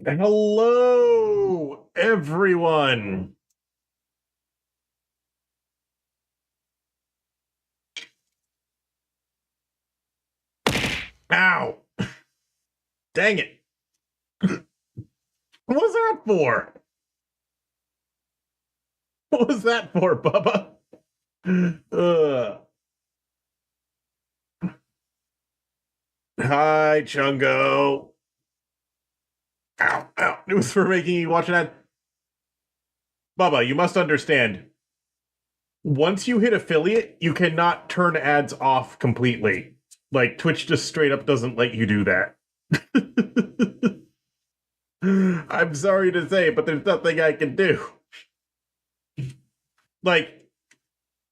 Hello, everyone. Ow. Dang it. What was that for? What was that for, Bubba? Hi, Chungo. Ow, ow. It was for making you watch an ad. Bubba, you must understand. Once you hit affiliate, you cannot turn ads off completely. Like, Twitch just straight up doesn't let you do that. I'm sorry to say, but there's nothing I can do. Like,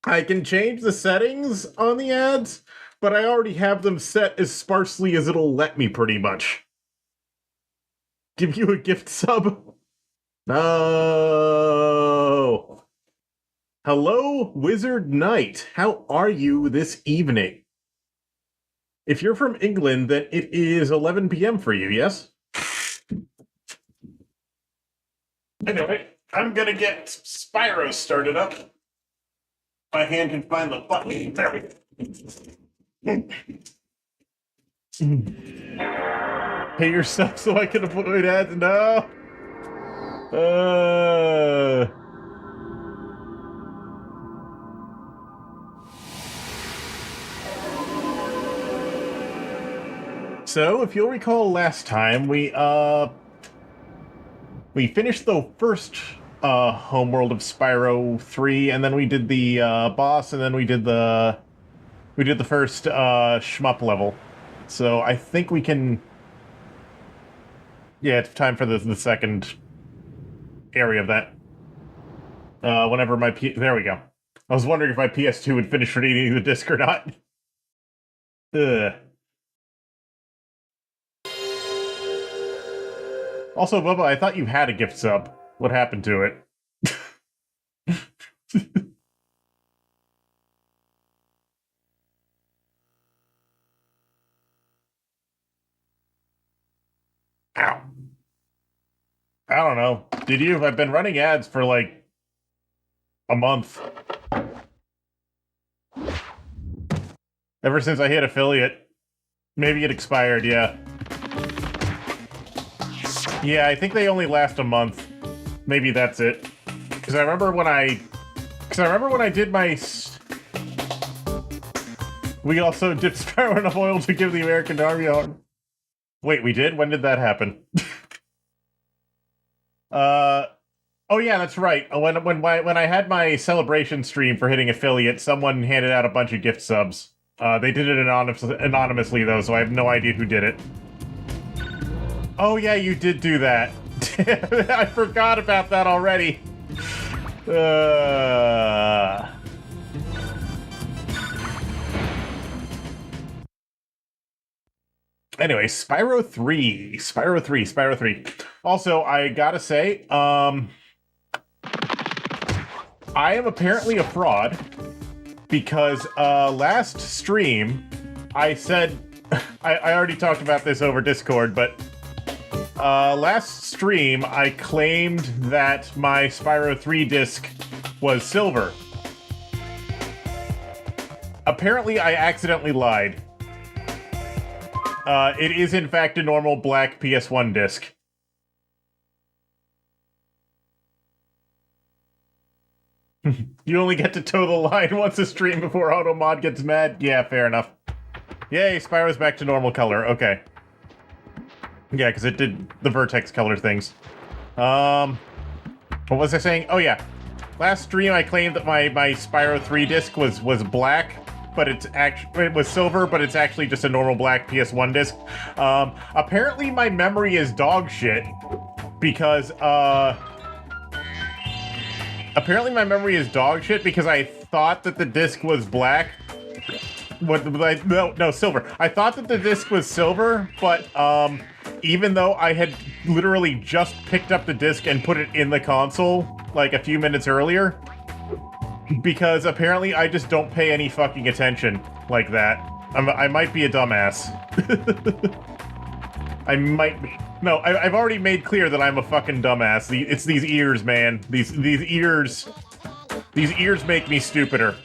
I can change the settings on the ads, but I already have them set as sparsely as it'll let me, pretty much. Give you a gift sub? No. Hello, Wizard Knight. How are you this evening? If you're from England, then it is 11 p.m. for you, yes? Anyway, I'm gonna get Spyro started up. My hand can find the button. There we go. Pay yourself so I can avoid ads. No. So, if you'll recall last time, we finished the first homeworld of Spyro 3, and then we did the boss, and then we did the first shmup level. So I think we can. Yeah, it's time for the second area of that. Whenever my there we go. I was wondering if my PS2 would finish reading the disc or not. Ugh. Also, Bubba, I thought you had a gift sub. What happened to it? Ow. I don't know. Did you? I've been running ads for like a month. Ever since I hit affiliate. Maybe it expired, yeah. Yeah, I think they only last a month. Maybe that's it. Because I remember when I did my... We also dipped Spyro in oil to give the American Army on. Wait, we did? When did that happen? Oh yeah, that's right. When I had my celebration stream for hitting affiliate, someone handed out a bunch of gift subs. They did it anonymously though, so I have no idea who did it. Oh yeah, you did do that. I forgot about that already. Anyway, Spyro 3. Also, I gotta say, I am apparently a fraud because last stream I said I already talked about this over Discord, but last stream I claimed that my Spyro 3 disc was silver. Apparently, I accidentally lied. It is in fact a normal black PS1 disc. You only get to toe the line once a stream before Automod gets mad? Yeah, fair enough. Yay, Spyro's back to normal color. Okay. Yeah, because it did the vertex color things. What was I saying? Oh yeah. Last stream I claimed that my Spyro 3 disc was black, but it was silver, but it's actually just a normal black PS1 disc. Apparently my memory is dog shit because apparently my memory is dog shit because I thought that the disc was black. No, silver. I thought that the disc was silver, but even though I had literally just picked up the disc and put it in the console like a few minutes earlier, because apparently I just don't pay any fucking attention like that. I might be a dumbass. I might be. No, I've already made clear that I'm a fucking dumbass. It's these ears, man. These ears. These ears make me stupider.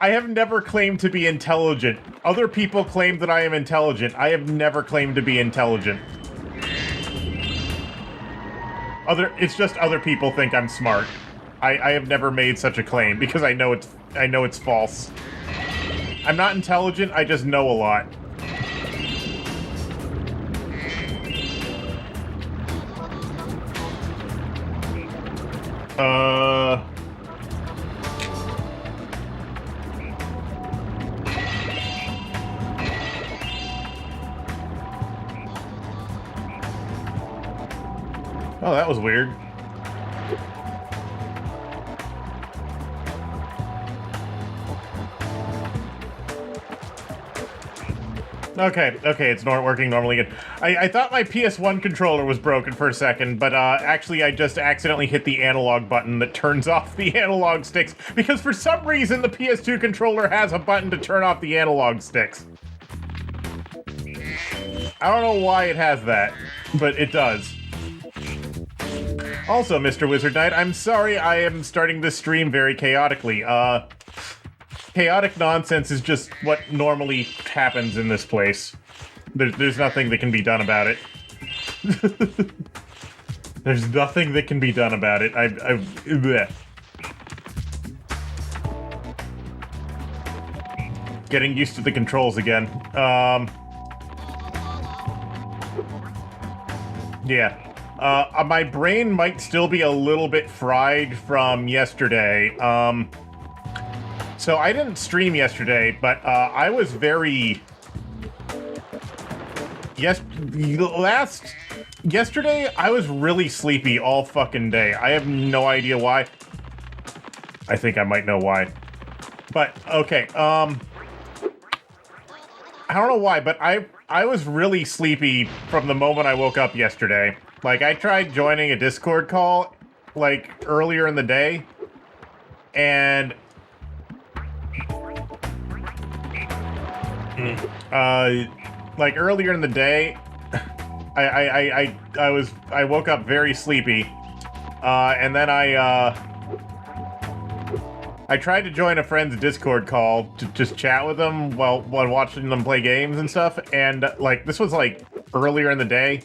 I have never claimed to be intelligent. Other people claim that I am intelligent. I have never claimed to be intelligent. It's just other people think I'm smart. I have never made such a claim because I know it's false. I'm not intelligent, I just know a lot. Oh, that was weird. Okay, it's not working normally again. I thought my PS1 controller was broken for a second, but actually I just accidentally hit the analog button that turns off the analog sticks, because for some reason the PS2 controller has a button to turn off the analog sticks. I don't know why it has that, but it does. Also, Mr. Wizard Knight, I'm sorry I am starting this stream very chaotically. Chaotic nonsense is just what normally happens in this place. There's nothing that can be done about it. There's nothing that can be done about it. Bleh. Getting used to the controls again. Yeah. My brain might still be a little bit fried from yesterday. So I didn't stream yesterday, but I was very... Yesterday, I was really sleepy all fucking day. I have no idea why. I think I might know why. But, okay, I don't know why, but I was really sleepy from the moment I woke up yesterday. Like, I tried joining a Discord call, like, earlier in the day, and... like earlier in the day, I woke up very sleepy, and then I tried to join a friend's Discord call to just chat with them while watching them play games and stuff, and like this was like earlier in the day,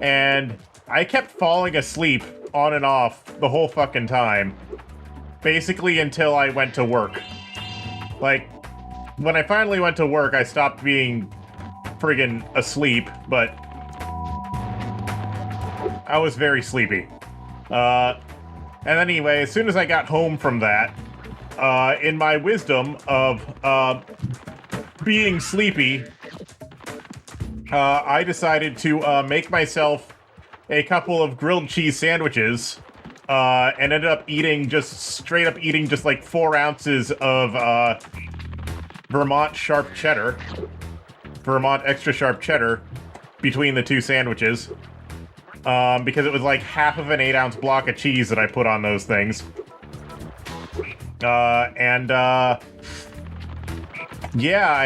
and I kept falling asleep on and off the whole fucking time, basically until I went to work. Like, when I finally went to work, I stopped being friggin' asleep, but I was very sleepy. And anyway, as soon as I got home from that, in my wisdom of being sleepy, I decided to make myself a couple of grilled cheese sandwiches, and ended up straight up eating just like 4 ounces of Vermont sharp cheddar, Vermont extra sharp cheddar, between the 2 sandwiches, because it was like half of an 8-ounce block of cheese that I put on those things. Yeah,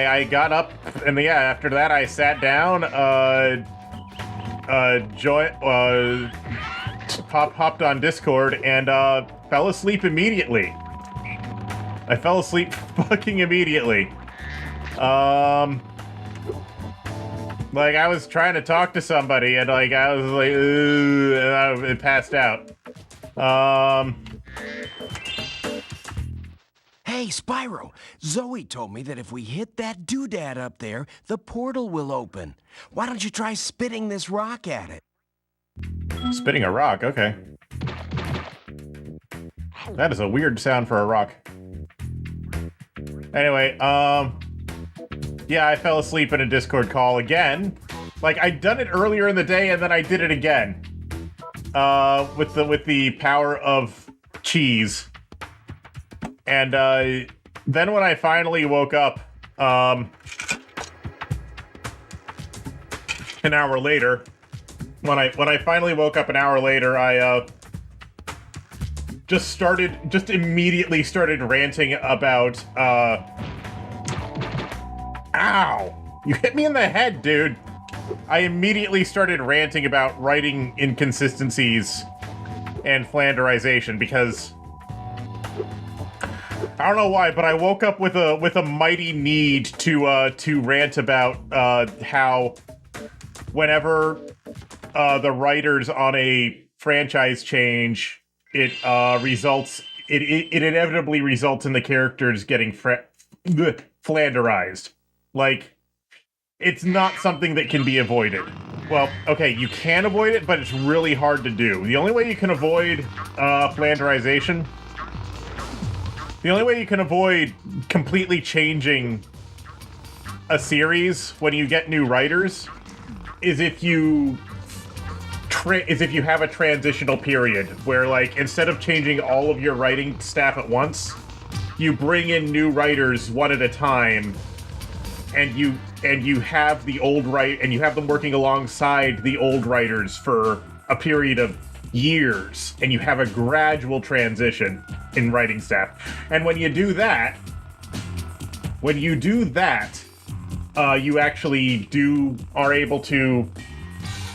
I got up, and yeah, after that I sat down, hopped on Discord, and fell asleep immediately. I fell asleep fucking immediately. Like, I was trying to talk to somebody, and like, I was like, and I passed out. Hey, Spyro, Zoe told me that if we hit that doodad up there, the portal will open. Why don't you try spitting this rock at it? Spitting a rock, okay. That is a weird sound for a rock. Anyway, yeah, I fell asleep in a Discord call again. Like, I'd done it earlier in the day, and then I did it again. With the power of cheese. And, then when I finally woke up, an hour later, when I finally woke up an hour later, I, just immediately started ranting about, Ow! You hit me in the head, dude. I immediately started ranting about writing inconsistencies and flanderization because I don't know why, but I woke up with a mighty need to rant about how whenever the writers on a franchise change, it inevitably results in the characters getting flanderized. Like, it's not something that can be avoided. Well, okay, you can avoid it, but it's really hard to do. The only way you can avoid flanderization, the only way you can avoid completely changing a series when you get new writers is if you have a transitional period where, like, instead of changing all of your writing staff at once, you bring in new writers one at a time, and you have the old and you have them working alongside the old writers for a period of years, and you have a gradual transition in writing staff. And when you do that, you actually are able to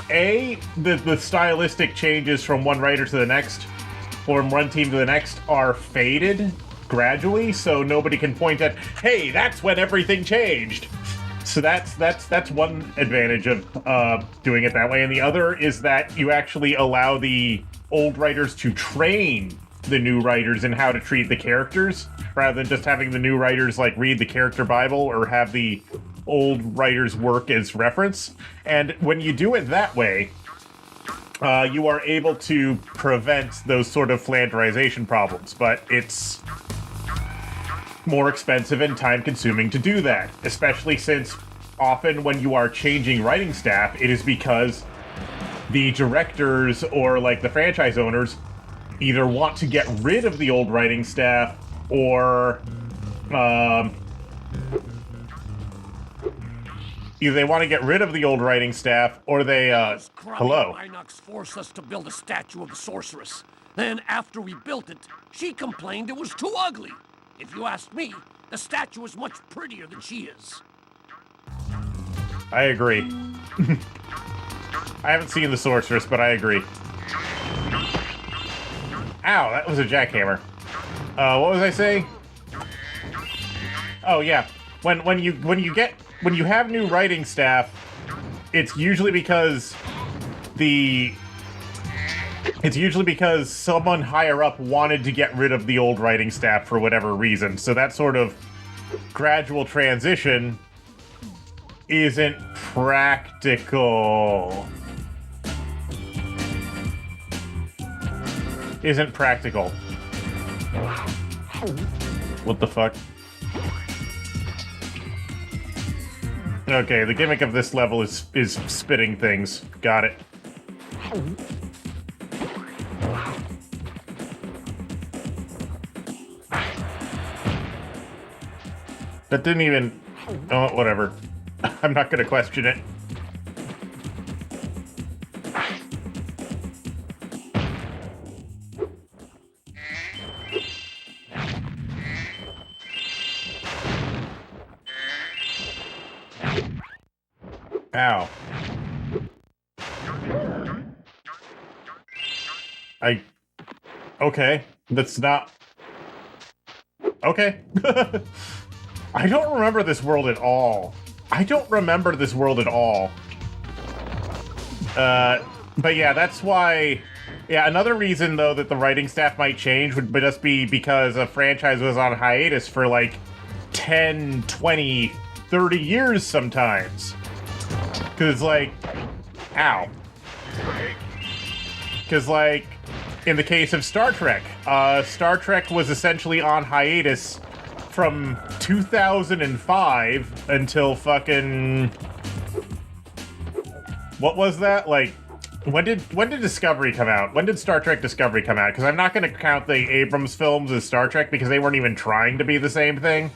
the stylistic changes from one writer to the next, or from one team to the next, are faded gradually, so nobody can point at, hey, that's when everything changed. So that's one advantage of doing it that way, and the other is that you actually allow the old writers to train the new writers in how to treat the characters, rather than just having the new writers like read the character Bible or have the old writers' work as reference. And when you do it that way, you are able to prevent those sort of flanderization problems, but it's more expensive and time-consuming to do that, especially since often when you are changing writing staff, it is because the directors or, like, the franchise owners either want to get rid of the old writing staff or either they want to get rid of the old writing staff or they hello. Inox forced us to build a statue of the sorceress. Then after we built it, she complained it was too ugly. If you ask me, the statue is much prettier than she is. I agree. I haven't seen the sorceress, but I agree. Ow, that was a jackhammer. What was I saying? Oh yeah, when you have new writing staff, it's usually because someone higher up wanted to get rid of the old writing staff for whatever reason. So that sort of gradual transition isn't practical. What the fuck? Okay, the gimmick of this level is spitting things. Got it. That didn't even... Oh, whatever. I'm not gonna question it. Ow. Okay. That's not... Okay. I don't remember this world at all. But yeah, that's why... Yeah, another reason, though, that the writing staff might change would just be because a franchise was on hiatus for, like, 10, 20, 30 years sometimes. Because, like... Ow. Because, like, in the case of Star Trek was essentially on hiatus from 2005 until fucking... What was that? Like, when did Discovery come out? When did Star Trek Discovery come out? Because I'm not going to count the Abrams films as Star Trek because they weren't even trying to be the same thing.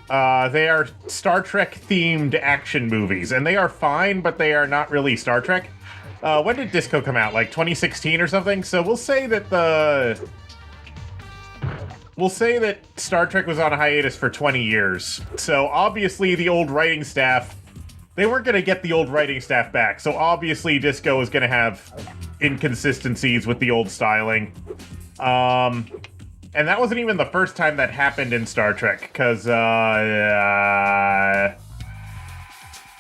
They are Star Trek-themed action movies, and they are fine, but they are not really Star Trek. When did Disco come out? Like 2016 or something? So we'll say that we'll say that Star Trek was on a hiatus for 20 years. So obviously the old writing staff, they weren't going to get the old writing staff back. So obviously Disco is going to have inconsistencies with the old styling. And that wasn't even the first time that happened in Star Trek, because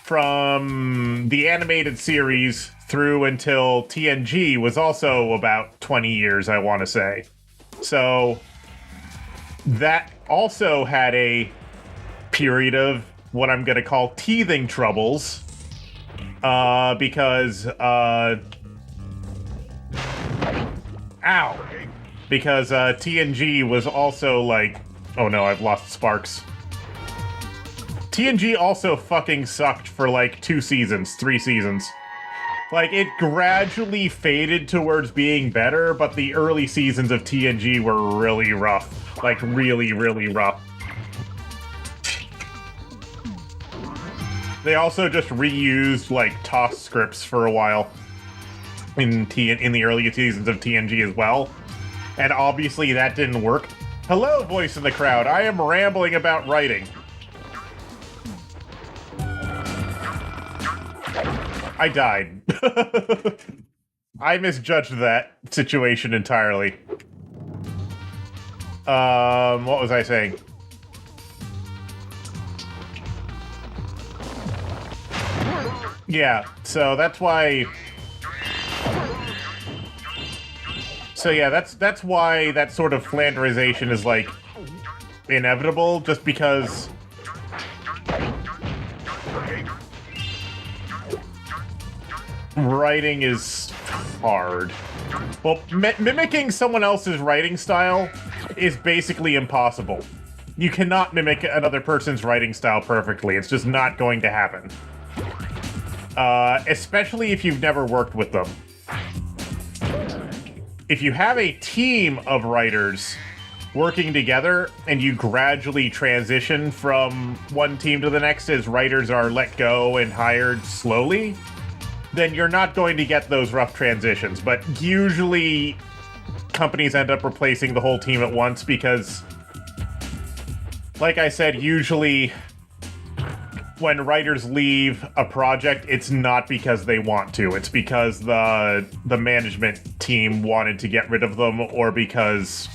from the animated series through until TNG was also about 20 years, I want to say. So that also had a period of what I'm going to call teething troubles, because because TNG was also like, oh no, I've lost Sparks. TNG also fucking sucked for like 3 seasons. Like, it gradually faded towards being better, but the early seasons of TNG were really rough. Like, really, really rough. They also just reused, like, TOS scripts for a while in the early seasons of TNG as well. And obviously that didn't work. Hello, voice in the crowd. I am rambling about writing. I died. I misjudged that situation entirely. What was I saying? Yeah, so that's why... So yeah, that's why that sort of Flanderization is, like, inevitable, just because... writing is hard. Well, mimicking someone else's writing style is basically impossible. You cannot mimic another person's writing style perfectly. It's just not going to happen. Especially if you've never worked with them. If you have a team of writers working together and you gradually transition from one team to the next as writers are let go and hired slowly, then you're not going to get those rough transitions. But usually companies end up replacing the whole team at once because, like I said, usually when writers leave a project, it's not because they want to. It's because the management team wanted to get rid of them, or because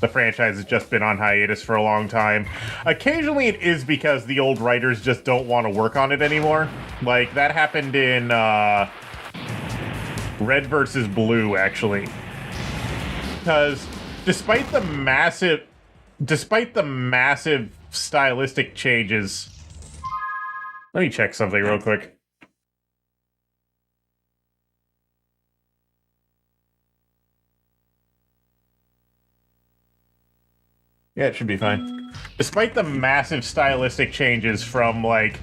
the franchise has just been on hiatus for a long time. Occasionally it is because the old writers just don't want to work on it anymore. Like, that happened in Red vs. Blue, actually. Because despite the massive stylistic changes... Let me check something real quick. Yeah, it should be fine. Despite the massive stylistic changes from, like,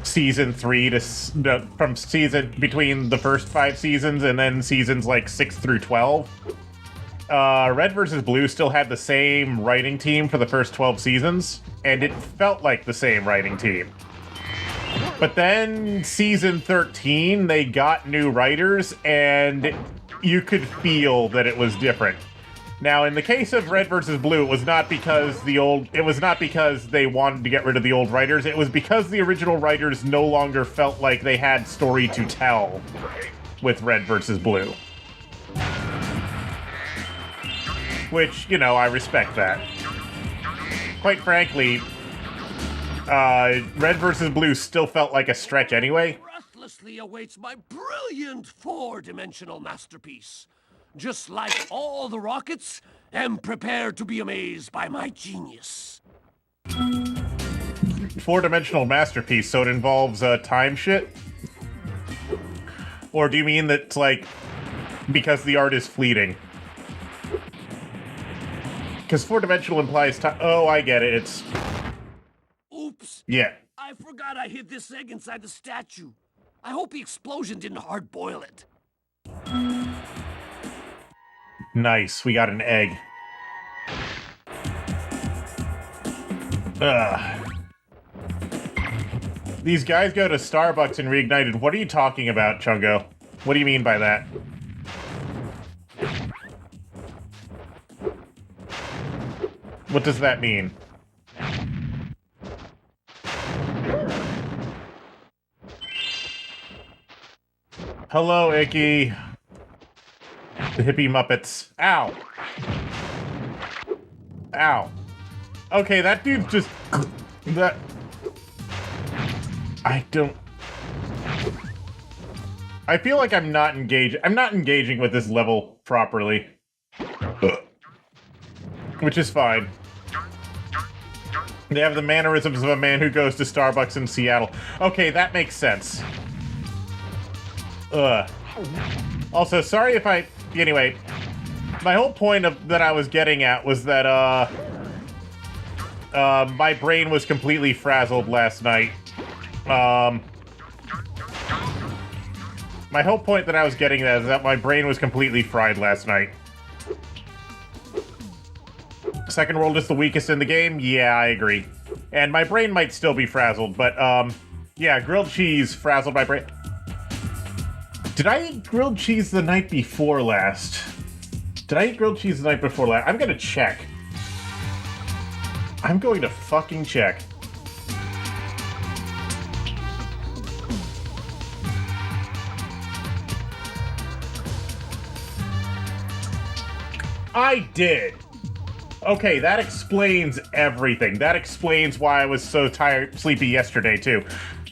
season 3 to... between the first 5 seasons and then seasons, like, 6 through 12, Red vs. Blue still had the same writing team for the first 12 seasons, and it felt like the same writing team. But then, season 13, they got new writers, and you could feel that it was different. Now, in the case of Red vs. Blue, it was not because they wanted to get rid of the old writers. It was because the original writers no longer felt like they had story to tell with Red vs. Blue. Which, you know, I respect that. Quite frankly, Red vs. Blue still felt like a stretch anyway. Breathlessly awaits my brilliant 4-dimensional masterpiece. Just like all the rockets, am prepared to be amazed by my genius. 4-dimensional masterpiece, so it involves time shit? Or do you mean that it's like because the art is fleeting? Because 4-dimensional implies time. Oh, I get it. It's... Oops. Yeah. I forgot I hid this egg inside the statue. I hope the explosion didn't hard-boil it. Nice, we got an egg. Ugh. These guys go to Starbucks and reignited. What are you talking about, Chungo? What do you mean by that? What does that mean? Hello, Icky. The hippie Muppets. Ow. Ow. Okay, that dude just... That... I don't... I feel like I'm not engaging with this level properly. Which is fine. They have the mannerisms of a man who goes to Starbucks in Seattle. Okay, that makes sense. Also, sorry if I... Anyway, my whole point that I was getting at was that, my brain was completely frazzled last night. My whole point that I was getting at is that my brain was completely fried last night. Second world is the weakest in the game? Yeah, I agree. And my brain might still be frazzled, but, yeah, grilled cheese frazzled my brain. Did I eat grilled cheese the night before last? Did I eat grilled cheese the night before last? I'm gonna check. I'm going to fucking check. I did! Okay, that explains everything. That explains why I was so tired, sleepy yesterday, too.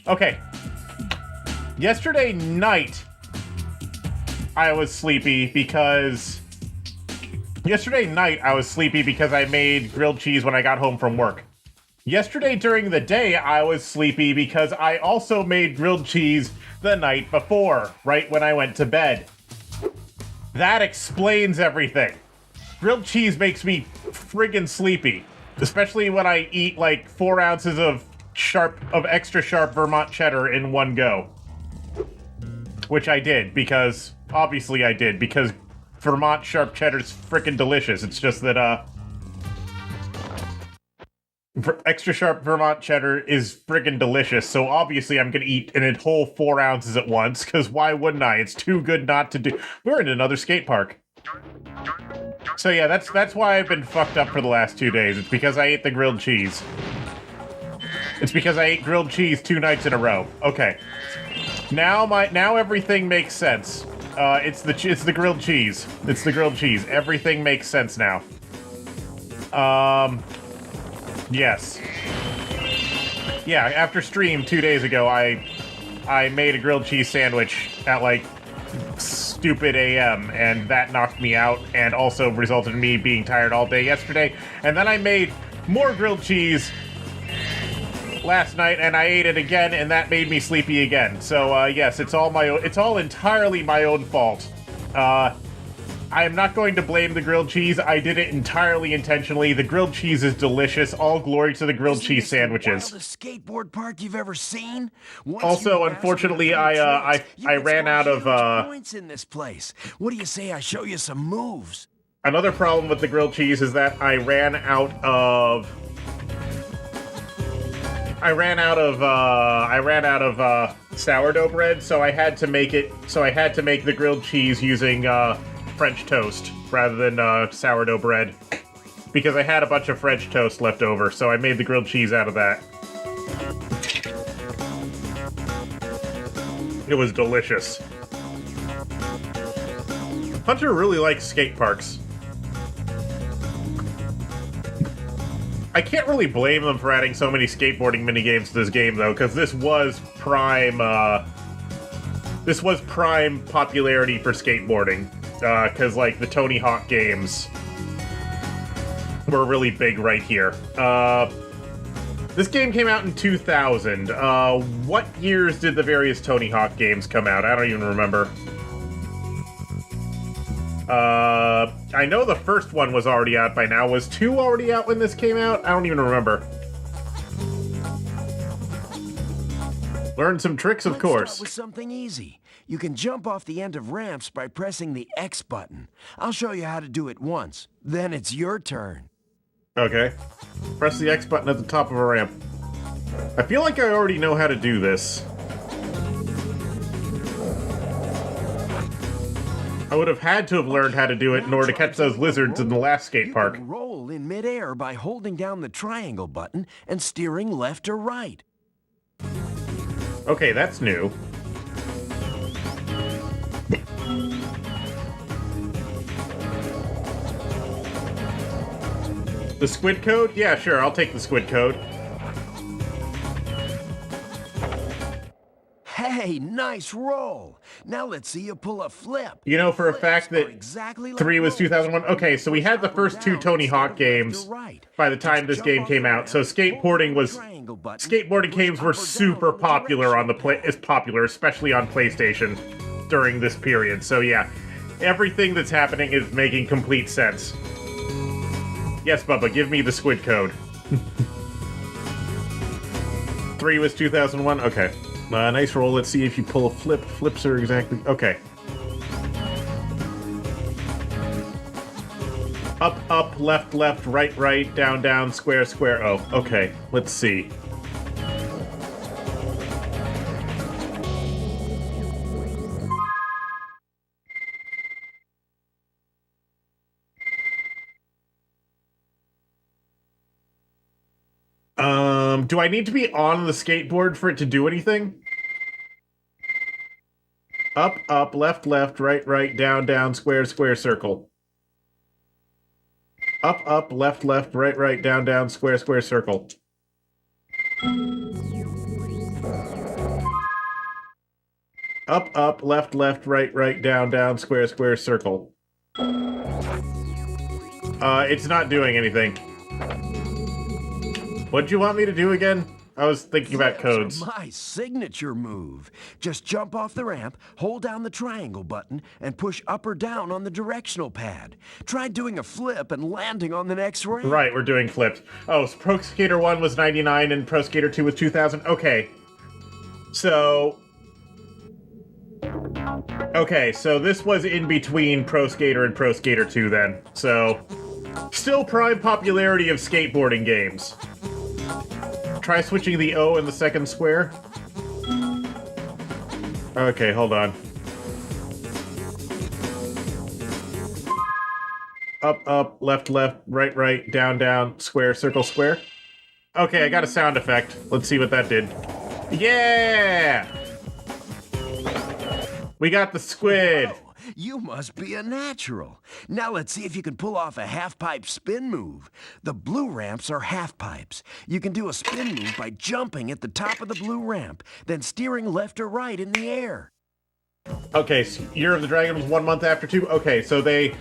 Okay. Yesterday night, I was sleepy because... Yesterday night, I was sleepy because I made grilled cheese when I got home from work. Yesterday during the day, I was sleepy because I also made grilled cheese the night before, right when I went to bed. That explains everything. Grilled cheese makes me friggin' sleepy, especially when I eat like 4 ounces of extra sharp Vermont cheddar in one go. Which I did, because, obviously I did, because Vermont sharp cheddar's frickin' delicious. It's just that, extra sharp Vermont cheddar is friggin' delicious, so obviously I'm gonna eat a whole 4 ounces at once, because why wouldn't I? It's too good not to do. We're in another skate park. So yeah, that's why I've been fucked up for the last 2 days. It's because I ate the grilled cheese. It's because I ate grilled cheese 2 nights in a row. Okay. Now everything makes sense. It's the grilled cheese. It's the grilled cheese. Everything makes sense now. Yes. Yeah, after stream 2 days ago, I made a grilled cheese sandwich at like stupid AM, and that knocked me out and also resulted in me being tired all day yesterday. And then I made more grilled cheese last night, and I ate it again, and that made me sleepy again. So yes, it's all entirely my own fault. I am not going to blame the grilled cheese. I did it entirely intentionally. The grilled cheese is delicious. All glory to the grilled cheese sandwiches. The skateboard park you've ever seen? Also, unfortunately, I ran out of points in this place. What do you say I show you some moves? Another problem with the grilled cheese is that I ran out of sourdough bread, so I had to make the grilled cheese using French toast rather than sourdough bread, because I had a bunch of French toast left over, so I made the grilled cheese out of that. It was delicious. Hunter really likes skate parks. I can't really blame them for adding so many skateboarding minigames to this game, though, because this was prime popularity for skateboarding. Because, like, the Tony Hawk games were really big right here. This game came out in 2000. What years did the various Tony Hawk games come out? I don't even remember. I know the first one was already out by now. Was 2 already out when this came out? I don't even remember. Learn some tricks, of course. Let's start with something easy. You can jump off the end of ramps by pressing the X button. I'll show you how to do it once. Then it's your turn. Okay. Press the X button at the top of a ramp. I feel like I already know how to do this. I would have had to have learned how to do it in order to catch those lizards in the last skate park. You can roll in midair by holding down the triangle button and steering left or right. Okay, that's new. The squid code? Yeah, sure, I'll take the squid code. Hey, nice roll. Now let's see you pull a flip. You know for a fact that exactly like 3 was rolls. 2001? Okay, so we had the first 2 Tony Hawk games by the time this game came out. So skateboarding games were super popular on the especially on PlayStation during this period. So yeah, everything that's happening is making complete sense. Yes, Bubba, give me the squid code. 3 was 2001? Okay. Nice roll. Let's see if you pull a flip. Flips are exactly... Okay. Up, up, left, left, right, right, down, down, square, square. Oh, okay. Let's see. Do I need to be on the skateboard for it to do anything? Up, up, left, left, right, right, down, down, square, square, circle. Up, up, left, left, right, right, down, down, square, square, circle. Up, up, left, left, right, right, down, down, square, square, circle. It's not doing anything. What'd you want me to do again? I was thinking about codes. Flips are my signature move. Just jump off the ramp, hold down the triangle button, and push up or down on the directional pad. Try doing a flip and landing on the next ramp. Right, we're doing flips. Oh, so Pro Skater 1 was 99 and Pro Skater 2 was 2000. Okay. So this was in between Pro Skater and Pro Skater 2 then. So, still prime popularity of skateboarding games. Try switching the O in the second square. Okay, hold on. Up, up, left, left, right, right, down, down, square, circle, square. Okay, I got a sound effect. Let's see what that did. Yeah! We got the squid. Whoa, you must be a natural. Now let's see if you can pull off a half-pipe spin move. The blue ramps are half-pipes. You can do a spin move by jumping at the top of the blue ramp, then steering left or right in the air. Okay, so Year of the Dragon was 1 month after 2. Okay, so they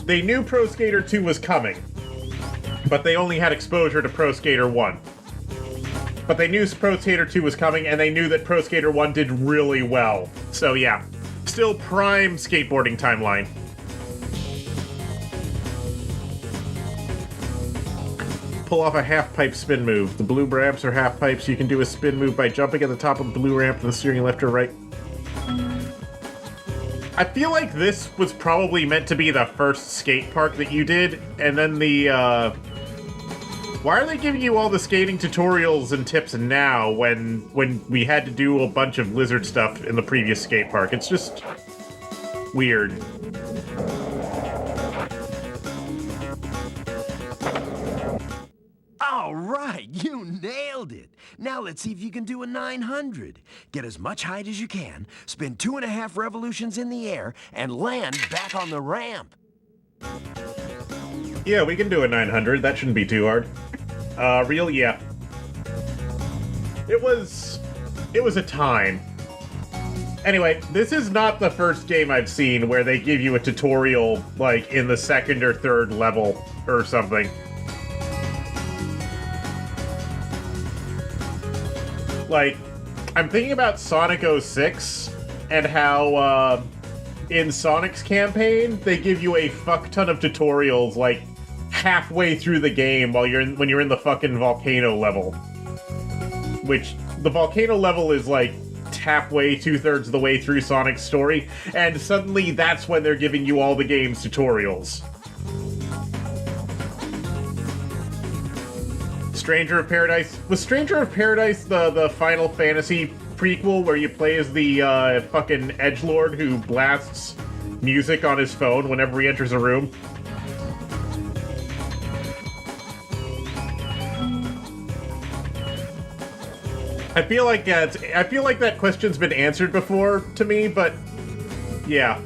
knew Pro Skater 2 was coming, but they only had exposure to Pro Skater 1. But they knew Pro Skater 2 was coming, and they knew that Pro Skater 1 did really well. So yeah, still prime skateboarding timeline. Pull off a half-pipe spin move. The blue ramps are half-pipes. You can do a spin move by jumping at the top of the blue ramp and steering left or right. I feel like this was probably meant to be the first skate park that you did, and then the, why are they giving you all the skating tutorials and tips now when we had to do a bunch of lizard stuff in the previous skate park? It's just weird. All right, you nailed it. Now let's see if you can do a 900. Get as much height as you can, spin 2.5 revolutions in the air, and land back on the ramp. Yeah, we can do a 900. That shouldn't be too hard. Real, yeah. It was a time. Anyway, this is not the first game I've seen where they give you a tutorial, like, in the second or third level or something. Like, I'm thinking about Sonic 06 and how, in Sonic's campaign, they give you a fuck ton of tutorials, like, halfway through the game when you're in the fucking volcano level. Which, the volcano level is, like, halfway, 2/3 of the way through Sonic's story, and suddenly that's when they're giving you all the game's tutorials. Stranger of Paradise. Was Stranger of Paradise the Final Fantasy prequel where you play as the fucking edgelord who blasts music on his phone whenever he enters a room. I feel like that question's been answered before to me, but yeah.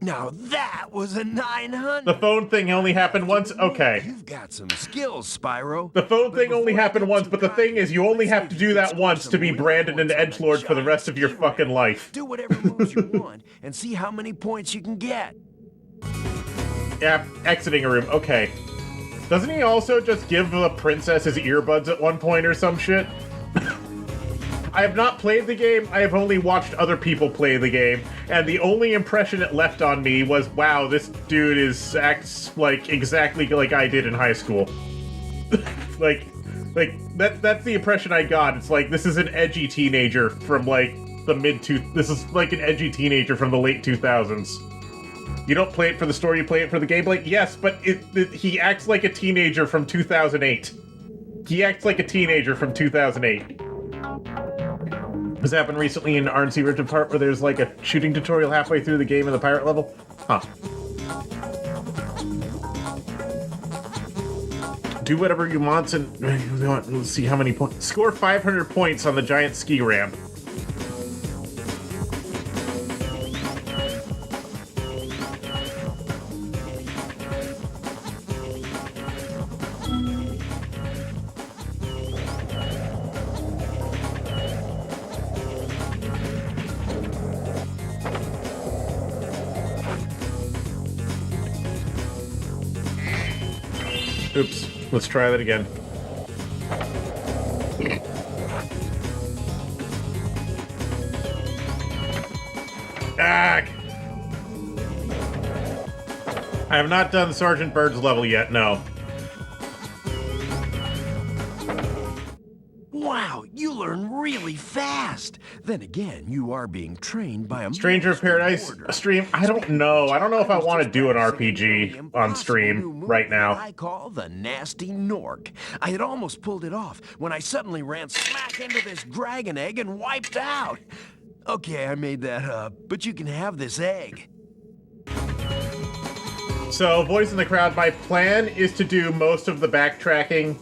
Now that was a 900. The phone thing only happened once? Okay. You've got some skills, Spyro. The phone But thing only before happened I get once, too but the thing is, you only have to do that once to be branded an edgelord for the rest of your fucking life. Do whatever moves you want and see how many points you can get. Yeah, exiting a room. Okay. Doesn't he also just give the princess his earbuds at one point or some shit? I have not played the game, I have only watched other people play the game, and the only impression it left on me was, wow, this dude acts like exactly like I did in high school. like that's the impression I got. It's like, this is an edgy teenager from like this is like an edgy teenager from the late 2000s. You don't play it for the story, you play it for the gameplay? Yes, but he acts like a teenager from 2008. He acts like a teenager from 2008. This happened recently in RNC Rift Apart, where there's like a shooting tutorial halfway through the game in the pirate level. Huh. Do whatever you want and let's see how many points. Score 500 points on the giant ski ramp. Oops. Let's try that again. Ah! I have not done Sergeant Bird's level yet, no. Wow, you learn really fast. Then again, you are being trained by a Stranger of Paradise stream? I don't know. I don't know if I want to do an RPG on stream right now. I call the nasty Nork. I had almost pulled it off when I suddenly ran smack into this dragon egg and wiped out. Okay, I made that up, but you can have this egg. So, voice in the crowd, my plan is to do most of the backtracking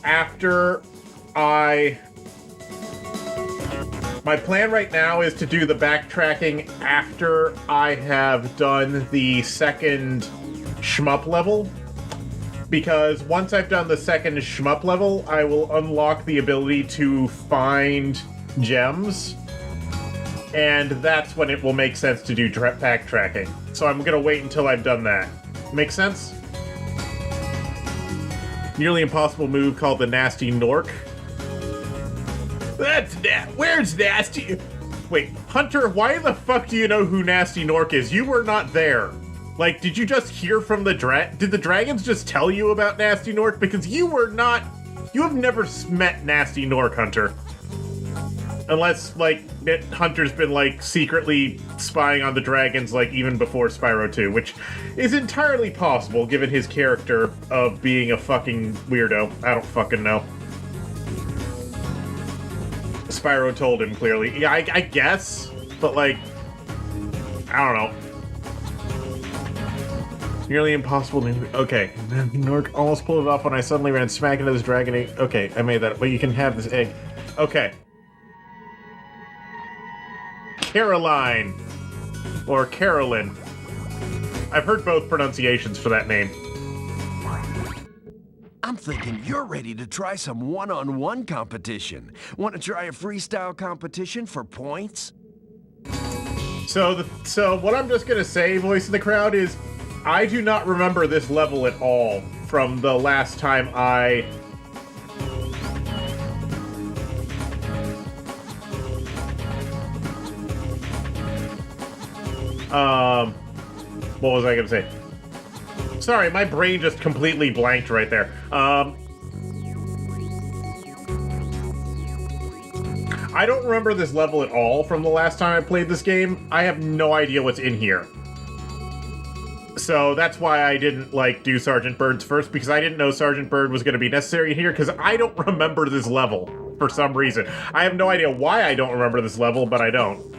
after My plan right now is to do the backtracking after I have done the second shmup level. Because once I've done the second shmup level, I will unlock the ability to find gems. And that's when it will make sense to do backtracking. So I'm gonna wait until I've done that. Make sense? Nearly impossible move called the Nasty Nork. Where's Nasty? Wait, Hunter, why the fuck do you know who Nasty Nork is? You were not there. Like, did you just hear from the did the dragons just tell you about Nasty Nork? Because you have never met Nasty Nork, Hunter. Unless, like, Hunter's been, like, secretly spying on the dragons, like, even before Spyro 2, which is entirely possible, given his character of being a fucking weirdo. I don't fucking know. Spyro told him, clearly. Yeah, I guess, but, like, I don't know. Nearly impossible to... Okay. Nork almost pulled it off when I suddenly ran smack into this dragon egg. Okay, I made that, but you can have this egg. Okay. Caroline. Or Carolyn. I've heard both pronunciations for that name. I'm thinking you're ready to try some one-on-one competition. Want to try a freestyle competition for points? So what I'm just gonna say, voice in the crowd, is I do not remember this level at all from the last time I... What was I gonna say? Sorry, my brain just completely blanked right there. I don't remember this level at all from the last time I played this game. I have no idea what's in here. So that's why I didn't, like, do Sergeant Bird's first, because I didn't know Sergeant Bird was going to be necessary in here, because I don't remember this level. for some reason. I have no idea why I don't remember this level, but I don't.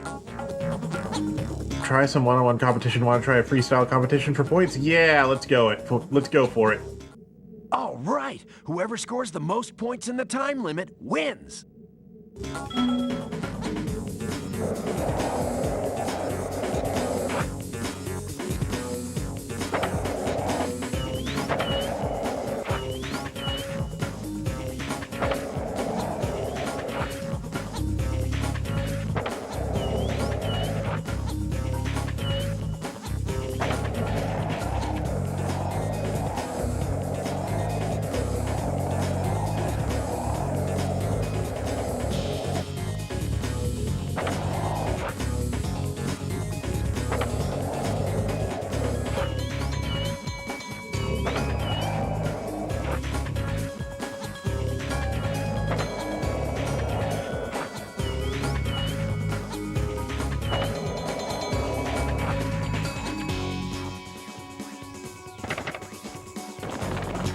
Try some one-on-one competition. Want to try a freestyle competition for points? Yeah, let's go for it. All right, whoever scores the most points in the time limit wins.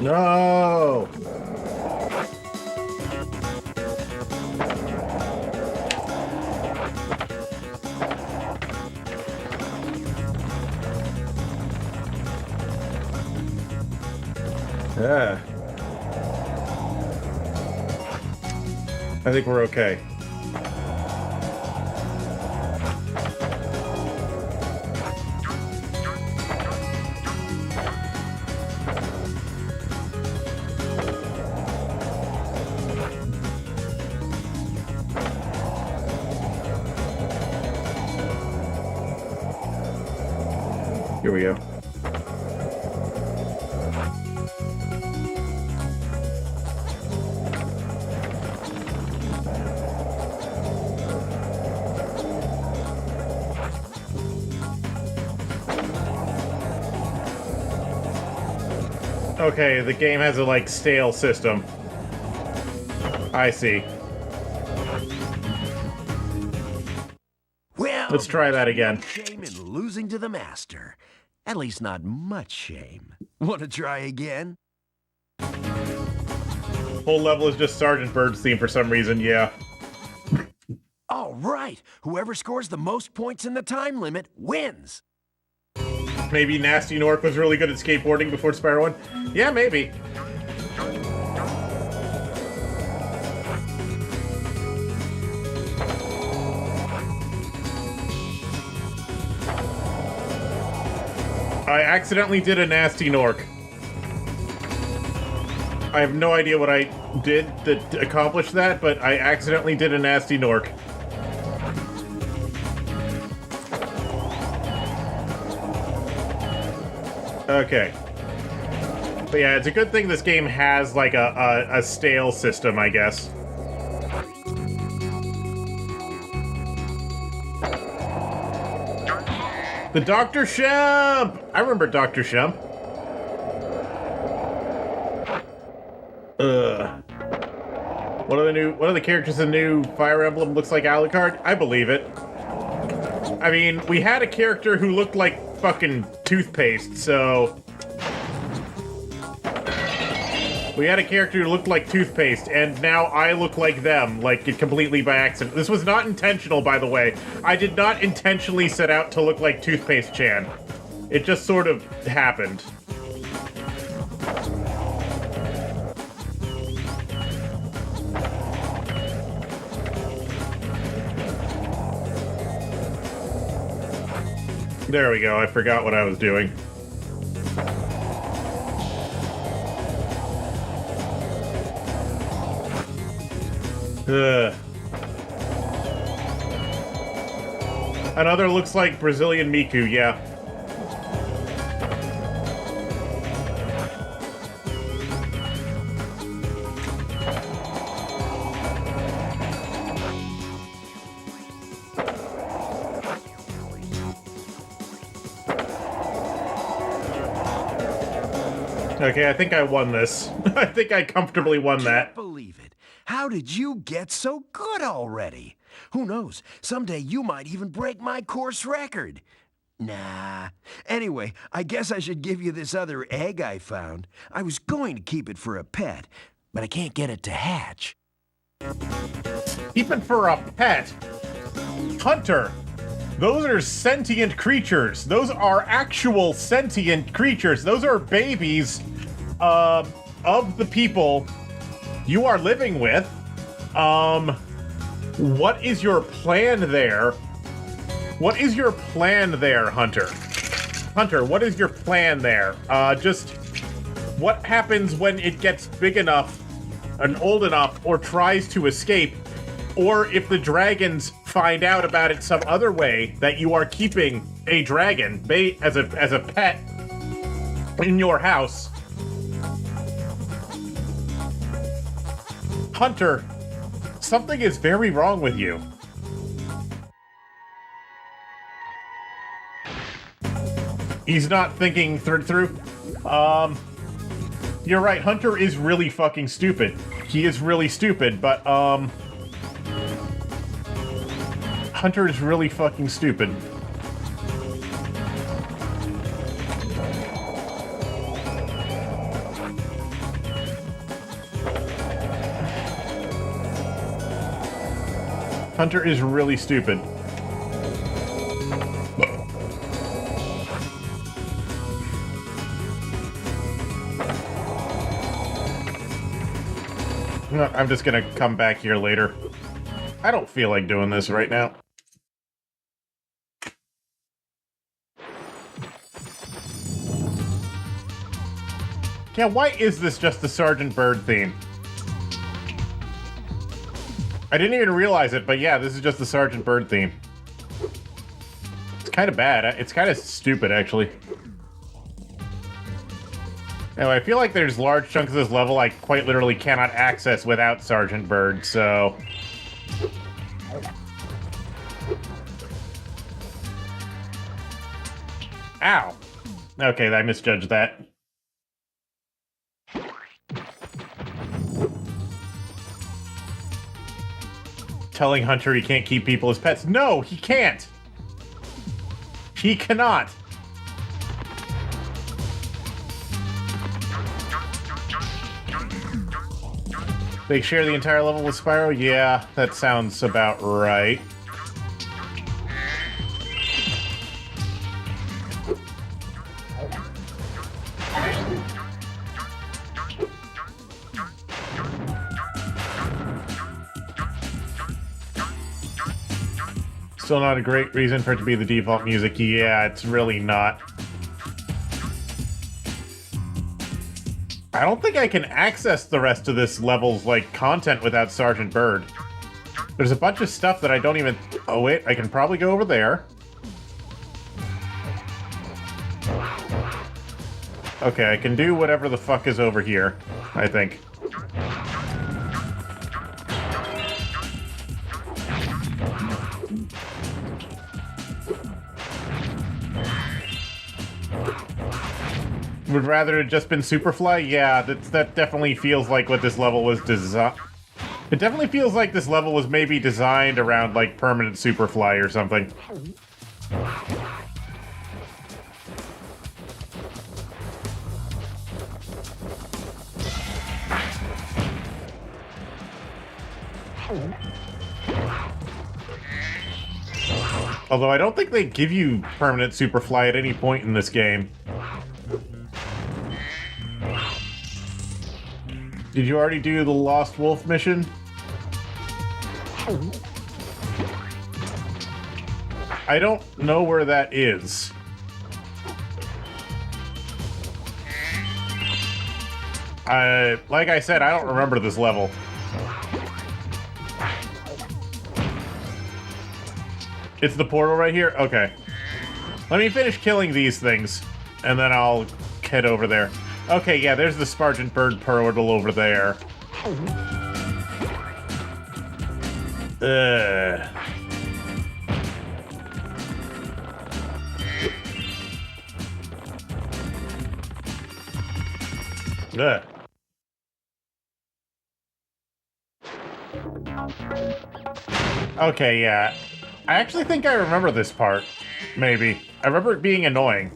No! Yeah. I think we're okay. Here we go. Okay, the game has a, like, stale system. I see. Well, Let's try that again. Shame in losing to the master. At least not much shame. Want to try again? Whole level is just Sergeant Bird's theme for some reason, yeah. All right, whoever scores the most points in the time limit wins. Maybe Nasty Nork was really good at skateboarding before Spyro 1? Yeah, maybe. I accidentally did a Nasty Nork. I have no idea what I did to accomplish that, but I accidentally did a Nasty Nork. Okay. But yeah, it's a good thing this game has, like, a stale system, I guess. The Dr. Shemp! I remember Dr. Shemp. One of the characters in the new Fire Emblem looks like Alucard? I believe it. I mean, we had a character who looked like fucking toothpaste, so... We had a character who looked like toothpaste, and now I look like them, like, completely by accident. This was not intentional, by the way. I did not intentionally set out to look like Toothpaste-chan. It just sort of happened. There we go, I forgot what I was doing. Another looks like Brazilian Miku, yeah. Okay, I think I won this. I think I comfortably won that. Can't believe it. How did you get so good already? Who knows? Someday you might even break my course record. Nah. Anyway, I guess I should give you this other egg I found. I was going to keep it for a pet, but I can't get it to hatch. Even for a pet. Hunter, those are sentient creatures. Those are actual sentient creatures. Those are babies of the people you are living with. What is your plan there? What is your plan there, Hunter? Hunter, what is your plan there? Just what happens when it gets big enough and old enough or tries to escape, or if the dragons find out about it some other way that you are keeping a dragon as a pet in your house. Hunter, something is very wrong with you. He's not thinking through. You're right, Hunter is really fucking stupid. He is really stupid, but, Hunter is really fucking stupid. Hunter is really stupid. No, I'm just gonna come back here later. I don't feel like doing this right now. Yeah, why is this just the Sergeant Bird theme? I didn't even realize it, but yeah, this is just the Sergeant Bird theme. It's kind of bad. It's kind of stupid, actually. Anyway, I feel like there's large chunks of this level I quite literally cannot access without Sergeant Bird, so... Ow! Okay, I misjudged that. Telling Hunter he can't keep people as pets. No, he can't! He cannot! They share the entire level with Spyro? Yeah, that sounds about right. Still not a great reason for it to be the default music. Yeah, it's really not. I don't think I can access the rest of this level's, like, content without Sergeant Bird. There's a bunch of stuff that I don't even... Oh, wait, I can probably go over there. Okay, I can do whatever the fuck is over here, I think. Would rather it just been Superfly? Yeah, that definitely feels like what this level was designed. It definitely feels like this level was maybe designed around, like, permanent Superfly or something. Although I don't think they give you permanent Superfly at any point in this game. Did you already do the Lost Wolf mission? I don't know where that is. Like I said, I don't remember this level. It's the portal right here? Okay. Let me finish killing these things, and then I'll head over there. Okay, yeah, there's the Sergeant Bird portal over there. Ugh. Okay, yeah. I actually think I remember this part. Maybe. I remember it being annoying.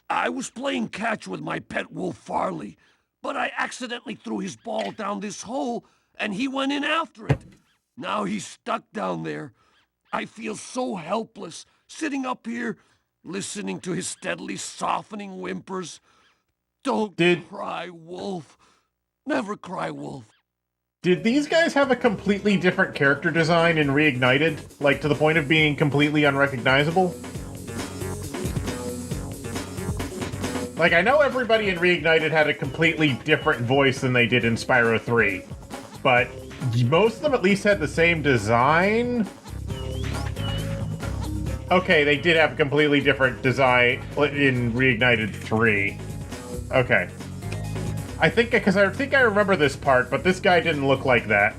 I was playing catch with my pet wolf Farley, but I accidentally threw his ball down this hole, and he went in after it. Now he's stuck down there. I feel so helpless, sitting up here, listening to his steadily softening whimpers. Don't cry, Wolf. Never cry, Wolf. Did these guys have a completely different character design in Reignited? Like, to the point of being completely unrecognizable? Like, I know everybody in Reignited had a completely different voice than they did in Spyro 3, but most of them at least had the same design? Okay, they did have a completely different design in Reignited 3. Okay. I think I remember this part, but this guy didn't look like that.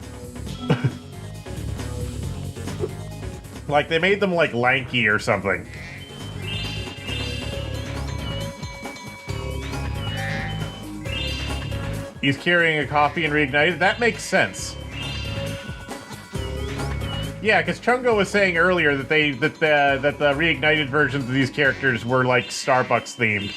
Like, they made them, like, lanky or something. He's carrying a coffee and Reignited? That makes sense. Yeah, because Chungo was saying earlier that the Reignited versions of these characters were, like, Starbucks themed.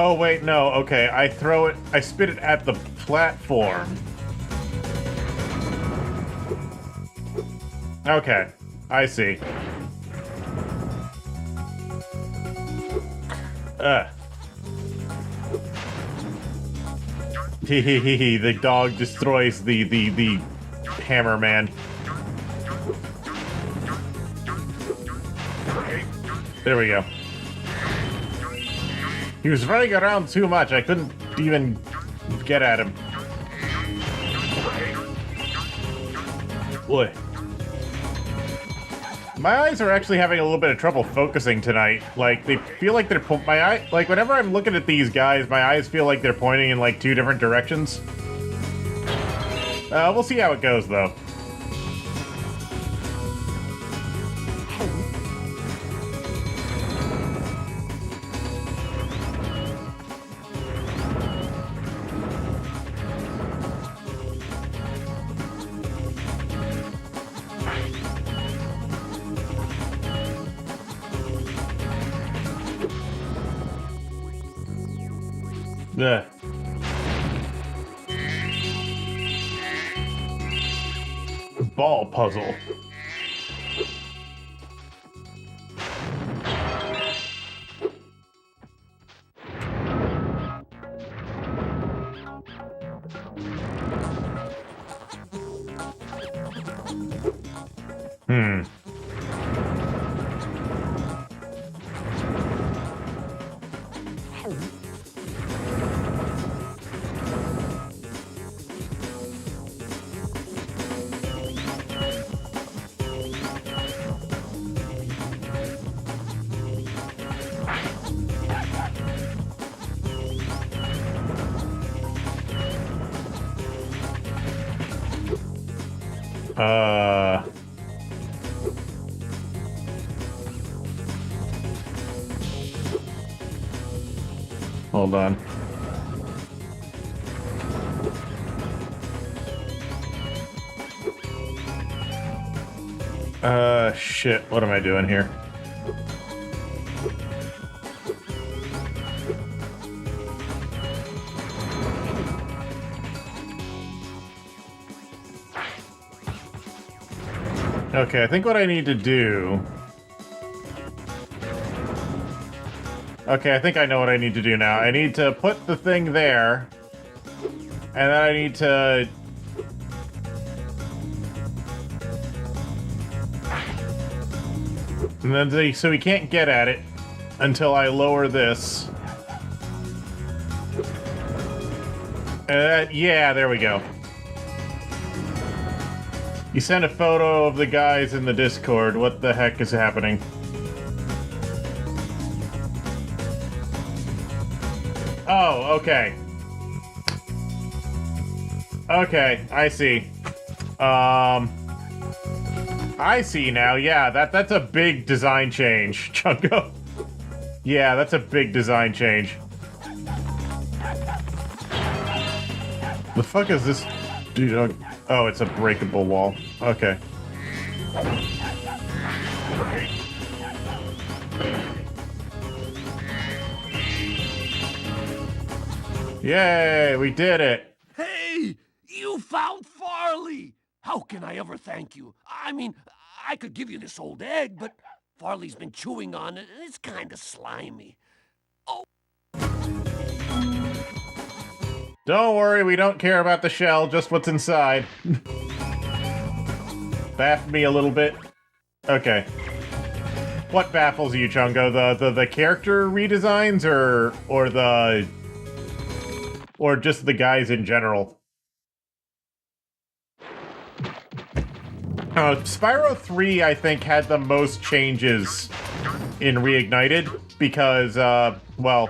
Oh, wait, no, okay. I spit it at the platform. Okay, I see. Hehehe, the dog destroys the hammer man. There we go. He was running around too much, I couldn't even get at him. Boy. My eyes are actually having a little bit of trouble focusing tonight. Like, they feel like they're like, whenever I'm looking at these guys, my eyes feel like they're pointing in, like, 2 different directions. We'll see how it goes, though. Ugh. Ball puzzle. Hold on. Shit, what am I doing here? Okay, I think what I need to do... Okay, I think I know what I need to do now. I need to put the thing there, and then I need to... And then so we can't get at it until I lower this. Yeah, there we go. You sent a photo of the guys in the Discord. What the heck is happening? Oh, okay. Okay, I see. I see now. Yeah, that's a big design change, Chungo. Yeah, that's a big design change. The fuck is this? Dude, oh, it's a breakable wall. Okay. Yay, we did it. Hey, you found Farley! How can I ever thank you? I mean, I could give you this old egg, but Farley's been chewing on it, and it's kind of slimy. Don't worry, we don't care about the shell, just what's inside. Baffed me a little bit. Okay. What baffles you, Chungo? The character redesigns or just the guys in general? Spyro 3, I think, had the most changes in Reignited because, well,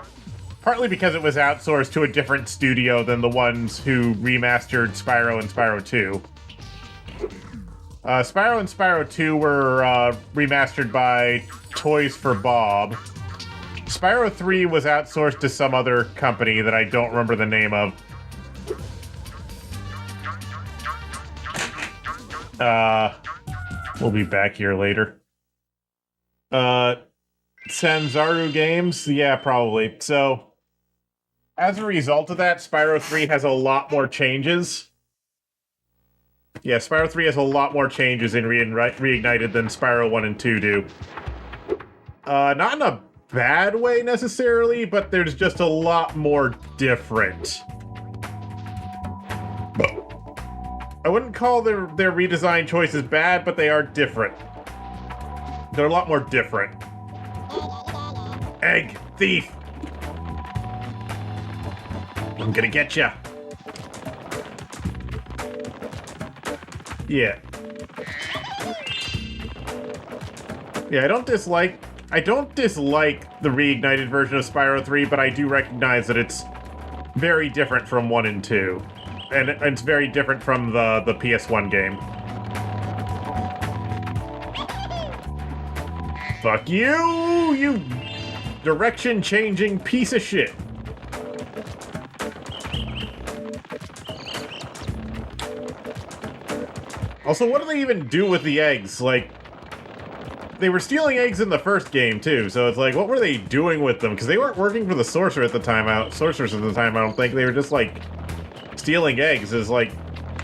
partly because it was outsourced to a different studio than the ones who remastered Spyro and Spyro 2. Spyro and Spyro 2 were remastered by Toys for Bob. Spyro 3 was outsourced to some other company that I don't remember the name of. We'll be back here later. Sanzaru Games? Yeah, probably. So, as a result of that, Spyro 3 has a lot more changes. Yeah, Spyro 3 has a lot more changes in Reignited than Spyro 1 and 2 do. Not in a bad way, necessarily, but there's just a lot more different. I wouldn't call their redesign choices bad, but they are different. They're a lot more different. Egg thief! I'm gonna get ya. Yeah. Yeah, I don't dislike the reignited version of Spyro 3, but I do recognize that it's very different from 1 and 2. And it's very different from the PS1 game. Fuck you, you direction-changing piece of shit. Also, what do they even do with the eggs? Like, they were stealing eggs in the first game, too, so it's like, what were they doing with them? Because they weren't working for the sorcerers at the time, I don't think. They were just, like, stealing eggs. Is like,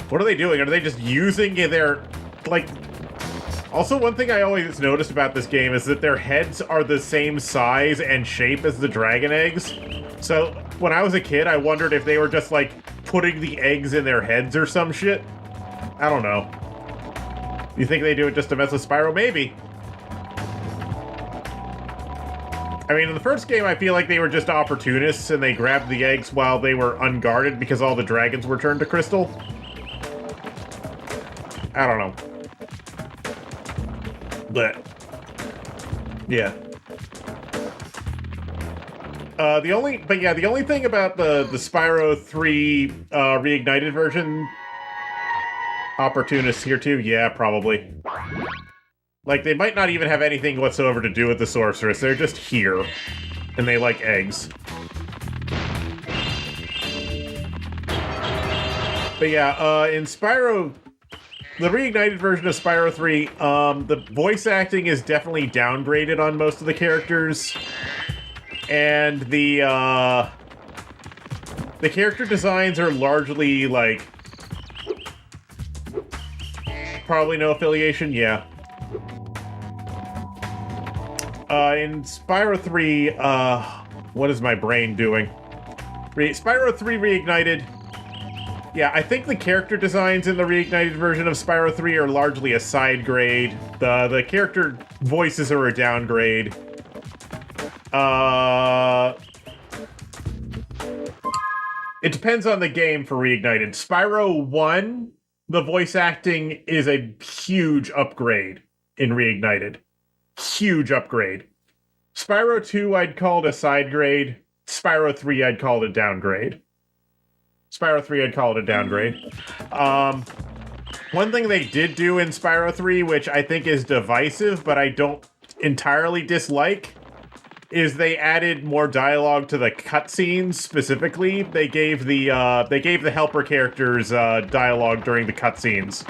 what are they doing? Are they just using their, like... Also, one thing I always noticed about this game is that their heads are the same size and shape as the dragon eggs. So, when I was a kid, I wondered if they were just, like, putting the eggs in their heads or some shit. I don't know. You think they do it just to mess with Spyro? Maybe. I mean, in the first game, I feel like they were just opportunists and they grabbed the eggs while they were unguarded because all the dragons were turned to crystal. I don't know. But yeah. The only thing about the Spyro 3 reignited version, opportunists here too? Yeah, probably. Like, they might not even have anything whatsoever to do with the sorceress. They're just here. And they like eggs. But yeah, in Spyro... The reignited version of Spyro 3, the voice acting is definitely downgraded on most of the characters. And the character designs are largely, like... Probably no affiliation? Yeah. In Spyro 3, what is my brain doing? Spyro 3 Reignited. Yeah, I think the character designs in the reignited version of Spyro 3 are largely a side grade. The character voices are a downgrade. It depends on the game for reignited. Spyro 1, the voice acting is a huge upgrade in reignited. Huge upgrade. Spyro 2, I'd call it a side grade. Spyro 3, I'd call it a downgrade. Spyro 3, I'd call it a downgrade. One thing they did do in Spyro 3, which I think is divisive, but I don't entirely dislike, is they added more dialogue to the cutscenes. Specifically, they gave the helper characters dialogue during the cutscenes,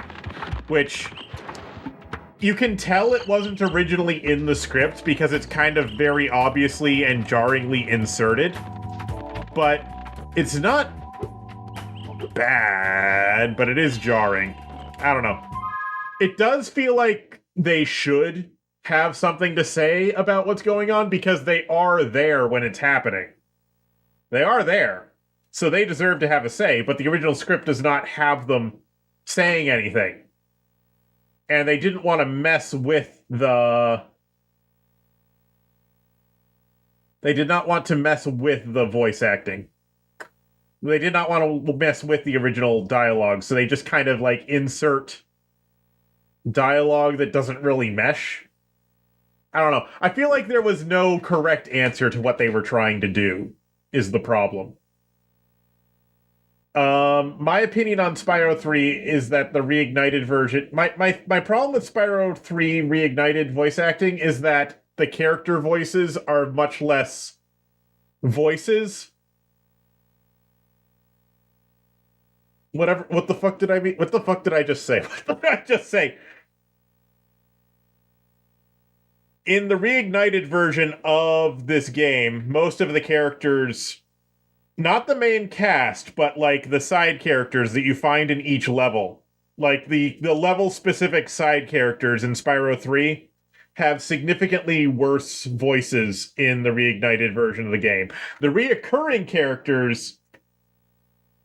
which you can tell it wasn't originally in the script because it's kind of very obviously and jarringly inserted. But it's not bad, but it is jarring. I don't know. It does feel like they should have something to say about what's going on because they are there when it's happening. They are there. So they deserve to have a say, but the original script does not have them saying anything. And they didn't want to mess with the... They did not want to mess with the voice acting. They did not want to mess with the original dialogue, so they just kind of, like, insert dialogue that doesn't really mesh. I don't know. I feel like there was no correct answer to what they were trying to do, is the problem. My opinion on Spyro 3 is that the reignited version... My problem with Spyro 3 reignited voice acting is that the character voices are much less voices. What the fuck did I mean? What the fuck did I just say? What did I just say? In the reignited version of this game, most of the characters... Not the main cast, but, like, the side characters that you find in each level. Like, the level-specific side characters in Spyro 3 have significantly worse voices in the reignited version of the game. The reoccurring characters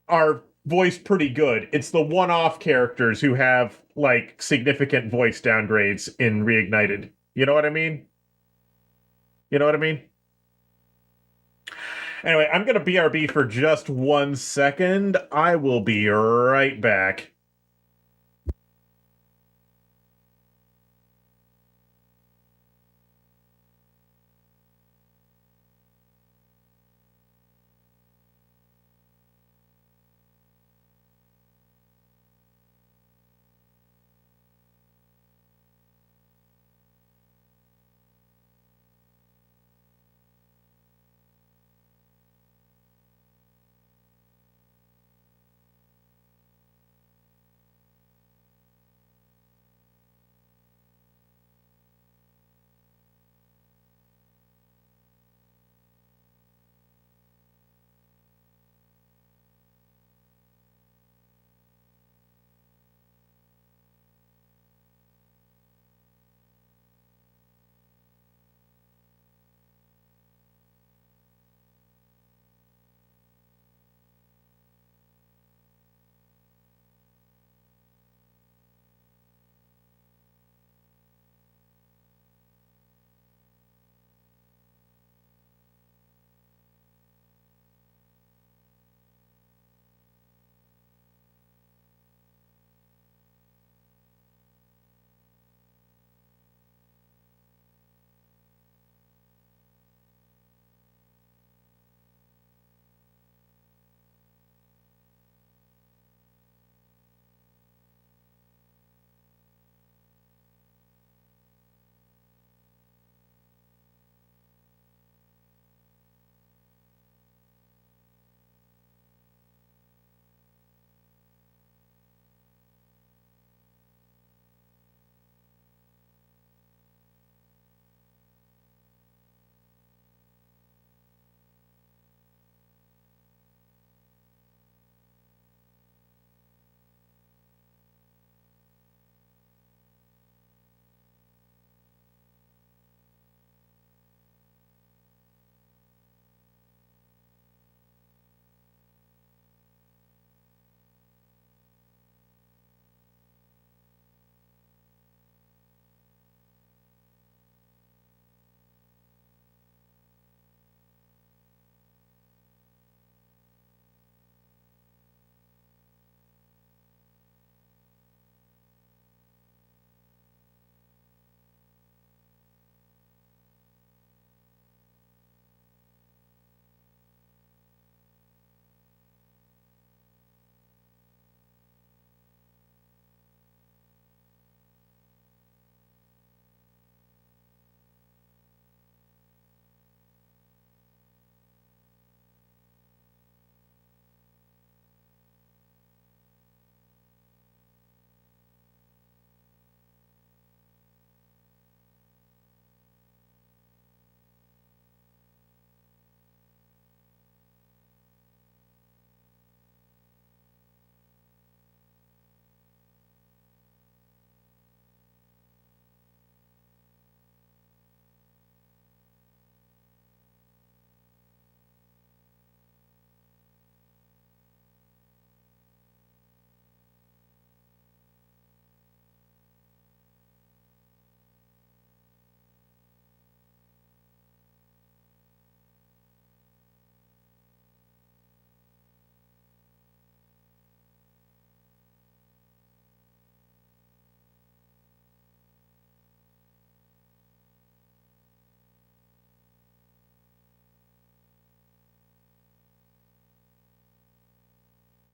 are voiced pretty good. It's the one-off characters who have, like, significant voice downgrades in reignited. You know what I mean? You know what I mean? Anyway, I'm gonna BRB for just 1 second. I will be right back.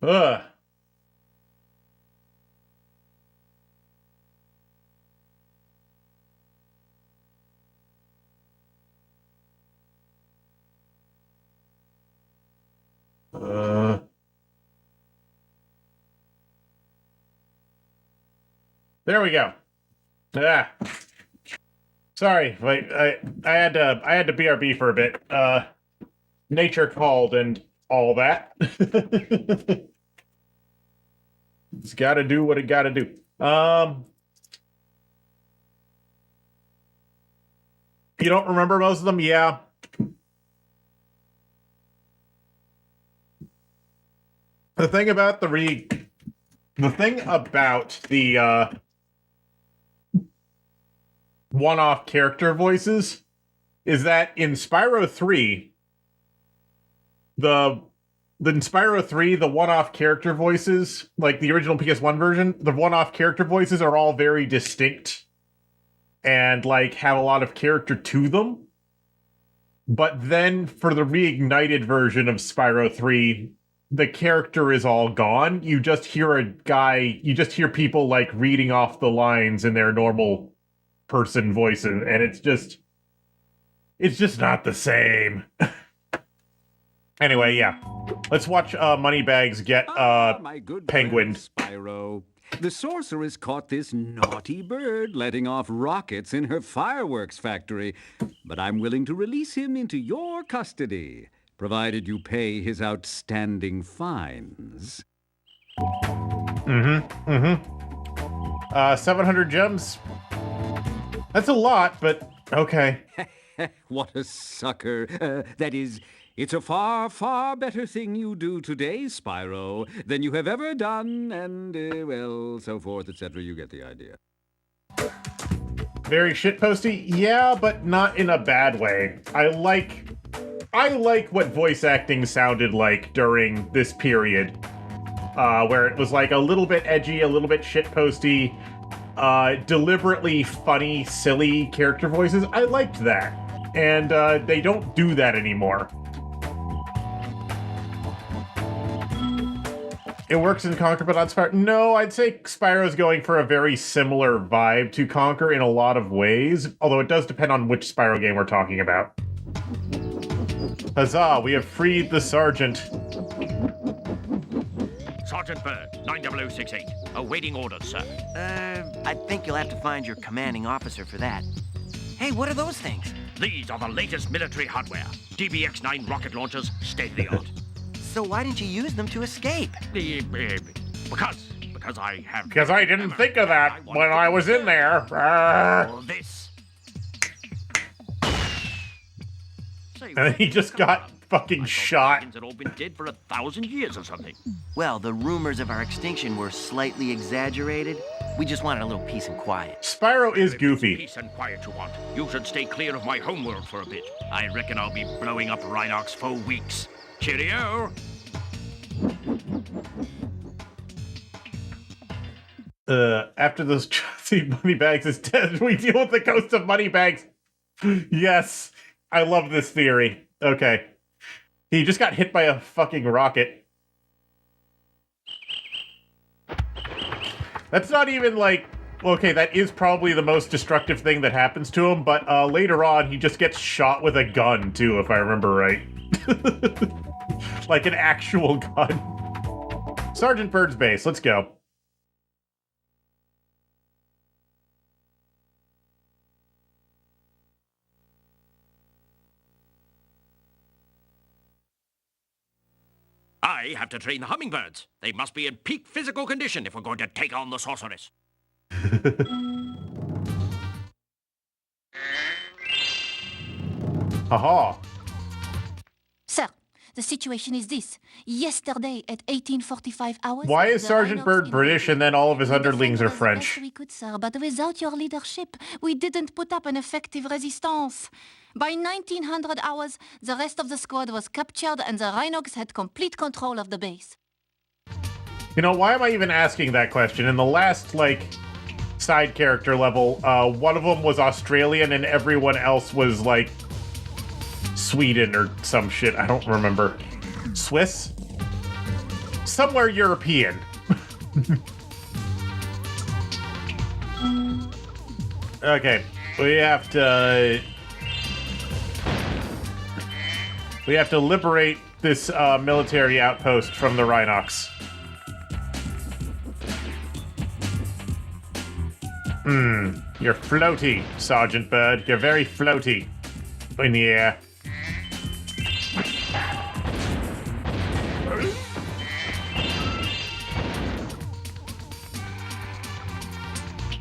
Ugh. There we go. Ah. Sorry, wait, I had to BRB for a bit. Nature called and all that. It's gotta do what it gotta do. You don't remember most of them? Yeah. The thing about the one-off character voices is that in Spyro 3, the one-off character voices, like the original PS1 version, the one-off character voices are all very distinct and like have a lot of character to them. But then for the reignited version of Spyro 3, the character is all gone. You just hear people like reading off the lines in their normal person voices, and it's just not the same. Anyway, yeah. Let's watch Moneybags get my good penguined. friend Spyro. The sorceress caught this naughty bird letting off rockets in her fireworks factory, but I'm willing to release him into your custody, provided you pay his outstanding fines. 700 gems. That's a lot, but okay. What a sucker. That is, it's a far, far better thing you do today, Spyro, than you have ever done, and, well, so forth, etc. You get the idea. Very shitposty? Yeah, but not in a bad way. I like what voice acting sounded like during this period, where it was like a little bit edgy, a little bit shitposty, deliberately funny, silly character voices. I liked that. And they don't do that anymore. It works in Conquer, but not Spyro. No, I'd say Spyro's going for a very similar vibe to Conquer in a lot of ways, although it does depend on which Spyro game we're talking about. Huzzah, we have freed the Sergeant. Sergeant Bird, 90068. Awaiting orders, sir. I think you'll have to find your commanding officer for that. Hey, what are those things? These are the latest military hardware. DBX-9 rocket launchers, state-of-the-art. So why didn't you use them to escape? Because I have... Because I didn't think of that when I was in there. All this. And then he just got fucking shot. Had all been dead for 1,000 years or something. Well, the rumors of our extinction were slightly exaggerated. We just wanted a little peace and quiet. Spyro is goofy. Peace and quiet you want. You should stay clear of my homeworld for a bit. I reckon I'll be blowing up Rhinox for weeks. Cheerio! After those Moneybags is dead, we deal with the ghost of Moneybags. Yes, I love this theory. Okay. He just got hit by a fucking rocket. That's not even like... Okay, that is probably the most destructive thing that happens to him, but later on, he just gets shot with a gun, too, if I remember right. Like an actual gun. Sergeant Bird's base, let's go. I have to train the hummingbirds. They must be in peak physical condition if we're going to take on the sorceress. Aha. Sir, the situation is this. Yesterday at 1845 hours... Why is the Sergeant Rhinox Bird British and then all of his underlings are defended us French? best we could, sir, but without your leadership, we didn't put up an effective resistance. By 1900 hours, the rest of the squad was captured and the Rhinox had complete control of the base. You know, why am I even asking that question? In the last, like, side character level, one of them was Australian and everyone else was, like, Sweden or some shit. I don't remember. Swiss? somewhere European. Okay, we have to liberate this military outpost from the Rhinox. You're floaty, Sergeant Bird. You're very floaty in the air.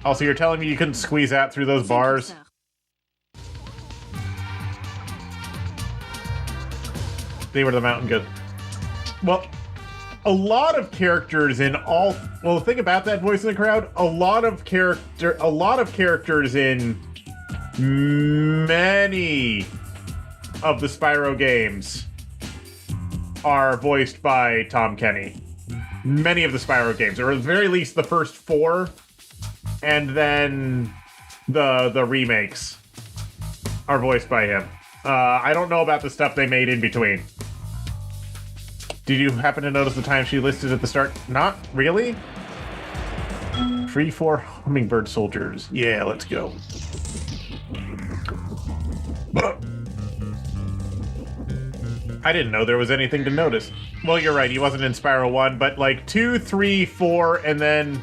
Also, you're telling me you couldn't squeeze out through those bars? Thank you, They were the mountain goat. Well, a lot of characters in all. Well, the thing about that voice in the crowd, a lot of characters in many of the Spyro games are voiced by Tom Kenny. Many of the Spyro games, or at the very least the first 4, and then the remakes are voiced by him. I don't know about the stuff they made in between. Did you happen to notice the time she listed at the start? Not really? Free 4 hummingbird soldiers. Yeah, let's go. I didn't know there was anything to notice. Well, you're right, he wasn't in Spyro 1, but like 2, 3, 4, and then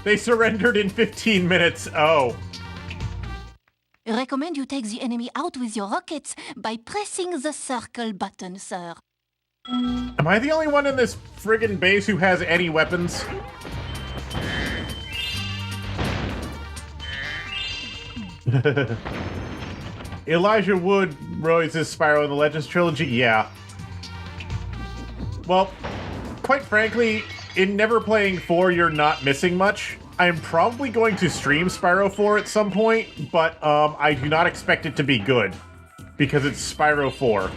they surrendered in 15 minutes. Oh. I recommend you take the enemy out with your rockets by pressing the circle button, sir. Am I the only one in this friggin' base who has any weapons? Elijah Wood voices Spyro in the Legends trilogy? Yeah. Well, quite frankly, in never playing 4, you're not missing much. I'm probably going to stream Spyro 4 at some point, but I do not expect it to be good, because it's Spyro 4.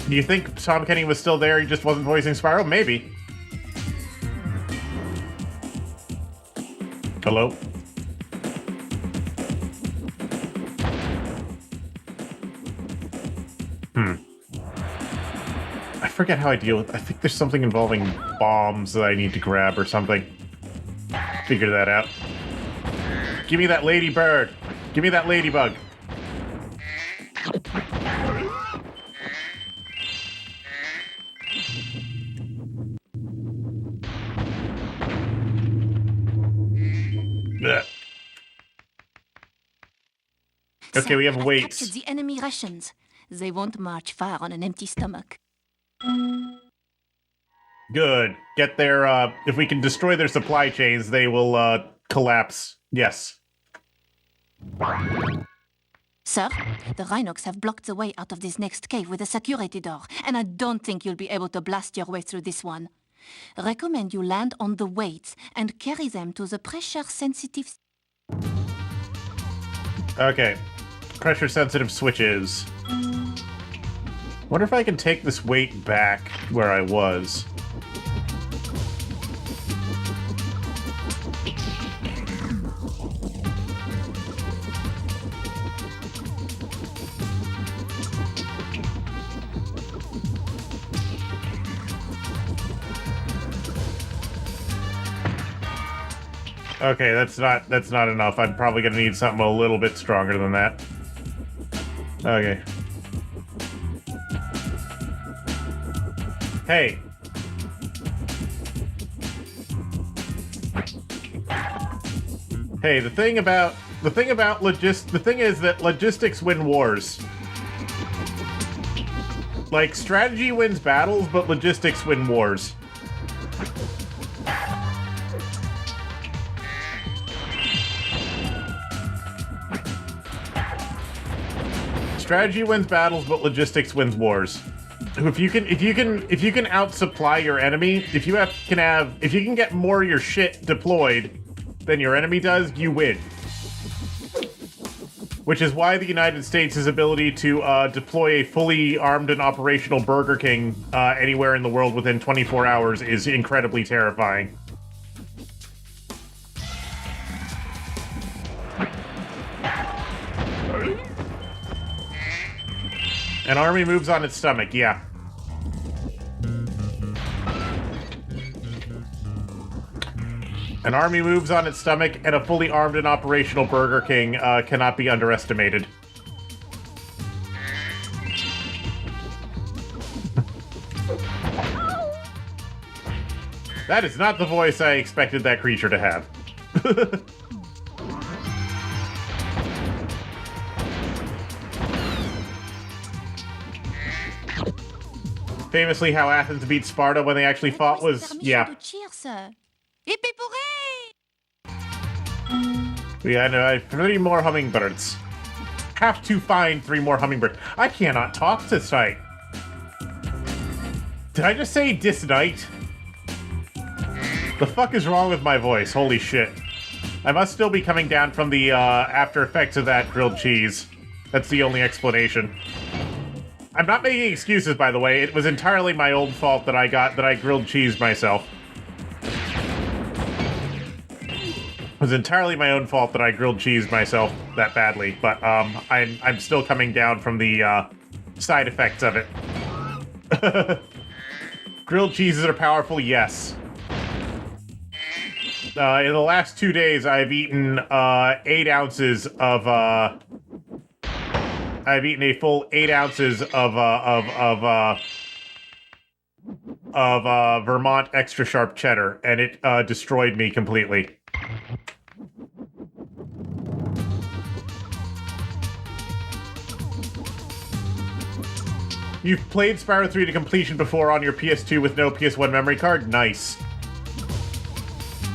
Do you think Tom Kenny was still there, he just wasn't voicing Spyro? Maybe. Hello? I forget how I deal with... I think there's something involving bombs that I need to grab or something. Figure that out. Give me that ladybird. Give me that ladybug. Blech. Okay, we have I've weights. captured the enemy rations. They won't march far on an empty stomach. Good. Get their, if we can destroy their supply chains, they will, collapse. Yes. Sir, the Rhinox have blocked the way out of this next cave with a security door, and I don't think you'll be able to blast your way through this one. Recommend you land on the weights and carry them to the pressure-sensitive... Okay. Pressure-sensitive switches. Wonder if I can take this weight back where I was. Okay, that's not enough. I'm probably gonna need something a little bit stronger than that. Okay. Hey. Hey, the thing is that logistics win wars. Like, strategy wins battles, but logistics win wars. Strategy wins battles, but logistics wins wars. If you can out-supply your enemy, if you can get more of your shit deployed than your enemy does, you win. Which is why the United States' ability to deploy a fully armed and operational Burger King anywhere in the world within 24 hours is incredibly terrifying. An army moves on its stomach, yeah. An army moves on its stomach, and a fully armed and operational Burger King cannot be underestimated. That is not the voice I expected that creature to have. Famously, how Athens beat Sparta when they actually fought was, yeah. We had 3 more hummingbirds. Have to find 3 more hummingbirds. I cannot talk this night. Did I just say this night? The fuck is wrong with my voice? Holy shit. I must still be coming down from the after effects of that grilled cheese. That's the only explanation. I'm not making excuses, by the way. It was entirely my own fault that I grilled cheese myself. It was entirely my own fault that I grilled cheese myself that badly, but I'm still coming down from the side effects of it. Grilled cheeses are powerful, yes. In the last 2 days, I've eaten 8 ounces of I've eaten a full 8 ounces of Vermont extra sharp cheddar, and it destroyed me completely. You've played Spyro 3 to completion before on your PS2 with no PS1 memory card? Nice.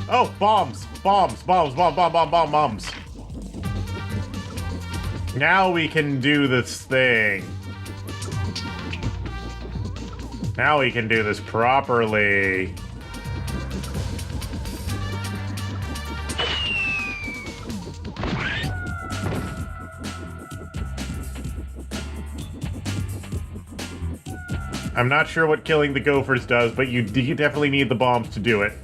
Oh, bombs! Bombs! Bombs! Bombs! Now we can do this thing. Now we can do this properly. I'm not sure what killing the gophers does, but you definitely need the bombs to do it.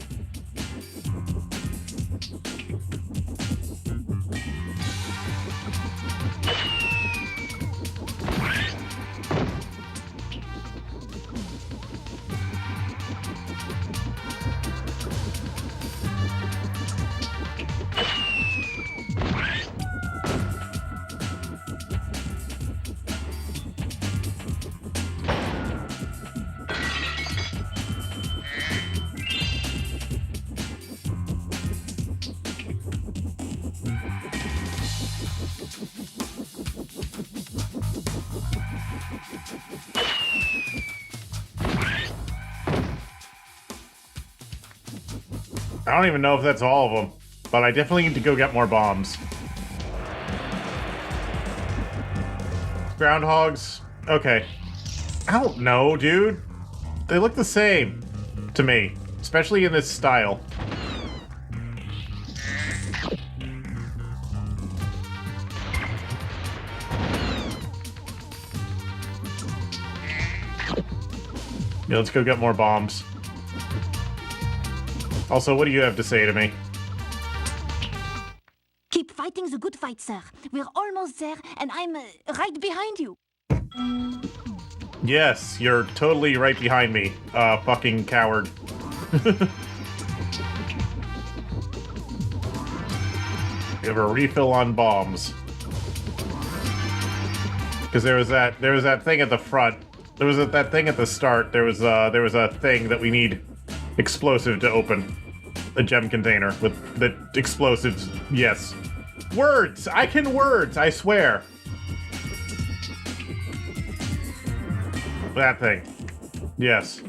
I don't even know if that's all of them, but I definitely need to go get more bombs. Groundhogs? Okay. I don't know, dude. They look the same to me, especially in this style. Yeah, let's go get more bombs. Also, what do you have to say to me? Keep fighting the good fight, sir. We're almost there, and I'm right behind you. Yes, you're totally right behind me, fucking coward. We have a refill on bombs. Because there was that thing at the front. There was that thing at the start. There was a thing that we need explosive to open. A gem container with the explosives. Yes. Words! I can words, I swear. That thing. Yes.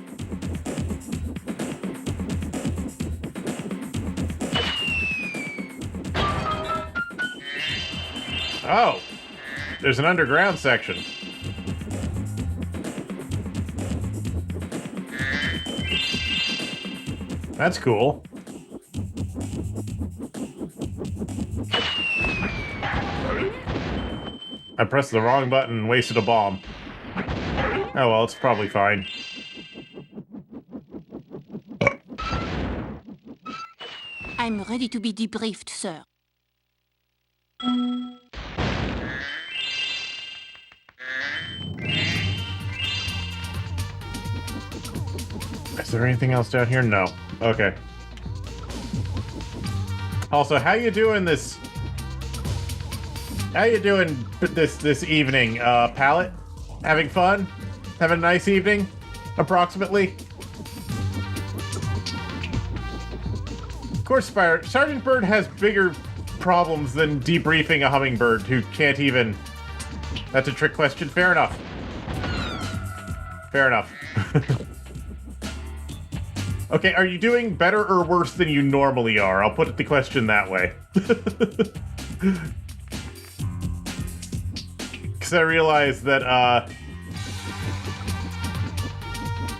Oh! There's an underground section. That's cool. I pressed the wrong button and wasted a bomb. Oh well, it's probably fine. I'm ready to be debriefed, sir. Is there anything else down here? No. Okay. Also, how you doing this? How you doing this evening, Pallet? Having fun? Having a nice evening? Approximately? Of course, Spyro. Sergeant Bird has bigger problems than debriefing a hummingbird who can't even... That's a trick question. Fair enough. Fair enough. Okay, are you doing better or worse than you normally are? I'll put the question that way. Because I realized that,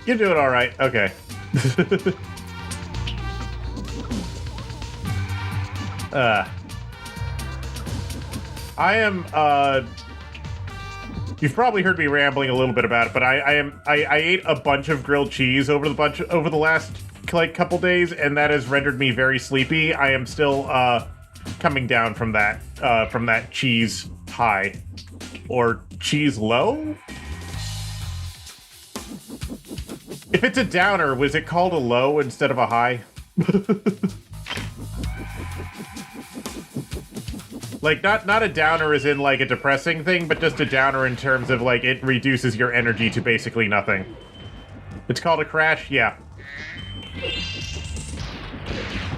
you're doing alright. Okay. I am, you've probably heard me rambling a little bit about it, but I ate a bunch of grilled cheese over the last like couple days, and that has rendered me very sleepy. I am still coming down from that cheese high or cheese low. If it's a downer, was it called a low instead of a high? Like, not a downer as in, like, a depressing thing, but just a downer in terms of, like, it reduces your energy to basically nothing. It's called a crash? Yeah.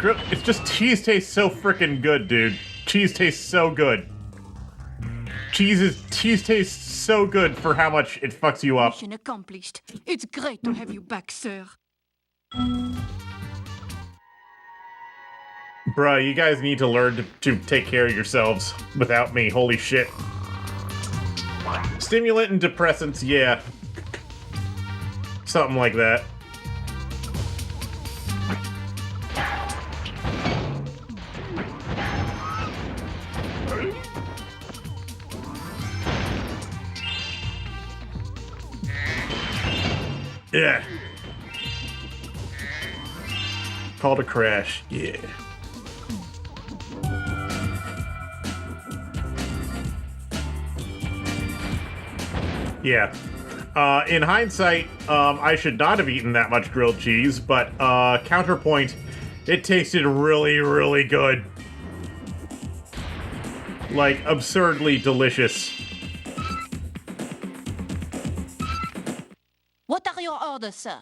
It's just, cheese tastes so freaking good, dude. Cheese tastes so good. Cheese tastes so good for how much it fucks you up. Mission accomplished. It's great to have you back, sir. Bruh, you guys need to learn to take care of yourselves without me. Holy shit. Stimulant and depressants, yeah. Something like that. Yeah. Called a crash, yeah. Yeah. In hindsight, I should not have eaten that much grilled cheese, but counterpoint, it tasted really, really good. Like, absurdly delicious. What are your orders, sir?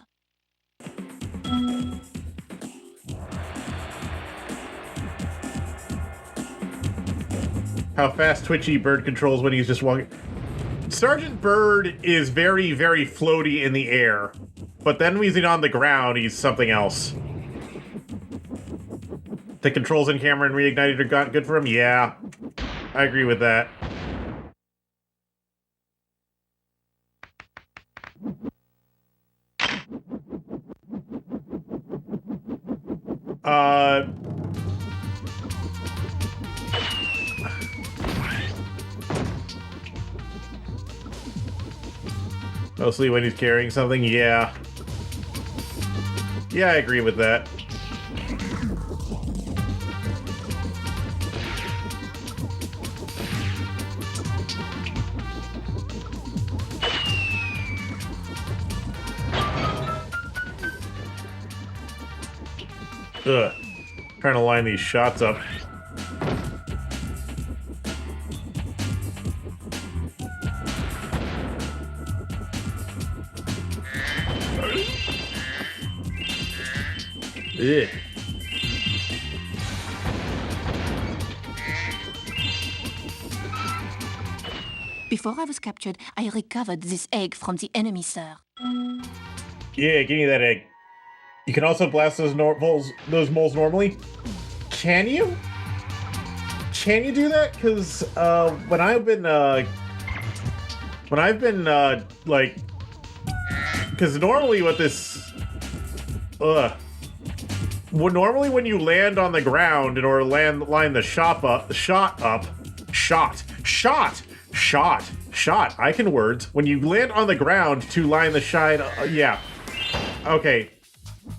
How fast twitchy Bird controls when he's just walking. Sergeant Bird is very, very floaty in the air, but then when he's on the ground, he's something else. The controls in camera and reignited are got good for him? Yeah, I agree with that. Mostly when he's carrying something, yeah. Yeah, I agree with that. Ugh. Trying to line these shots up. Ugh. Before I was captured, I recovered this egg from the enemy, sir. Yeah, give me that egg. You can also blast those moles normally? Can you? Can you do that? Because when I've been like, because normally what this, normally when you land on the ground in order to line the shot. I can words. When you land on the ground to line the shot, yeah. Okay.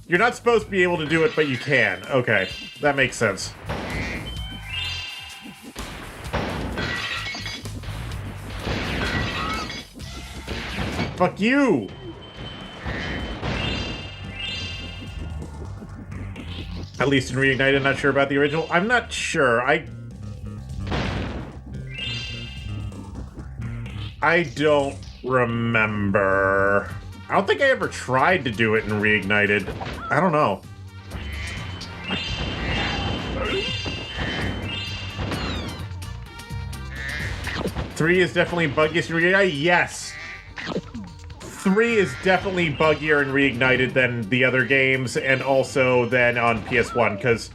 You're not supposed to be able to do it, but you can. Okay. That makes sense. Fuck you! At least in Reignited, not sure about the original. I'm not sure. I don't remember. I don't think I ever tried to do it in Reignited. I don't know. Three is definitely buggiest in Reignited. Yes. 3 is definitely buggier in Reignited than the other games, and also than on PS1, because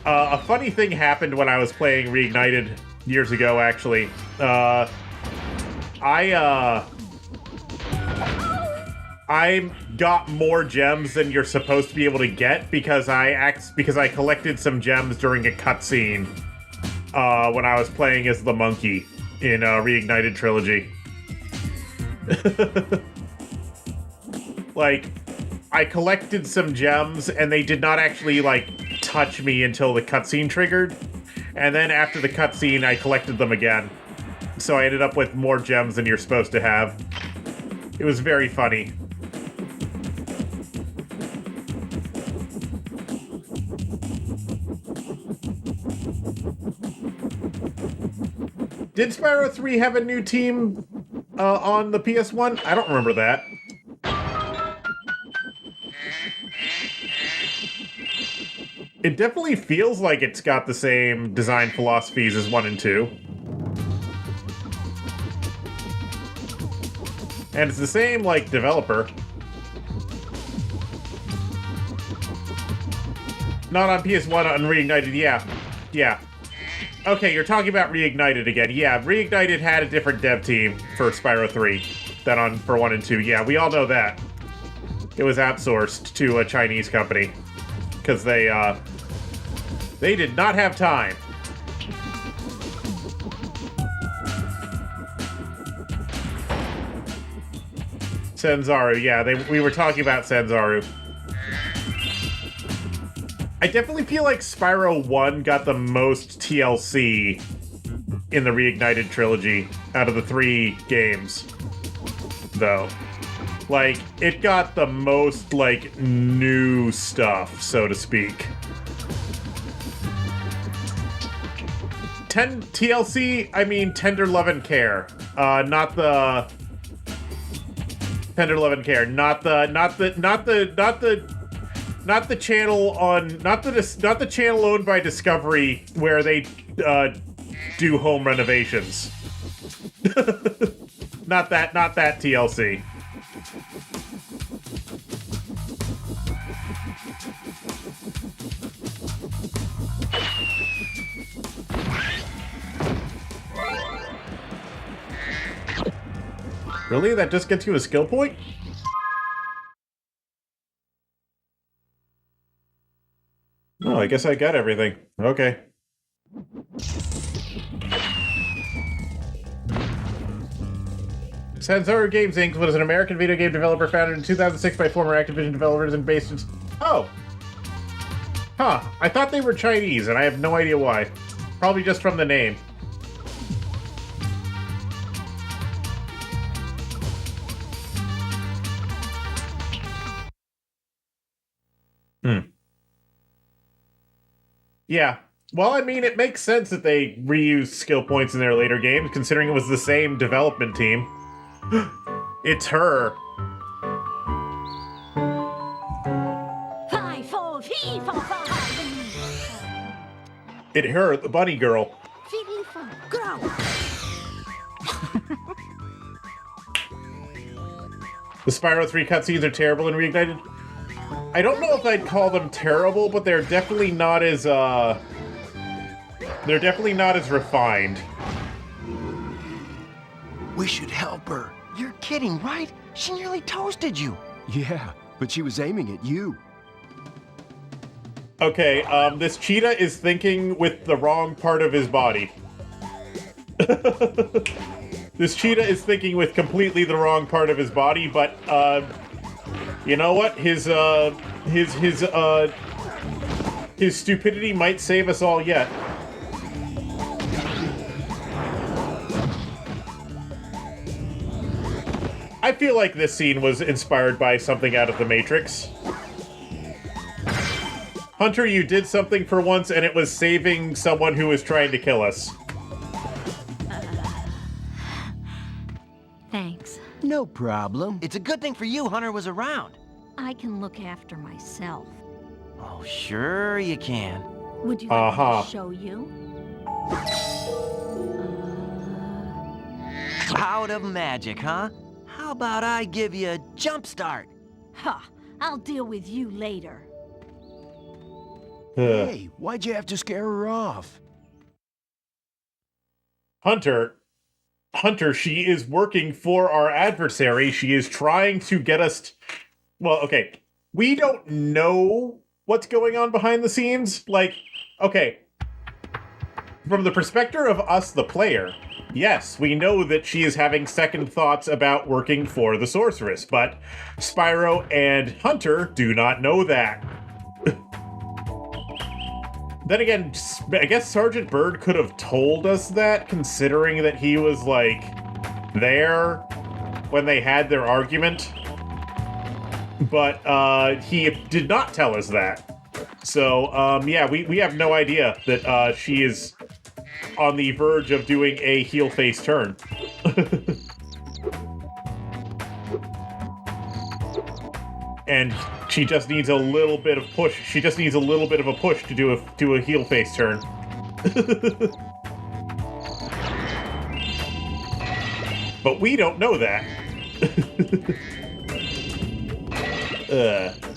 a funny thing happened when I was playing Reignited years ago, actually. I got more gems than you're supposed to be able to get because I collected some gems during a cutscene when I was playing as the monkey in Reignited Trilogy. Like, I collected some gems and they did not actually, like, touch me until the cutscene triggered. And then after the cutscene, I collected them again. So I ended up with more gems than you're supposed to have. It was very funny. Did Spyro 3 have a new team on the PS1? I don't remember that. It definitely feels like it's got the same design philosophies as 1 and 2. And it's the same, like, developer. Not on PS1, on Reignited, yeah. Yeah. Okay, you're talking about Reignited again. Yeah, Reignited had a different dev team for Spyro 3 than for 1 and 2. Yeah, we all know that. It was outsourced to a Chinese company. Because they did not have time. Senzaru, yeah, we were talking about Senzaru. I definitely feel like Spyro 1 got the most TLC in the Reignited trilogy out of the 3 games, though. Like, it got the most, like, new stuff, so to speak. TLC, I mean Tender Love and Care. Not the... Tender Love and Care, not the channel on, not the channel owned by Discovery where they do home renovations. not that TLC. Really? That just gets you a skill point? Oh, I guess I got everything. Okay. Sanzaru Games Inc. was an American video game developer founded in 2006 by former Activision developers and based in... Oh! Huh. I thought they were Chinese, and I have no idea why. Probably just from the name. Yeah. Well, I mean, it makes sense that they reused skill points in their later games, considering it was the same development team. It's her. 5, 4, 3, 4, 5. It her, the bunny girl. 3, 4, grow. The Spyro 3 cutscenes are terrible and Reignited. I don't know if I'd call them terrible, but they're definitely not as, they're definitely not as refined. We should help her. You're kidding, right? She nearly toasted you. Yeah, but she was aiming at you. Okay, this cheetah is thinking with the wrong part of his body. This cheetah is thinking with completely the wrong part of his body, but, you know what? His stupidity might save us all yet. I feel like this scene was inspired by something out of The Matrix. Hunter, you did something for once, and it was saving someone who was trying to kill us. Thanks. No problem. It's a good thing for you Hunter was around. I can look after myself. Oh, sure you can. Would you like me Uh-huh. to show you? Out of magic, huh? How about I give you a jump start? Ha! I'll deal with you later. Hey, why'd you have to scare her off? Hunter, she is working for our adversary. She is trying to get us... Well, okay. We don't know what's going on behind the scenes. Like, okay. From the perspective of us, the player, yes, we know that she is having second thoughts about working for the sorceress, but Spyro and Hunter do not know that. Then again, I guess Sergeant Bird could have told us that, considering that he was, like, there when they had their argument. But, he did not tell us that. So, yeah, we have no idea that, she is on the verge of doing a heel-face turn. And she just needs a little bit of push. She just needs a little bit of a push to do a heel face turn. But we don't know that.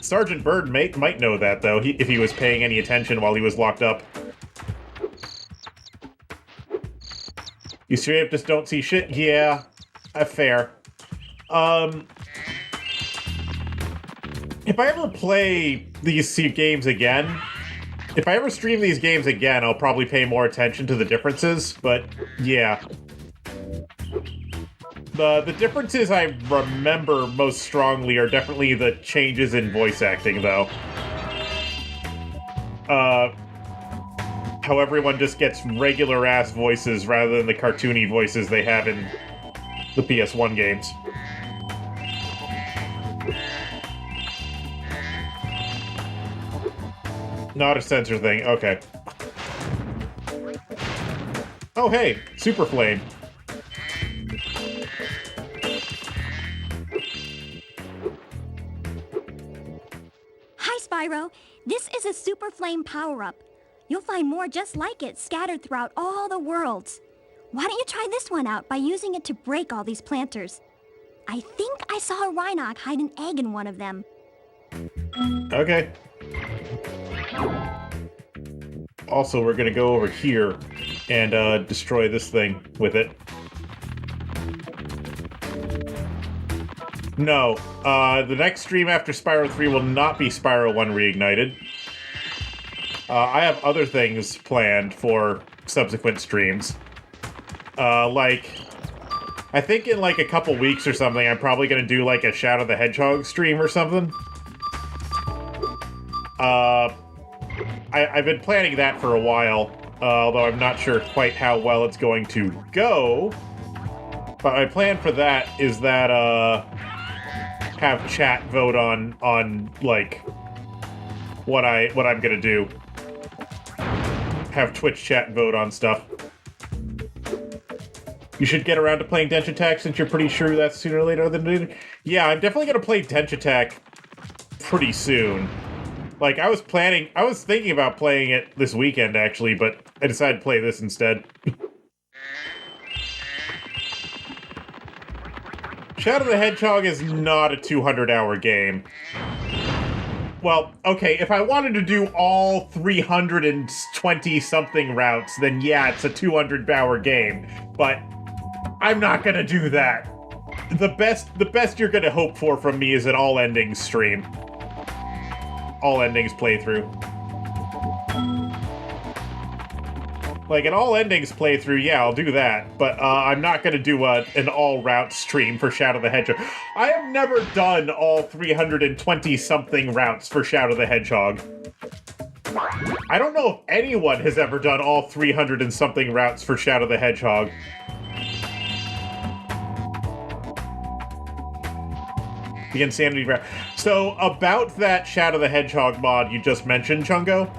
Sergeant Bird might know that though, if he was paying any attention while he was locked up. You straight up just don't see shit? Yeah, fair. If I ever play these games again, if I ever stream these games again, I'll probably pay more attention to the differences, but yeah. The differences I remember most strongly are definitely the changes in voice acting, though. How everyone just gets regular-ass voices rather than the cartoony voices they have in the PS1 games. Not a sensor thing, okay. Oh hey, Super Flame. Hi, Spyro. This is a Super Flame power-up. You'll find more just like it scattered throughout all the worlds. Why don't you try this one out by using it to break all these planters? I think I saw a Rhinoc hide an egg in one of them. Okay. Also, we're gonna go over here and destroy this thing with it. No, the next stream after Spyro 3 will not be Spyro 1 Reignited. I have other things planned for subsequent streams. Like, I think in like a couple weeks or something, I'm probably gonna do like a Shadow the Hedgehog stream or something. I've been planning that for a while, although I'm not sure quite how well it's going to go. But my plan for that is that, have chat vote on like, what I'm gonna do. Have Twitch chat vote on stuff. You should get around to playing Dench Attack since you're pretty sure that's sooner or later than later. Yeah, I'm definitely gonna play Dench Attack pretty soon. Like, I was thinking about playing it this weekend, actually, but I decided to play this instead. Shadow the Hedgehog is not a 200-hour game. Well, okay, if I wanted to do all 320-something routes, then yeah, it's a 200-hour game. But I'm not gonna do that. The best you're gonna hope for from me is an all-endings stream. All-endings playthrough. Like, an all-endings playthrough, yeah, I'll do that. But I'm not gonna do an all-route stream for Shadow the Hedgehog. I have never done all 320-something routes for Shadow the Hedgehog. I don't know if anyone has ever done all 300-something routes for Shadow the Hedgehog. The insanity. So, about that Shadow the Hedgehog mod you just mentioned, Chungo.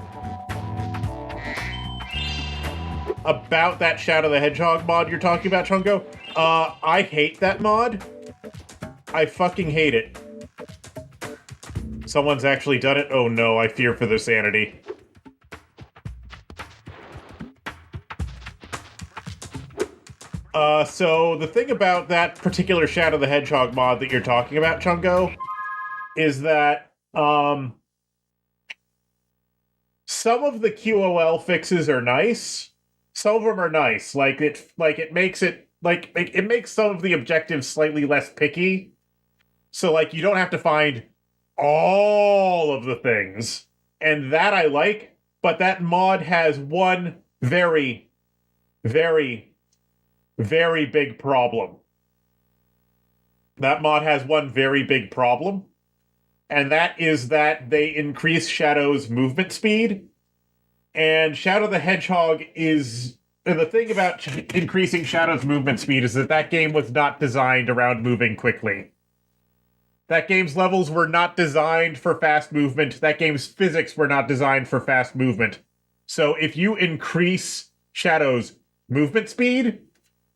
About that Shadow the Hedgehog mod you're talking about, Chungo. I hate that mod. I fucking hate it. Someone's actually done it? Oh no, I fear for their sanity. So the thing about that particular Shadow the Hedgehog mod that you're talking about, Chungo, is that, some of the QOL fixes are nice. Some of them are nice. It makes some of the objectives slightly less picky. So, like, you don't have to find all of the things. And that I like, but that mod has one very, very, very big problem. That mod has one very big problem, and that is that they increase Shadow's movement speed. And Shadow the Hedgehog is... And the thing about increasing Shadow's movement speed is that that game was not designed around moving quickly. That game's levels were not designed for fast movement. That game's physics were not designed for fast movement. So if you increase Shadow's movement speed,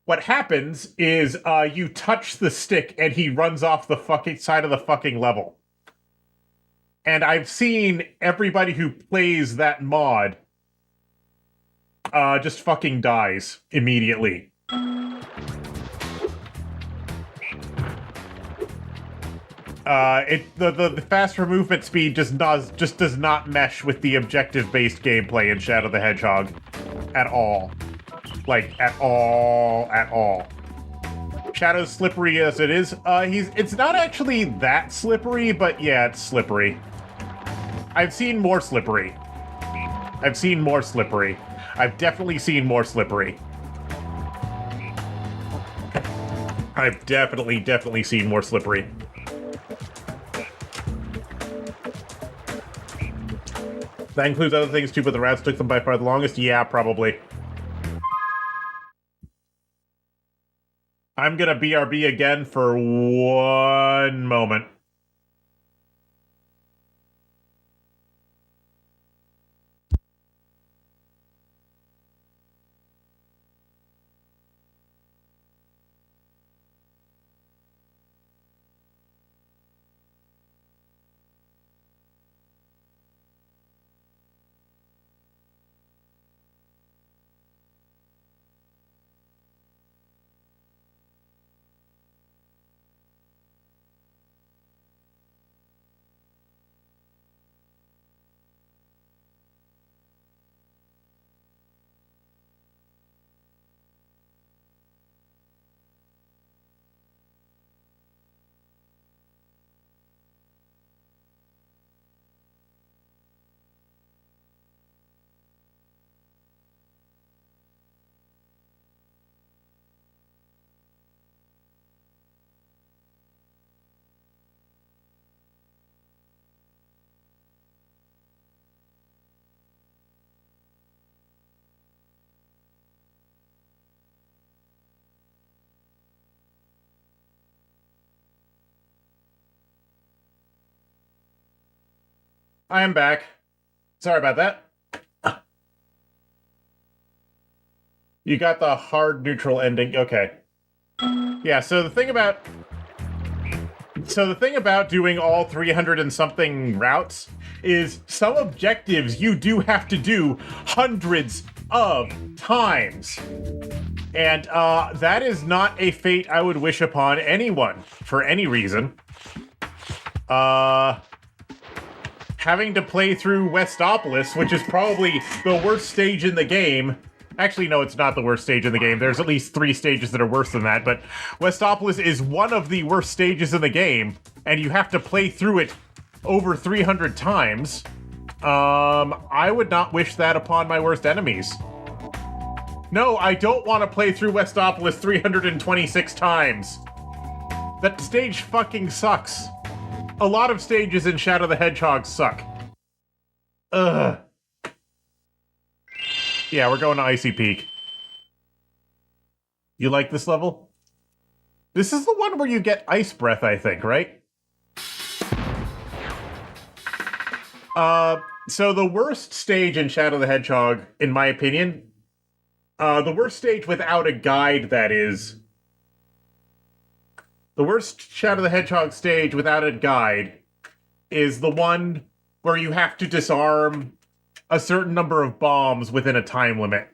what happens is you touch the stick and he runs off the fucking side of the fucking level. And I've seen everybody who plays that mod just fucking dies immediately. The faster movement speed just does not mesh with the objective-based gameplay in Shadow the Hedgehog at all. Like, at all. Shadow's slippery as it is. It's not actually that slippery, but yeah, it's slippery. I've seen more slippery. I've definitely seen more slippery. I've definitely seen more slippery. That includes other things too, but the routes took them by far the longest? Yeah, probably. I'm gonna BRB again for 1 moment. I am back. Sorry about that. You got the hard neutral ending. Okay. Yeah, so the thing about doing all 300 and something routes is some objectives you do have to do hundreds of times. And that is not a fate I would wish upon anyone for any reason. Having to play through Westopolis, which is probably the worst stage in the game. Actually, no, it's not the worst stage in the game. There's at least 3 stages that are worse than that, but Westopolis is one of the worst stages in the game, and you have to play through it over 300 times. I would not wish that upon my worst enemies. No, I don't want to play through Westopolis 326 times. That stage fucking sucks. A lot of stages in Shadow the Hedgehog suck. Ugh. Yeah, we're going to Icy Peak. You like this level? This is the one where you get ice breath, I think, right? So the worst stage in Shadow the Hedgehog, in my opinion, the worst stage without a guide, that is. The worst Shadow the Hedgehog stage without a guide is the one where you have to disarm a certain number of bombs within a time limit.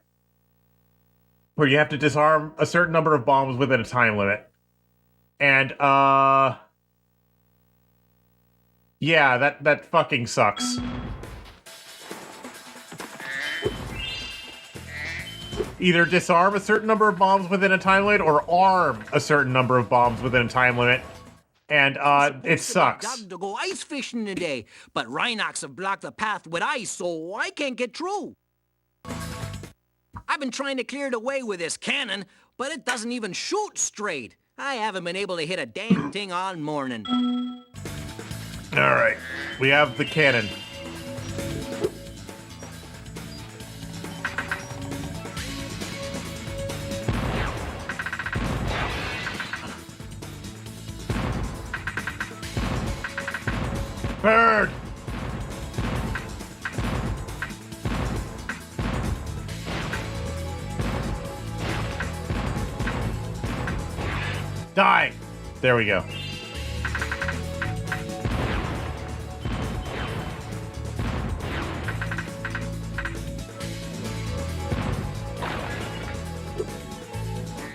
Where you have to disarm a certain number of bombs within a time limit. And, yeah, that fucking sucks. Either disarm a certain number of bombs within a time limit or arm a certain number of bombs within a time limit. And, it sucks. To go ice fishing today, but Rhinox have blocked the path with ice, so I can't get through. I've been trying to clear the way with this cannon, but it doesn't even shoot straight. I haven't been able to hit a damn thing all morning. Alright, we have the cannon. Bird! Die! There we go.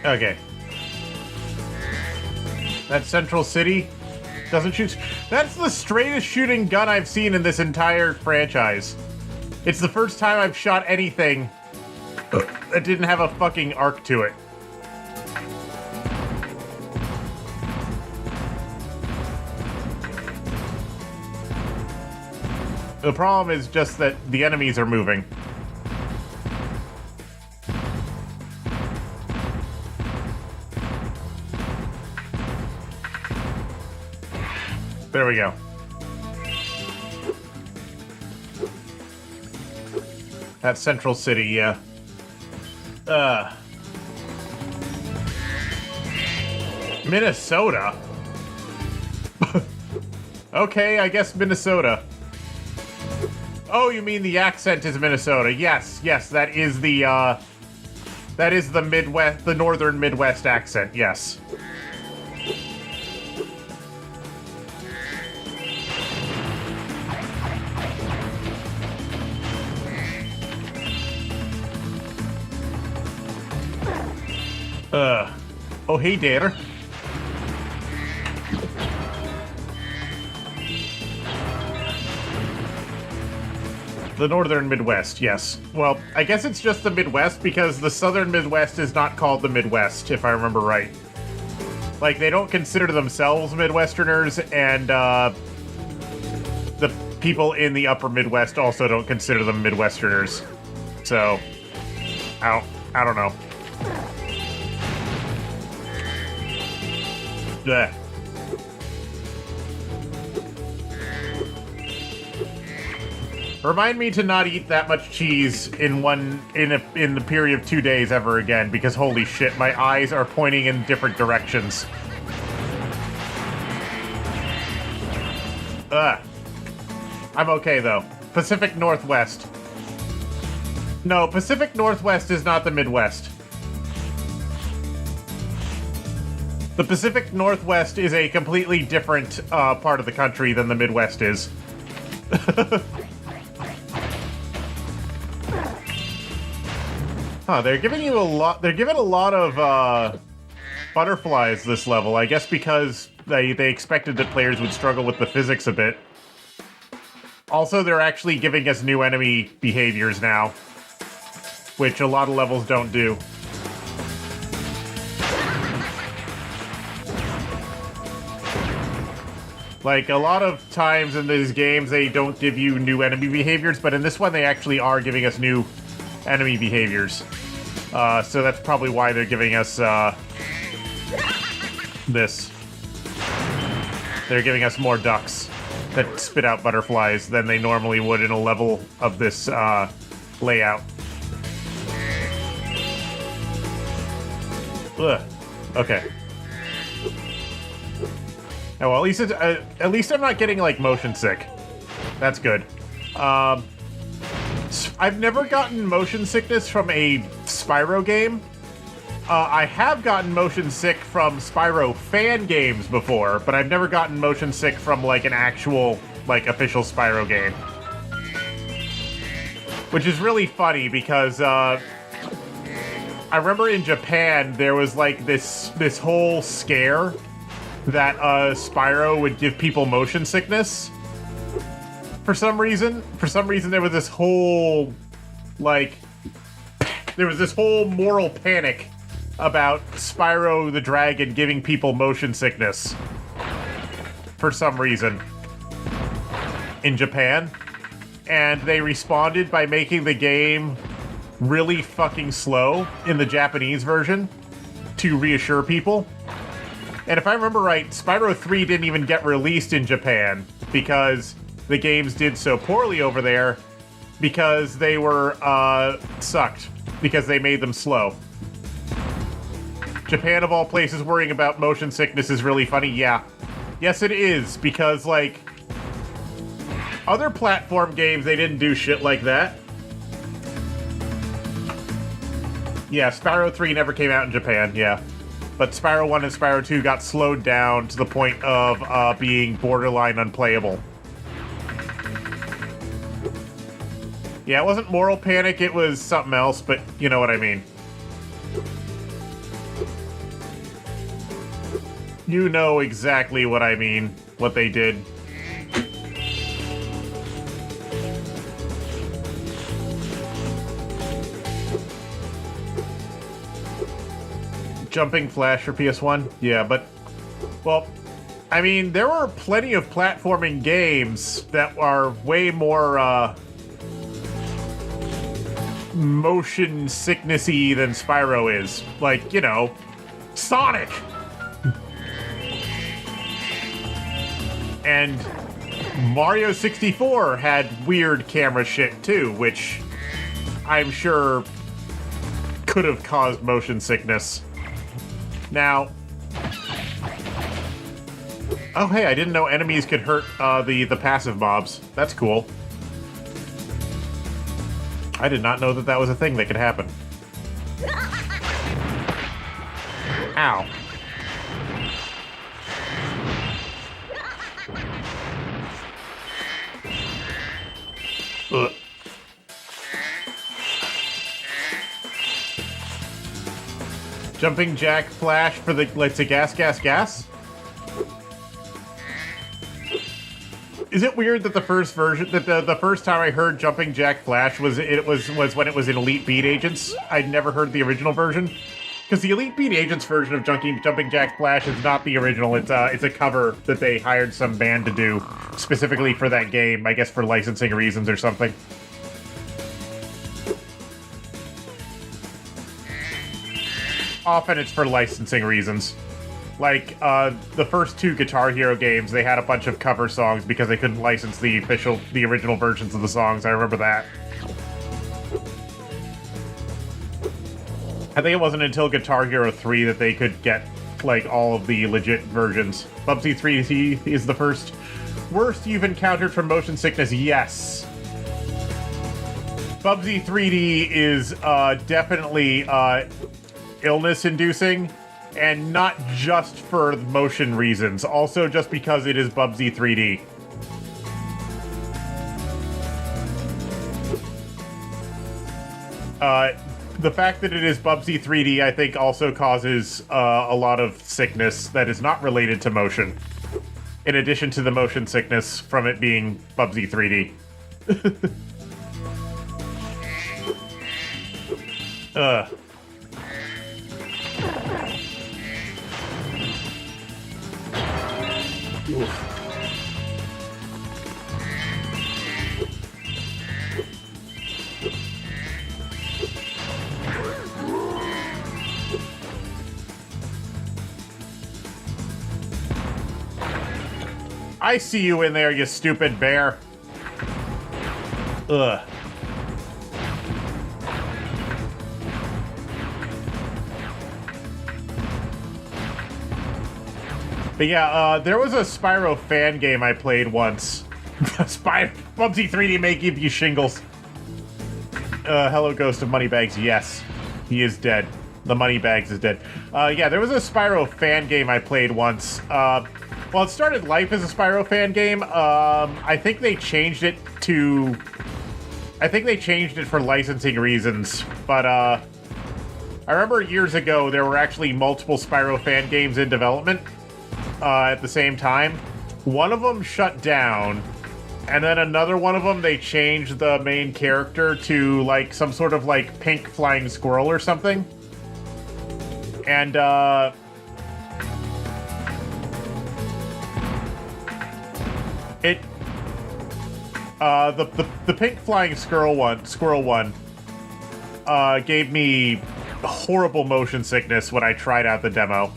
Okay. That Central City doesn't shoot. That's the straightest shooting gun I've seen in this entire franchise. It's the first time I've shot anything that didn't have a fucking arc to it. The problem is just that the enemies are moving. There we go. That's Central City, yeah. Minnesota? Okay, I guess Minnesota. Oh, you mean the accent is Minnesota. Yes, that is the Midwest, the northern Midwest accent, yes. Oh, hey there. The northern Midwest, yes. Well, I guess it's just the Midwest because the southern Midwest is not called the Midwest, if I remember right. Like, they don't consider themselves Midwesterners, and, the people in the upper Midwest also don't consider them Midwesterners. So, I don't know. Blech. Remind me to not eat that much cheese in the period of 2 days ever again, because holy shit, my eyes are pointing in different directions. I'm okay though. Pacific Northwest. No, Pacific Northwest is not the Midwest. The Pacific Northwest is a completely different part of the country than the Midwest is. Huh, they're giving you a lot. They're giving a lot of butterflies this level, I guess because they expected that players would struggle with the physics a bit. Also, they're actually giving us new enemy behaviors now, which a lot of levels don't do. Like, a lot of times in these games, they don't give you new enemy behaviors, but in this one, they actually are giving us new enemy behaviors. So that's probably why they're giving us, this. They're giving us more ducks that spit out butterflies than they normally would in a level of this, layout. Ugh. Okay. Oh, well, at least I'm not getting, like, motion sick. That's good. I've never gotten motion sickness from a Spyro game. I have gotten motion sick from Spyro fan games before, but I've never gotten motion sick from, like, an actual, like, official Spyro game. Which is really funny because, I remember in Japan there was, like, this whole scare that, Spyro would give people motion sickness. For some reason there was this whole, like, there was this whole moral panic about Spyro the Dragon giving people motion sickness. For some reason. In Japan. And they responded by making the game really fucking slow in the Japanese version to reassure people. And if I remember right, Spyro 3 didn't even get released in Japan because the games did so poorly over there because they were, sucked. Because they made them slow. Japan, of all places, worrying about motion sickness is really funny. Yeah. Yes, it is, because, like, other platform games, they didn't do shit like that. Yeah, Spyro 3 never came out in Japan, yeah. But Spyro 1 and Spyro 2 got slowed down to the point of being borderline unplayable. Yeah, it wasn't moral panic, it was something else, but you know what I mean. You know exactly what I mean, what they did. Jumping Flash for PS1? Yeah, but, well, I mean, there were plenty of platforming games that are way more, motion sicknessy than Spyro is. Like, you know, Sonic! And Mario 64 had weird camera shit too, which I'm sure could have caused motion sickness. Now, oh hey, I didn't know enemies could hurt the passive mobs. That's cool. I did not know that that was a thing that could happen. Ow. Ugh. Jumping Jack Flash for the, let's say, gas. Is it weird that the first version, that the first time I heard Jumping Jack Flash was when it was in Elite Beat Agents? I'd never heard the original version. Because the Elite Beat Agents version of Jumping Jack Flash is not the original. It's a cover that they hired some band to do specifically for that game. I guess for licensing reasons or something. Often it's for licensing reasons. Like, the first two Guitar Hero games, they had a bunch of cover songs because they couldn't license the original versions of the songs. I remember that. I think it wasn't until Guitar Hero 3 that they could get, like, all of the legit versions. Bubsy 3D is the first worst you've encountered from motion sickness, yes. Bubsy 3D is, definitely, illness-inducing, and not just for motion reasons, also just because it is Bubsy 3D. The fact that it is Bubsy 3D, I think, also causes a lot of sickness that is not related to motion, in addition to the motion sickness from it being Bubsy 3D. Oof. I see you in there, you stupid bear. Ugh. But yeah, there was a Spyro fan game I played once Bubsy 3D may give you shingles. Hello, Ghost of Moneybags. Yes, he is dead. The Moneybags is dead. Yeah, there was a Spyro fan game I played once. Well, it started life as a Spyro fan game. I think they changed it to... I think they changed it for licensing reasons, but I remember years ago there were actually multiple Spyro fan games in development at the same time. One of them shut down, and then another one of them they changed the main character to like some sort of like pink flying squirrel or something. And the pink flying squirrel one gave me horrible motion sickness when I tried out the demo.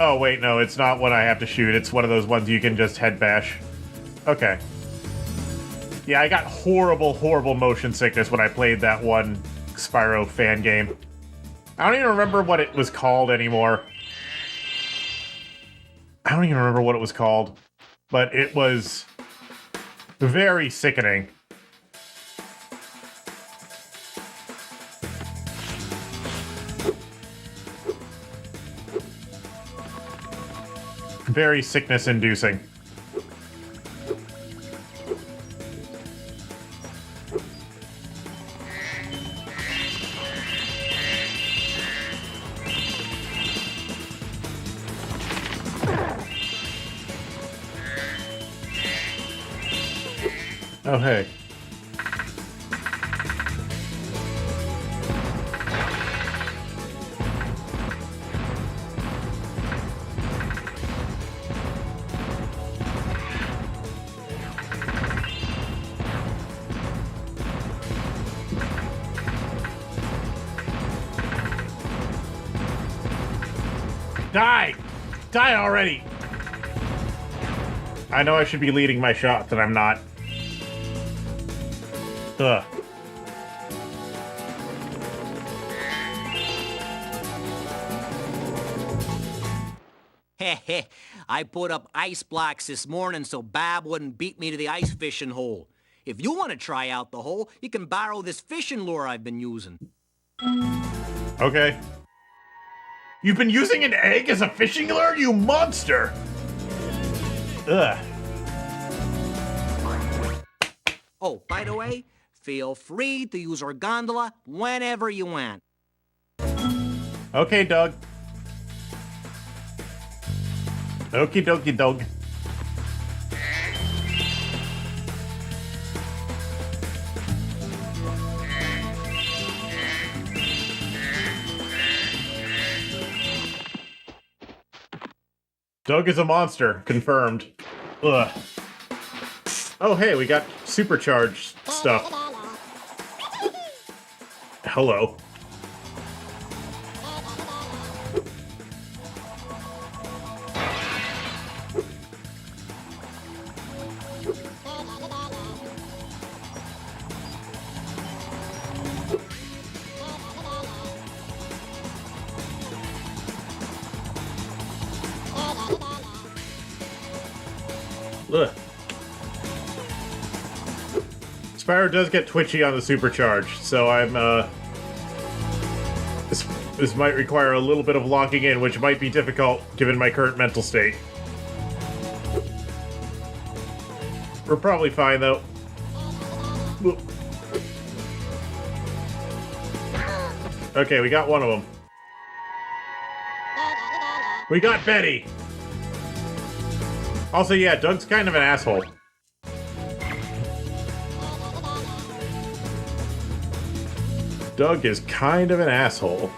Oh wait, no, it's not one I have to shoot. It's one of those ones you can just head bash. Okay. Yeah, I got horrible motion sickness when I played that one Spyro fan game. I don't even remember what it was called anymore. I don't even remember what it was called, but it was very sickening. Very sickness-inducing. Oh, hey. Die! Die already! I know I should be leading my shots, and I'm not. Ugh. Heh, I put up ice blocks this morning so Bab wouldn't beat me to the ice fishing hole. If you want to try out the hole, you can borrow this fishing lure I've been using. Okay. You've been using an egg as a fishing lure, you monster! Ugh. Oh, by the way, feel free to use our gondola whenever you want. Okay, Doug. Okie dokie, Doug. Doug is a monster. Confirmed. Ugh. Oh, hey, we got supercharged stuff. Hello. Ugh. Spyro does get twitchy on the supercharge, so I'm, This might require a little bit of locking in, which might be difficult given my current mental state. We're probably fine, though. Okay, we got one of them. We got Betty! Also, yeah, Doug's kind of an asshole. Doug is kind of an asshole.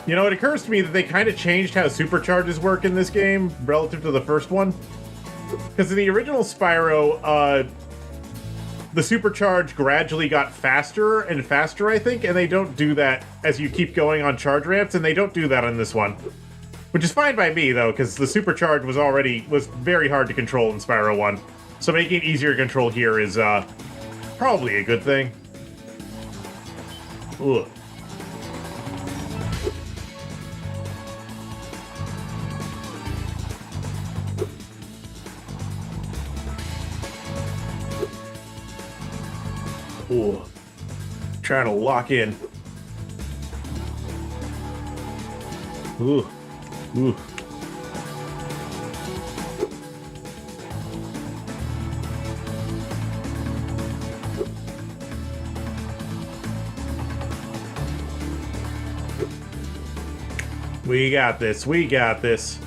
You know, it occurs to me that they kind of changed how supercharges work in this game relative to the first one. Because in the original Spyro, the supercharge gradually got faster and faster, I think, and they don't do that as you keep going on charge ramps, and they don't do that on this one. Which is fine by me, though, because the supercharge was very hard to control in Spyro 1. So making it easier to control here is, probably a good thing. Ugh. Ooh. Trying to lock in. Ooh. Ooh. We got this. We got this.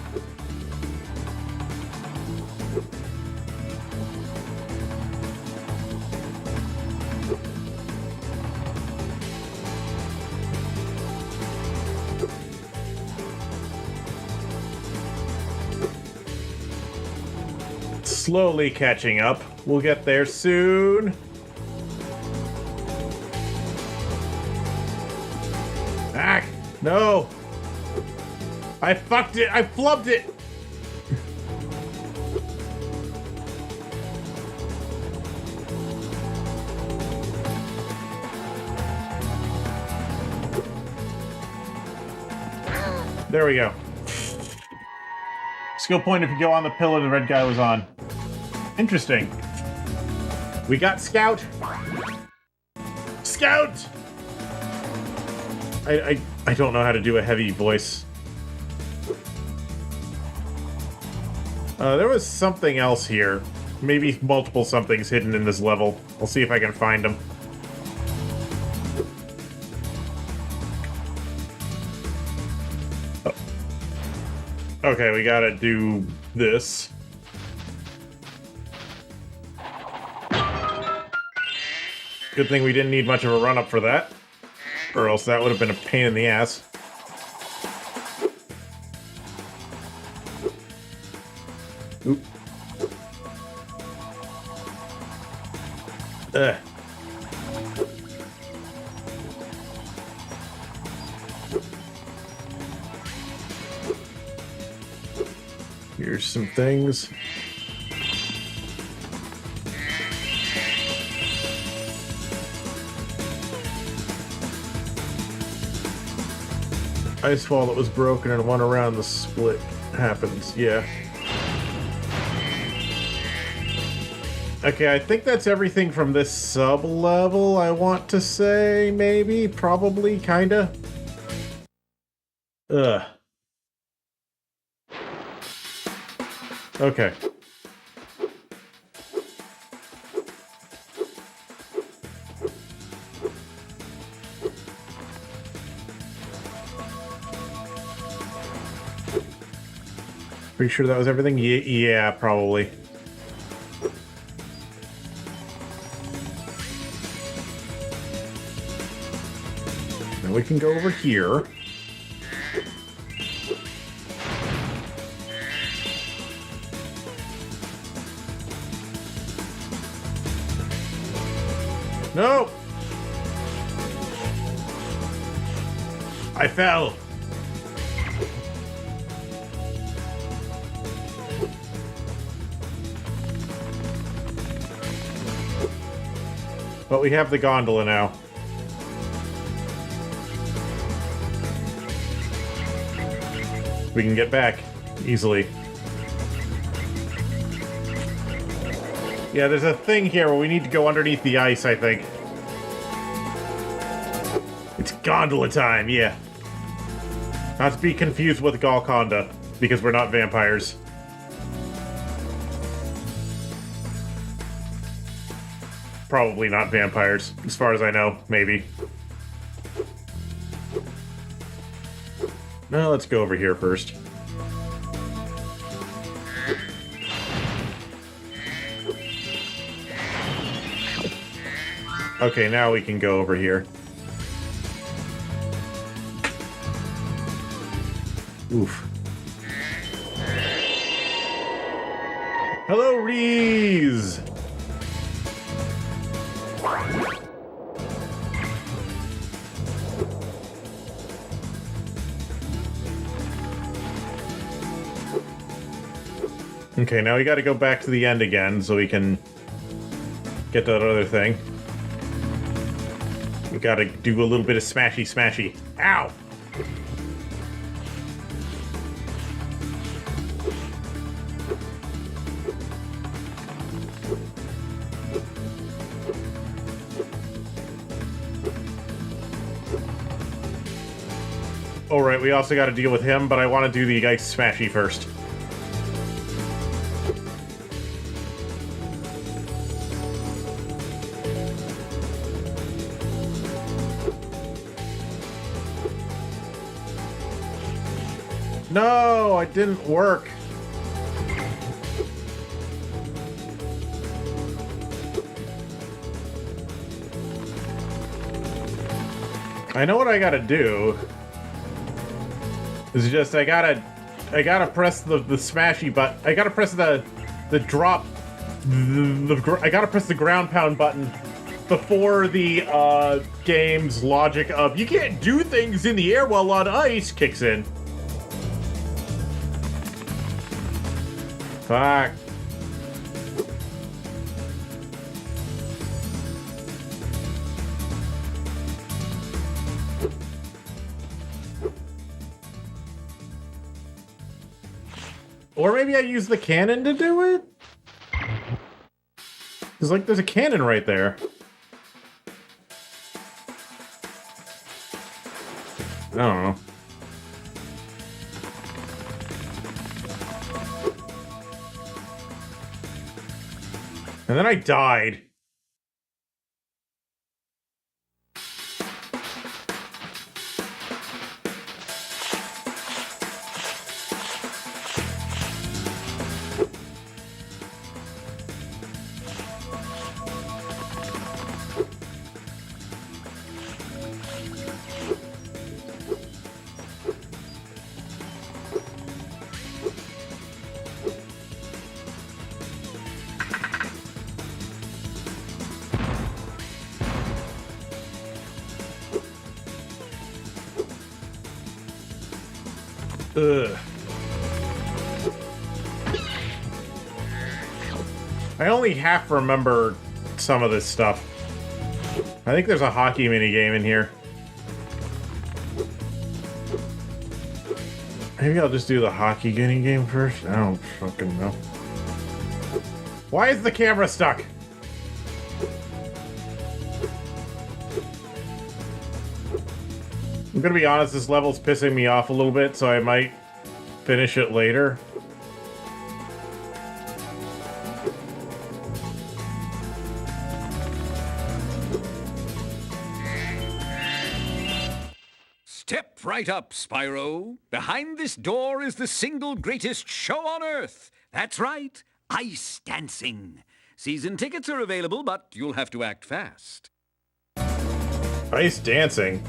Slowly catching up. We'll get there soon. Ah, no. I fucked it. I flubbed it. There we go. Skill point if you go on the pillar the red guy was on. Interesting. We got Scout. Scout! I don't know how to do a heavy voice. There was something else here. Maybe multiple somethings hidden in this level. I'll see if I can find them. Oh. Okay, we gotta do this. Good thing we didn't need much of a run-up for that. Or else that would have been a pain in the ass. Oop. Ugh. Here's some things. Ice wall that was broken and one around the split happens, yeah. Okay, I think that's everything from this sub-level, I want to say, maybe, probably, kinda. Ugh. Okay. Pretty sure that was everything? Yeah, probably. Now we can go over here. No! I fell. But we have the gondola now. We can get back easily. Yeah, there's a thing here where we need to go underneath the ice, I think. It's gondola time, yeah. Not to be confused with Golconda, because we're not vampires. Probably not vampires, as far as I know, maybe. No, let's go over here first. Okay, now we can go over here. Oof. Hello, Reese! Okay, now we gotta go back to the end again so we can get that other thing. We gotta do a little bit of smashy. Ow! All right, we also got to deal with him, but I want to do the Ice Smashy first. No, it didn't work. I know what I gotta do. It's just I gotta press the smashy button. I gotta press the drop. I gotta press the ground pound button before the game's logic of you can't do things in the air while on ice kicks in. Fuck. Or maybe I use the cannon to do it? It's like there's a cannon right there. I don't know. And then I died. Ugh. I only half remember some of this stuff. I think there's a hockey minigame in here. Maybe I'll just do the hockey minigame first? I don't fucking know. Why is the camera stuck? I'm gonna be honest, this level's pissing me off a little bit, so I might finish it later. Step right up, Spyro. Behind this door is the single greatest show on Earth. That's right, ice dancing. Season tickets are available, but you'll have to act fast. Ice dancing?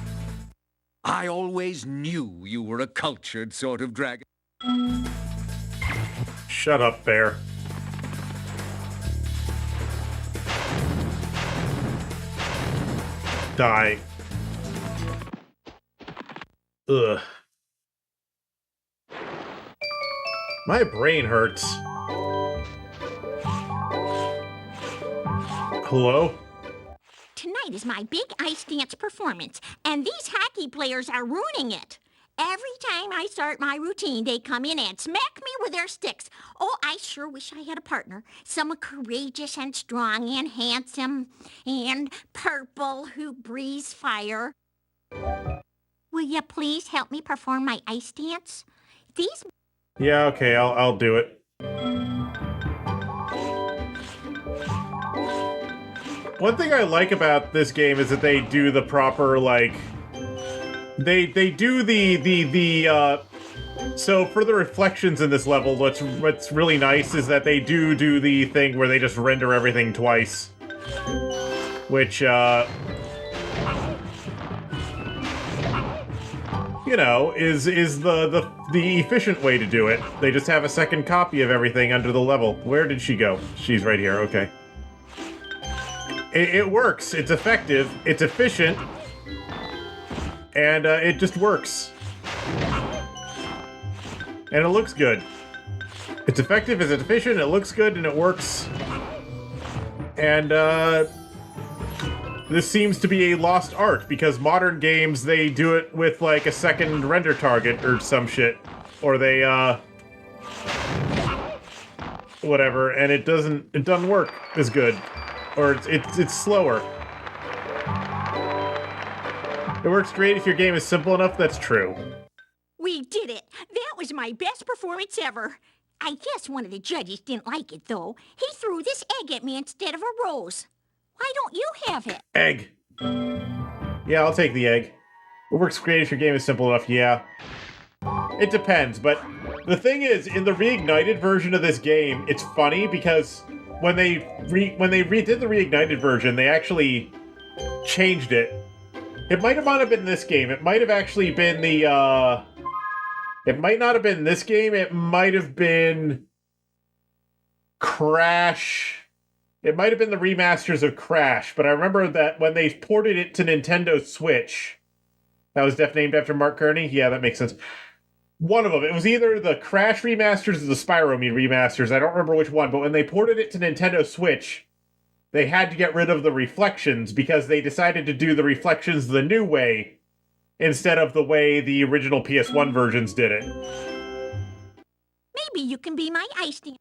I always knew you were a cultured sort of dragon. Shut up, bear. Die. Ugh. My brain hurts. Hello? Tonight is my big ice dance performance, and these hockey players are ruining it. Every time I start my routine, they come in and smack me with their sticks. Oh, I sure wish I had a partner. Someone courageous and strong and handsome and purple who breathes fire. Will you please help me perform my ice dance? These... Yeah, okay, I'll do it. One thing I like about this game is that they do the proper, like... They do so for the reflections in this level, what's really nice is that they do the thing where they just render everything twice. Which, you know, is the efficient way to do it. They just have a second copy of everything under the level. Where did she go? She's right here, okay. It works, it's effective, it's efficient, and it just works. And it looks good. It's effective, it's efficient, it looks good, and it works. And, this seems to be a lost art, because modern games, they do it with, like, a second render target or some shit. Or they, whatever, and it doesn't work as good. Or it's slower. It works great if your game is simple enough, that's true. We did it! That was my best performance ever. I guess one of the judges didn't like it, though. He threw this egg at me instead of a rose. Why don't you have it? Egg. Yeah, I'll take the egg. It works great if your game is simple enough, yeah. It depends, but the thing is, in the reignited version of this game, it's funny because when they redid the reignited version, they actually changed it. It might have not been this game. It might have actually been the, it might not have been this game. It might have been Crash. It might have been the remasters of Crash, but I remember that when they ported it to Nintendo Switch, that was named after Mark Kearney? Yeah, that makes sense. One of them. It was either the Crash remasters or the Spyro remasters. I don't remember which one, but when they ported it to Nintendo Switch, they had to get rid of the reflections because they decided to do the reflections the new way instead of the way the original PS1 versions did it. Maybe you can be my ice dance.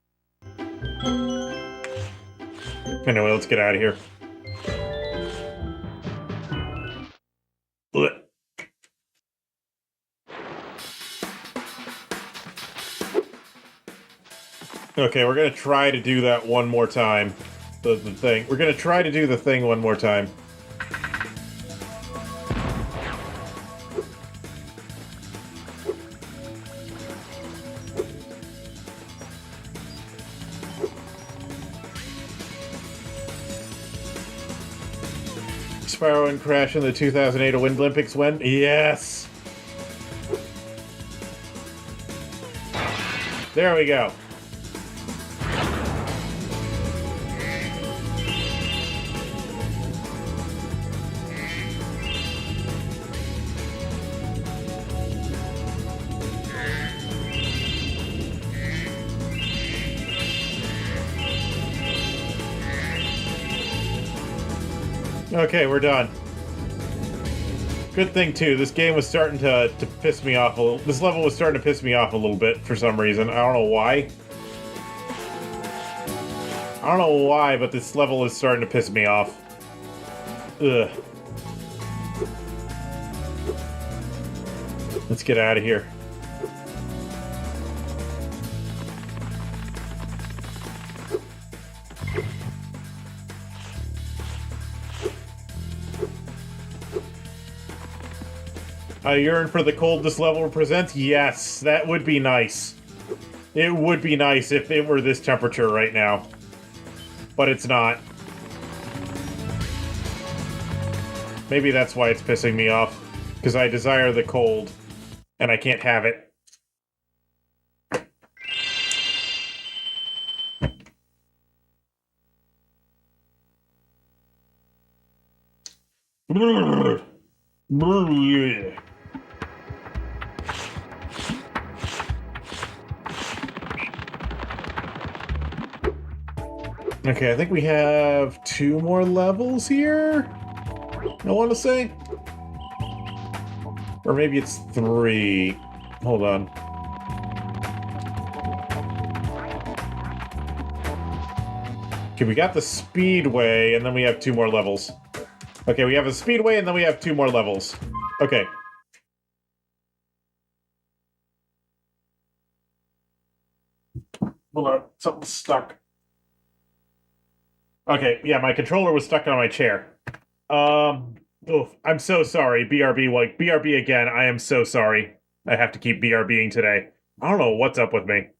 Anyway, let's get out of here. Blech. Okay, we're gonna try to do that one more time. The thing. We're gonna try to do the thing one more time. Spyro and Crash in the 2008 Olympics when? Yes! There we go. Okay, we're done. Good thing, too, this game was starting to piss me off a little. This level was starting to piss me off a little bit for some reason. I don't know why. I don't know why, but this level is starting to piss me off. Ugh. Let's get out of here. I yearn for the cold this level represents? Yes, that would be nice. It would be nice if it were this temperature right now. But it's not. Maybe that's why it's pissing me off. Because I desire the cold. And I can't have it. Okay, I think we have 2 more levels here, I want to say. Or maybe it's 3. Hold on. Okay, we got the Speedway, and then we have 2 more levels. Okay, we have a Speedway, and then we have 2 more levels. Okay. Hold on, something's stuck. Okay, yeah, my controller was stuck on my chair. Oof, I'm so sorry, BRB, like, BRB again, I am so sorry. I have to keep BRBing today. I don't know what's up with me.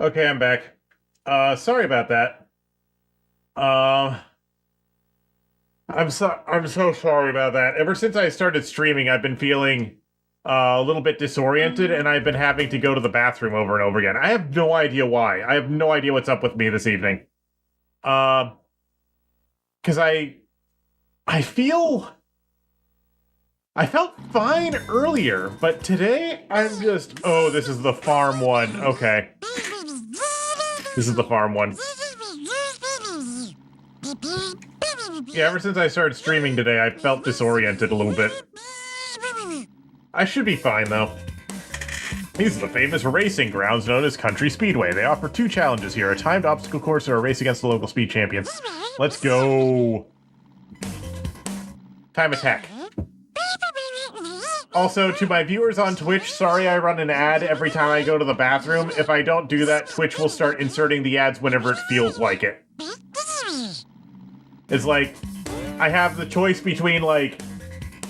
Okay, I'm back. Sorry about that. I'm so sorry about that. Ever since I started streaming, I've been feeling a little bit disoriented, and I've been having to go to the bathroom over and over again. I have no idea why. I have no idea what's up with me this evening. Because I felt fine earlier, but today I'm just... Oh, this is the farm one. Okay. This is the farm one. Yeah, ever since I started streaming today, I felt disoriented a little bit. I should be fine, though. These are the famous racing grounds known as Country Speedway. They offer 2 challenges here, a timed obstacle course or a race against the local speed champions. Let's go! Time attack. Also, to my viewers on Twitch, sorry I run an ad every time I go to the bathroom. If I don't do that, Twitch will start inserting the ads whenever it feels like it. It's like, I have the choice between, like,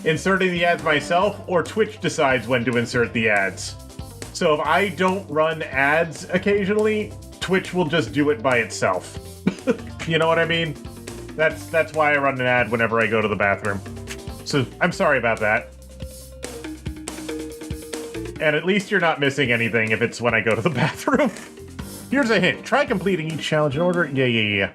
inserting the ads myself, or Twitch decides when to insert the ads. So if I don't run ads occasionally, Twitch will just do it by itself. You know what I mean? That's why I run an ad whenever I go to the bathroom. So, I'm sorry about that. And at least you're not missing anything if it's when I go to the bathroom. Here's a hint. Try completing each challenge in order. Yeah.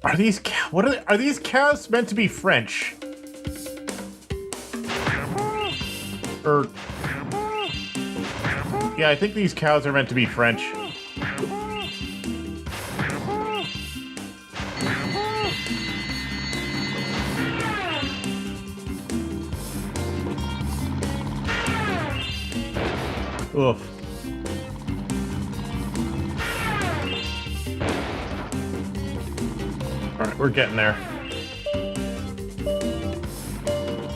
Are these are these cows meant to be French? Or yeah, I think these cows are meant to be French. Oof. Alright, we're getting there.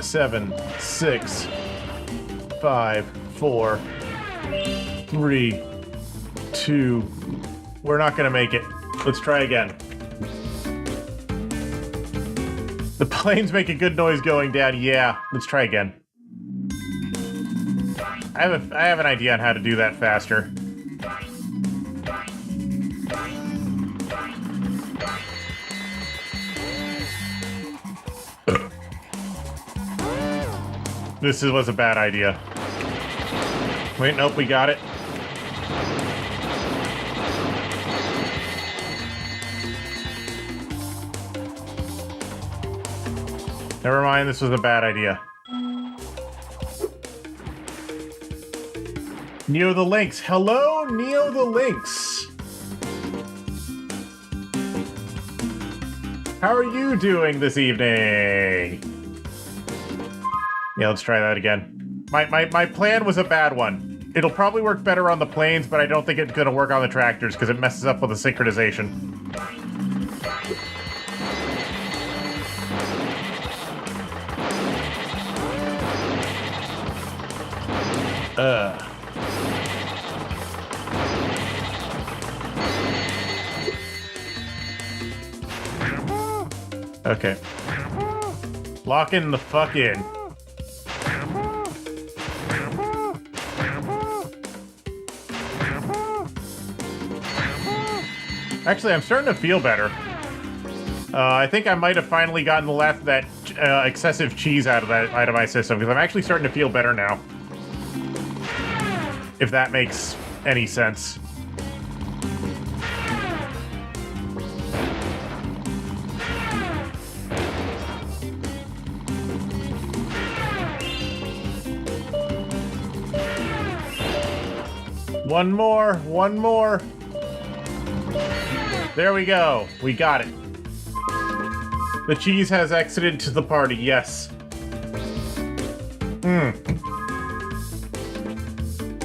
7, 6, 5, 4, 3, 2. We're not gonna make it. Let's try again. The planes make a good noise going down. Yeah, let's try again. I have an idea on how to do that faster. This was a bad idea. Wait, nope, we got it. Never mind, this was a bad idea. Neo the Lynx. Hello, Neo the Lynx. How are you doing this evening? Yeah, let's try that again. My plan was a bad one. It'll probably work better on the planes, but I don't think it's gonna work on the tractors because it messes up with the synchronization. Okay. Lock in the fuck in. Actually, I'm starting to feel better. I think I might have finally gotten the last of that excessive cheese out of my system, because I'm actually starting to feel better now. If that makes any sense. One more. There we go. We got it. The cheese has exited to the party, yes.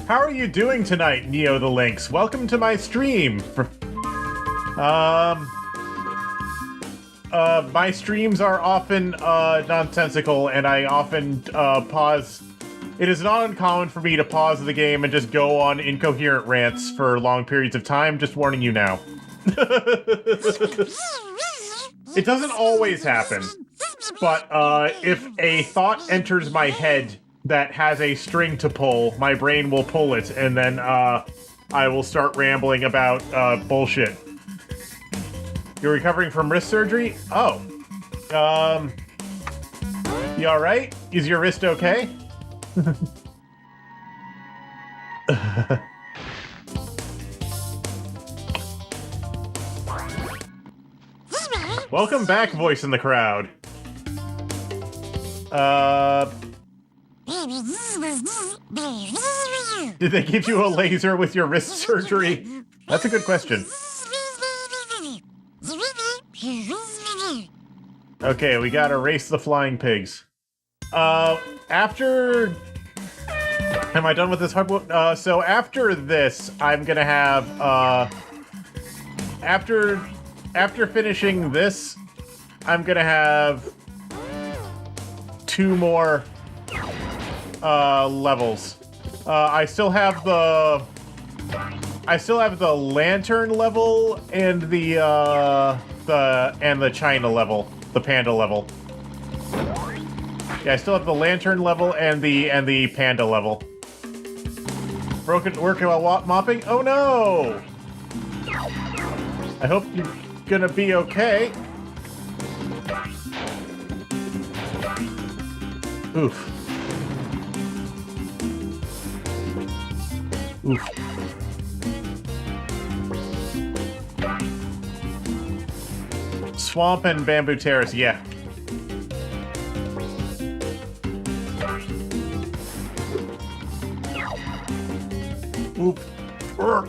How are you doing tonight, Neo the Lynx? Welcome to my stream. My streams are often nonsensical, and I often pause. It is not uncommon for me to pause the game and just go on incoherent rants for long periods of time. Just warning you now. It doesn't always happen, but if a thought enters my head that has a string to pull, my brain will pull it, and then I will start rambling about bullshit. You're recovering from wrist surgery? Oh. You alright? Is your wrist okay? Welcome back, voice in the crowd. Did they give you a laser with your wrist surgery? That's a good question. Okay, we gotta race the flying pigs. After... Am I done with this hard... so after this, I'm gonna have, After finishing this, I'm gonna have 2 more, levels. I still have the lantern level and the China level, the panda level. Yeah, I still have the lantern level and the panda level. Broken working while mopping? Oh no! I hope you're gonna be okay. Oof. Oof. Swamp and bamboo terrace, yeah. Oop. Urgh.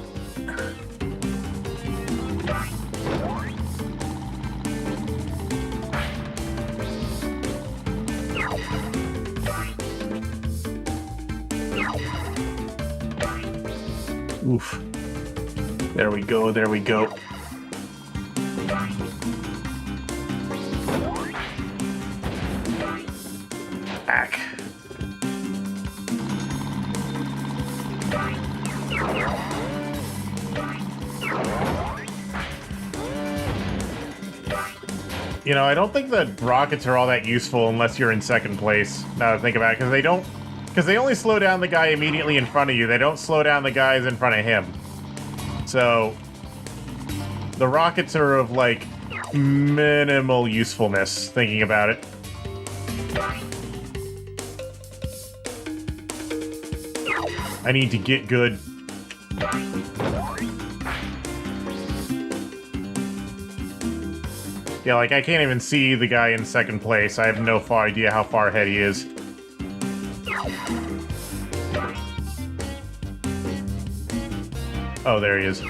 Oof. There we go, there we go. Back. You know, I don't think the rockets are all that useful unless you're in second place, now that I think about it, because they only slow down the guy immediately in front of you. They don't slow down the guys in front of him. So, the rockets are of, like, minimal usefulness, thinking about it. I need to get good. Yeah, like, I can't even see the guy in second place. I have no idea how far ahead he is. Oh, there he is.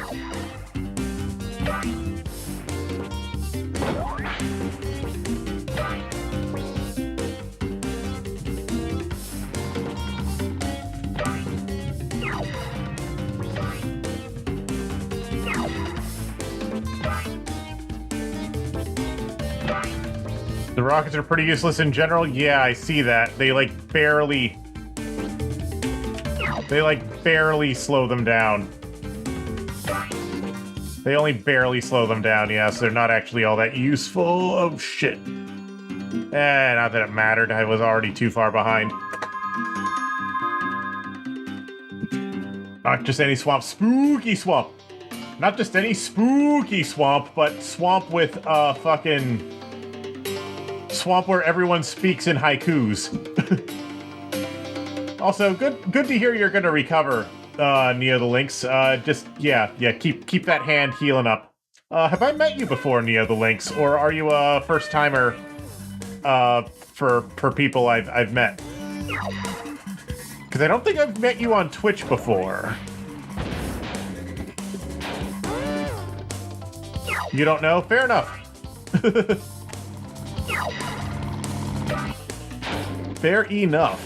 The rockets are pretty useless in general. Yeah, I see that. They barely slow them down. They only barely slow them down, yeah, so they're not actually all that useful. Oh, shit. Not that it mattered. I was already too far behind. Not just any swamp. Spooky swamp. Not just any spooky swamp, but swamp with, fucking... swamp where everyone speaks in haikus. Also, good to hear you're gonna recover, Neo the Lynx. Keep that hand healing up. Have I met you before, Neo the Lynx, or are you a first timer? For people I've met, because I don't think I've met you on Twitch before. You don't know? Fair enough. Fair enough.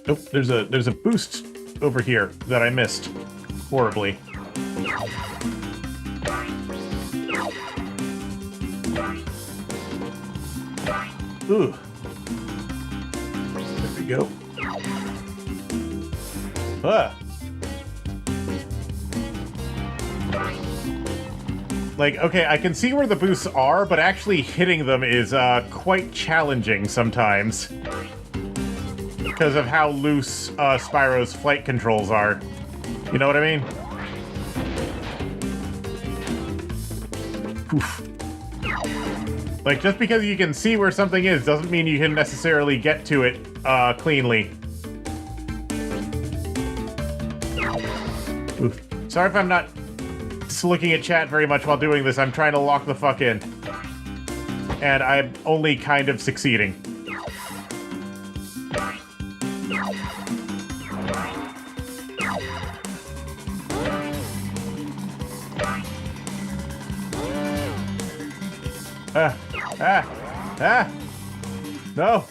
Oh, there's a boost over here that I missed horribly. Ooh. There we go. Ah. Like, okay, I can see where the boosts are, but actually hitting them is quite challenging sometimes. Because of how loose Spyro's flight controls are. You know what I mean? Oof. Like, just because you can see where something is doesn't mean you can necessarily get to it cleanly. Oof. Sorry if I'm not looking at chat very much while doing this. I'm trying to lock the fuck in. And I'm only kind of succeeding. No.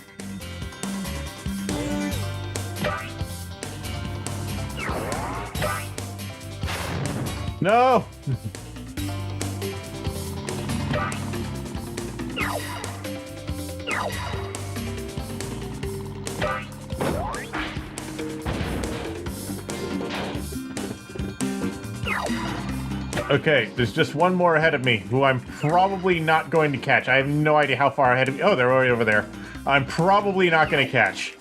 No. Okay, there's just one more ahead of me, who I'm probably not going to catch. I have no idea how far ahead of me. Oh, they're right over there. I'm probably not going to catch.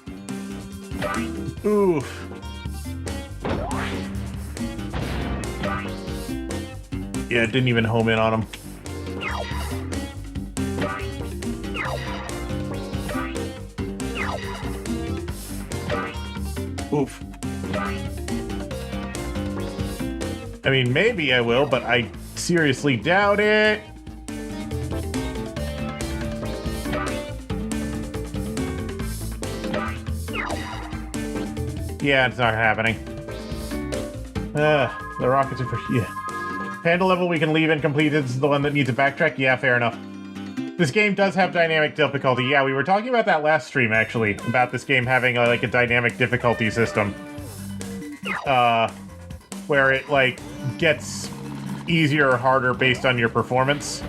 Oof. Yeah, it didn't even home in on him. Oof. I mean, maybe I will, but I seriously doubt it. Yeah, it's not happening. The rockets are for... Yeah. Panda level we can leave incomplete. This is the one that needs a backtrack? Yeah, fair enough. This game does have dynamic difficulty. Yeah, we were talking about that last stream, actually. About this game having, like, a dynamic difficulty system. Where it, like, gets easier or harder based on your performance.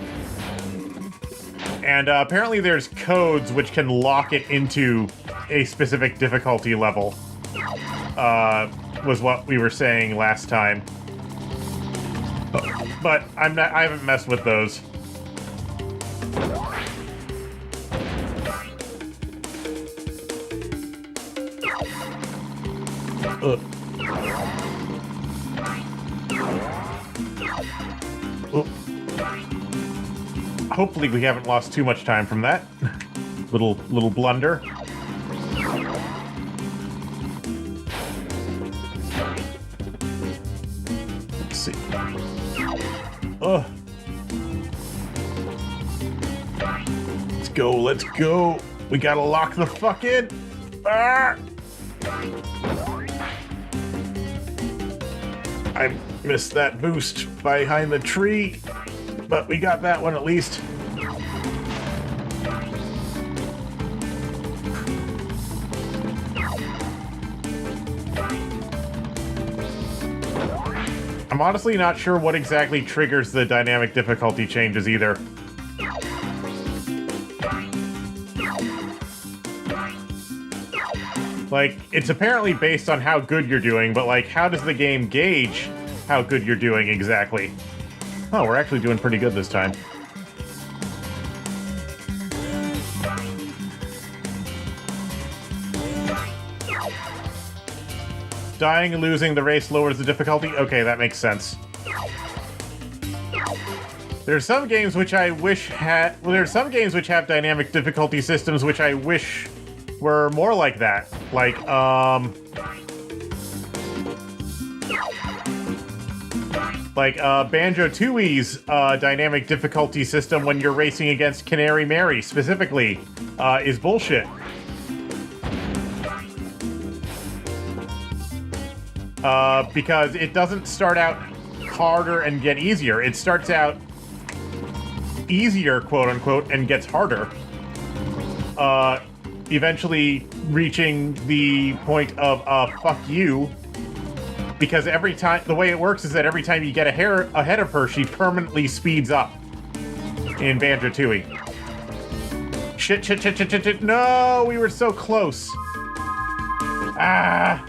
And apparently there's codes which can lock it into a specific difficulty level. Was what we were saying last time. But I haven't messed with those. Ugh. Hopefully we haven't lost too much time from that. little blunder. Let's see. Oh. Let's go. We gotta lock the fuck in. Ah! I missed that boost behind the tree, but we got that one at least. I'm honestly not sure what exactly triggers the dynamic difficulty changes either. Like, it's apparently based on how good you're doing, but, like, how does the game gauge how good you're doing exactly? Oh, we're actually doing pretty good this time. Dying and losing the race lowers the difficulty? Okay, that makes sense. There's some games which I wish had... Well, there's some games which have dynamic difficulty systems which I wish were more like that. Like, Banjo-Tooie's dynamic difficulty system when you're racing against Canary Mary, specifically, is bullshit. Because it doesn't start out harder and get easier. It starts out easier, quote-unquote, and gets harder. Eventually reaching the point of fuck you, because every time the way it works is that every time you get ahead of her, she permanently speeds up in Banjo-Tooie. Shit. No, we were so close. Ah.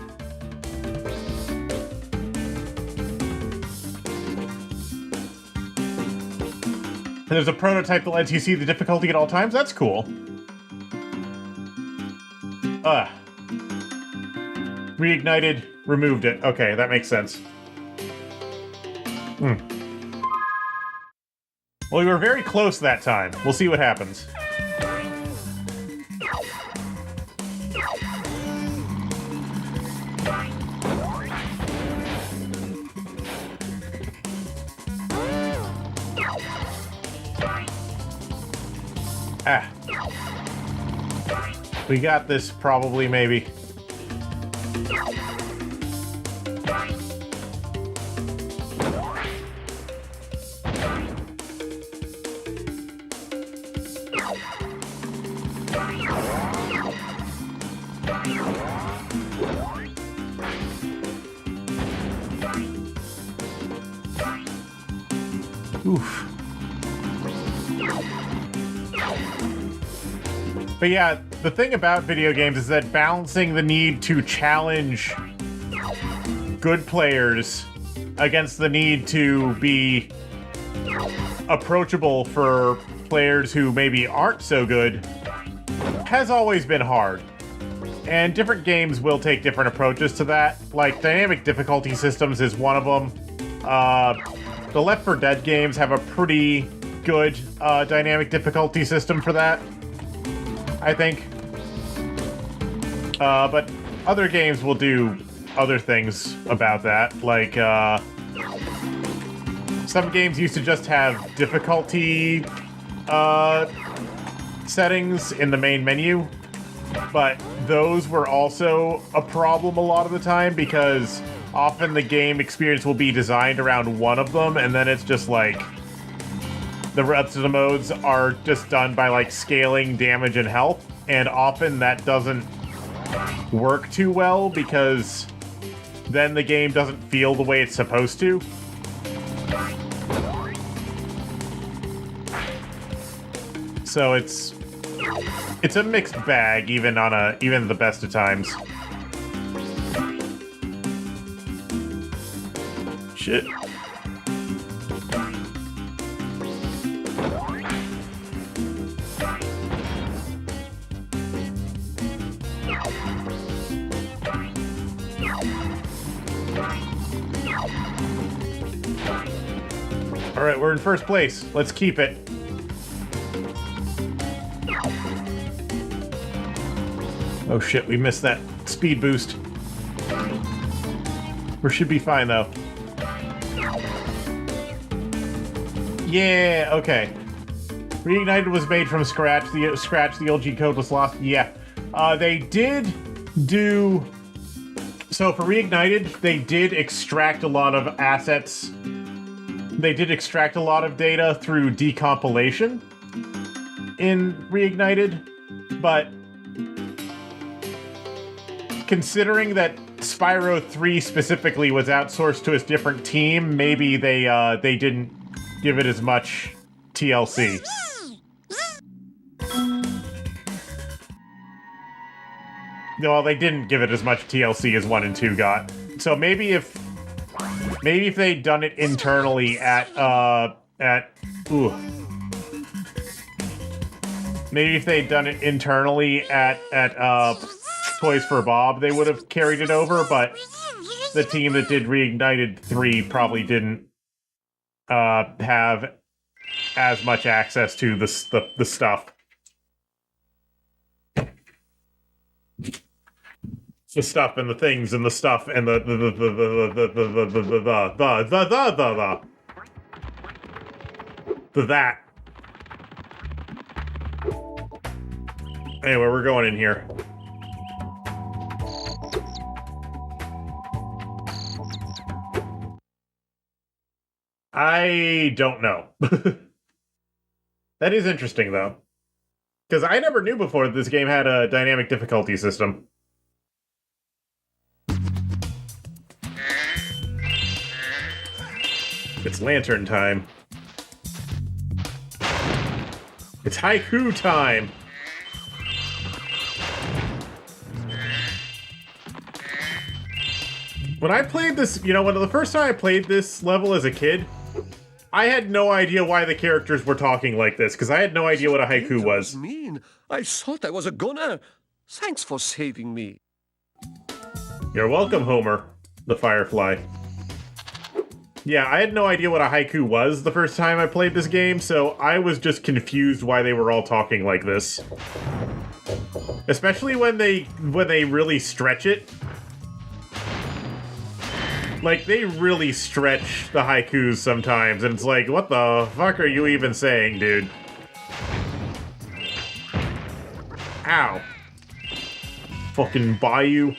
There's a prototype that lets you see the difficulty at all times. That's cool. Reignited, removed it. Okay, that makes sense. Well, we were very close that time. We'll see what happens. Ah. We got this, probably, maybe. Oof. But yeah, the thing about video games is that balancing the need to challenge good players against the need to be approachable for players who maybe aren't so good has always been hard. And different games will take different approaches to that. Like, dynamic difficulty systems is one of them. The Left 4 Dead games have a pretty good dynamic difficulty system for that, I think. But other games will do other things about that. Like, some games used to just have difficulty settings in the main menu, but those were also a problem a lot of the time because often the game experience will be designed around one of them, and then it's just like the rest of the modes are just done by like scaling damage and health, and often that doesn't work too well because then the game doesn't feel the way it's supposed to. So it's a mixed bag, even the best of times. Shit. All right, we're in first place. Let's keep it. Oh shit, we missed that speed boost. We should be fine though. Yeah, okay. Reignited was made from scratch. The LG code was lost. Yeah. They did do... So for Reignited, they did extract a lot of assets. They did extract a lot of data through decompilation in Reignited, but considering that Spyro 3 specifically was outsourced to a different team, maybe they didn't give it as much TLC. No, they didn't give it as much TLC as 1 and 2 got. So maybe if they'd done it internally maybe if they'd done it internally at Toys for Bob, they would have carried it over, but the team that did Reignited 3 probably didn't have as much access to the stuff. The stuff and the things and the stuff and the that. Anyway, we're going in here. I don't know. That is interesting, though. Because I never knew before that this game had a dynamic difficulty system. It's lantern time. It's haiku time! When I played this, you know, when the first time I played this level as a kid, I had no idea why the characters were talking like this, because I had no idea what a haiku was. Mean. I thought I was a goner. Thanks for saving me. You're welcome, Homer, the Firefly. Yeah, I had no idea what a haiku was the first time I played this game, so I was just confused why they were all talking like this. Especially when they really stretch it. Like, they really stretch the haikus sometimes, and it's like, what the fuck are you even saying, dude? Ow. Fucking Bayou.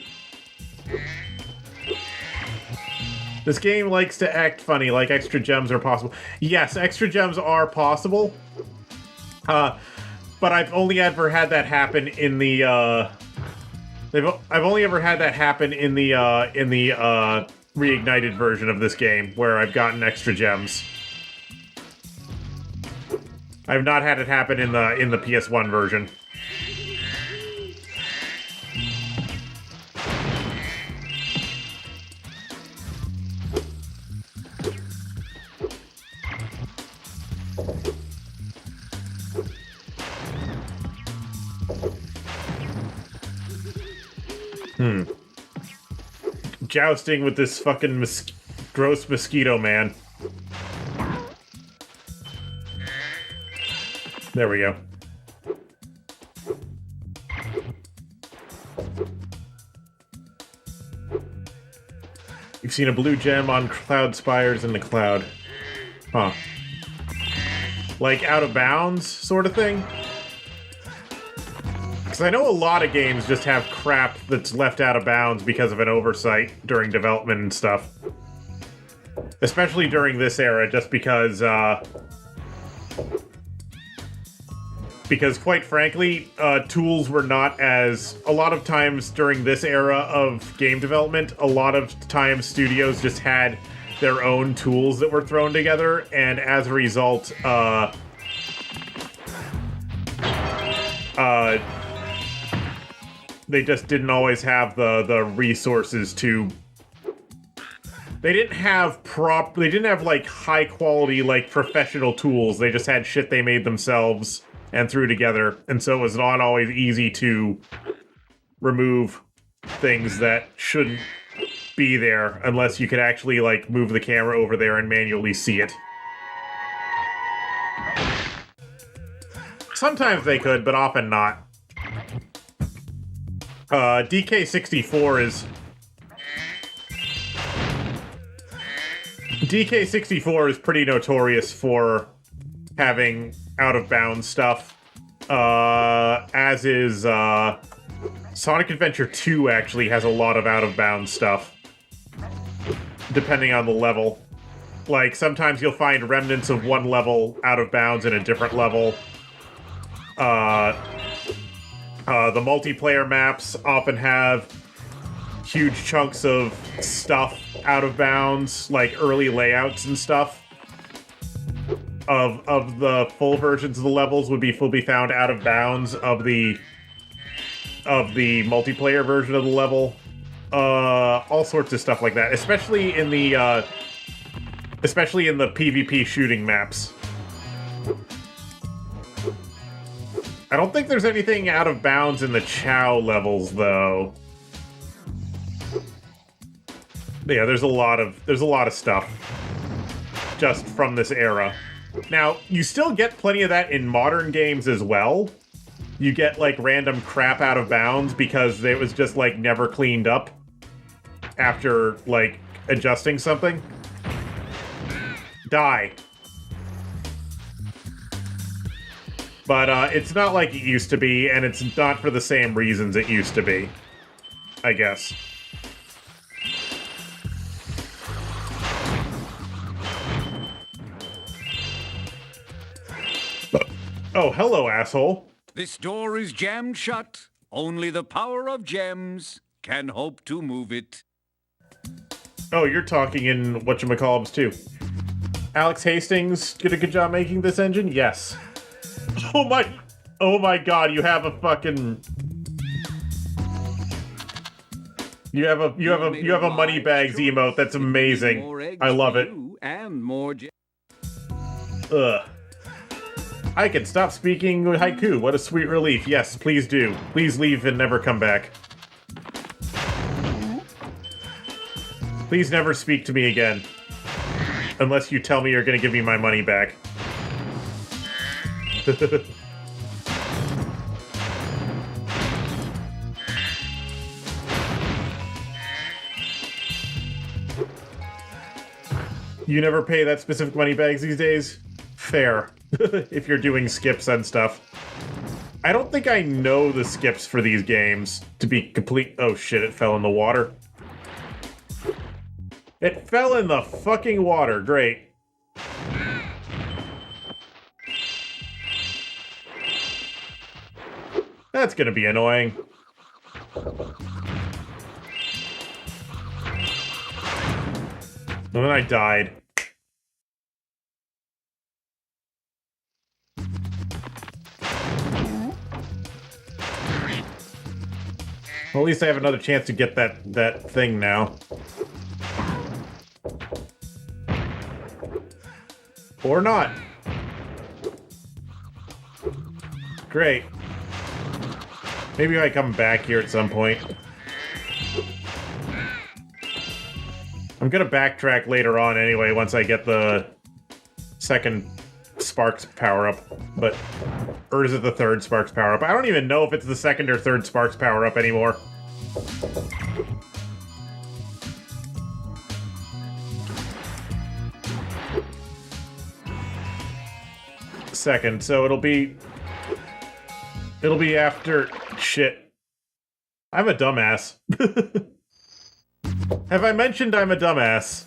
This game likes to act funny, like extra gems are possible. Yes, extra gems are possible. But I've only ever had that happen in the, I've only ever had that happen in the reignited version of this game, where I've gotten extra gems. I've not had it happen in the PS1 version. Jousting with this fucking gross mosquito man. There we go. You've seen a blue gem on cloud spires in the cloud. Huh. Like out of bounds sort of thing? Because I know a lot of games just have crap that's left out of bounds because of an oversight during development and stuff. Especially during this era, just because quite frankly, tools were not as... A lot of times during this era of game development, a lot of times studios just had their own tools that were thrown together, and as a result, they just didn't always have the resources to... They didn't have like high quality, like professional tools. They just had shit they made themselves and threw together, and so it was not always easy to remove things that shouldn't be there unless you could actually like move the camera over there and manually see it. Sometimes they could, but often not. DK64 is pretty notorious for having out-of-bounds stuff. As is, Sonic Adventure 2 actually has a lot of out-of-bounds stuff. Depending on the level. Like, sometimes you'll find remnants of one level out of bounds in a different level. The multiplayer maps often have huge chunks of stuff out of bounds, like early layouts and stuff. Of the full versions of the levels would be found out of bounds of the multiplayer version of the level. All sorts of stuff like that, especially in the PvP shooting maps. I don't think there's anything out of bounds in the Chow levels, though. Yeah, there's a lot of stuff just from this era. Now, you still get plenty of that in modern games as well. You get, like, random crap out of bounds because it was just, like, never cleaned up after, like, adjusting something. Die. But, it's not like it used to be, and it's not for the same reasons it used to be, I guess. Oh, hello, asshole. This door is jammed shut. Only the power of gems can hope to move it. Oh, you're talking in whatchamacallums too. Alex Hastings did a good job making this engine? Yes. Oh my god, you have a fucking... You have a Moneybags emote. That's amazing. I love it. And more Ugh. I can stop speaking haiku. What a sweet relief. Yes, please do. Please leave and never come back. Please never speak to me again. Unless you tell me you're gonna give me my money back. You never pay that specific money bags these days? Fair. If you're doing skips and stuff. I don't think I know the skips for these games to be complete. Oh shit, it fell in the water. It fell in the fucking water. Great. That's gonna be annoying. And then I died. Well, at least I have another chance to get that thing now. Or not. Great. Maybe I come back here at some point. I'm gonna backtrack later on anyway, once I get the second Sparks power-up, but... Or is it the third Sparks power-up? I don't even know if it's the second or third Sparks power-up anymore. Second, so it'll be after... Shit. I'm a dumbass. Have I mentioned I'm a dumbass?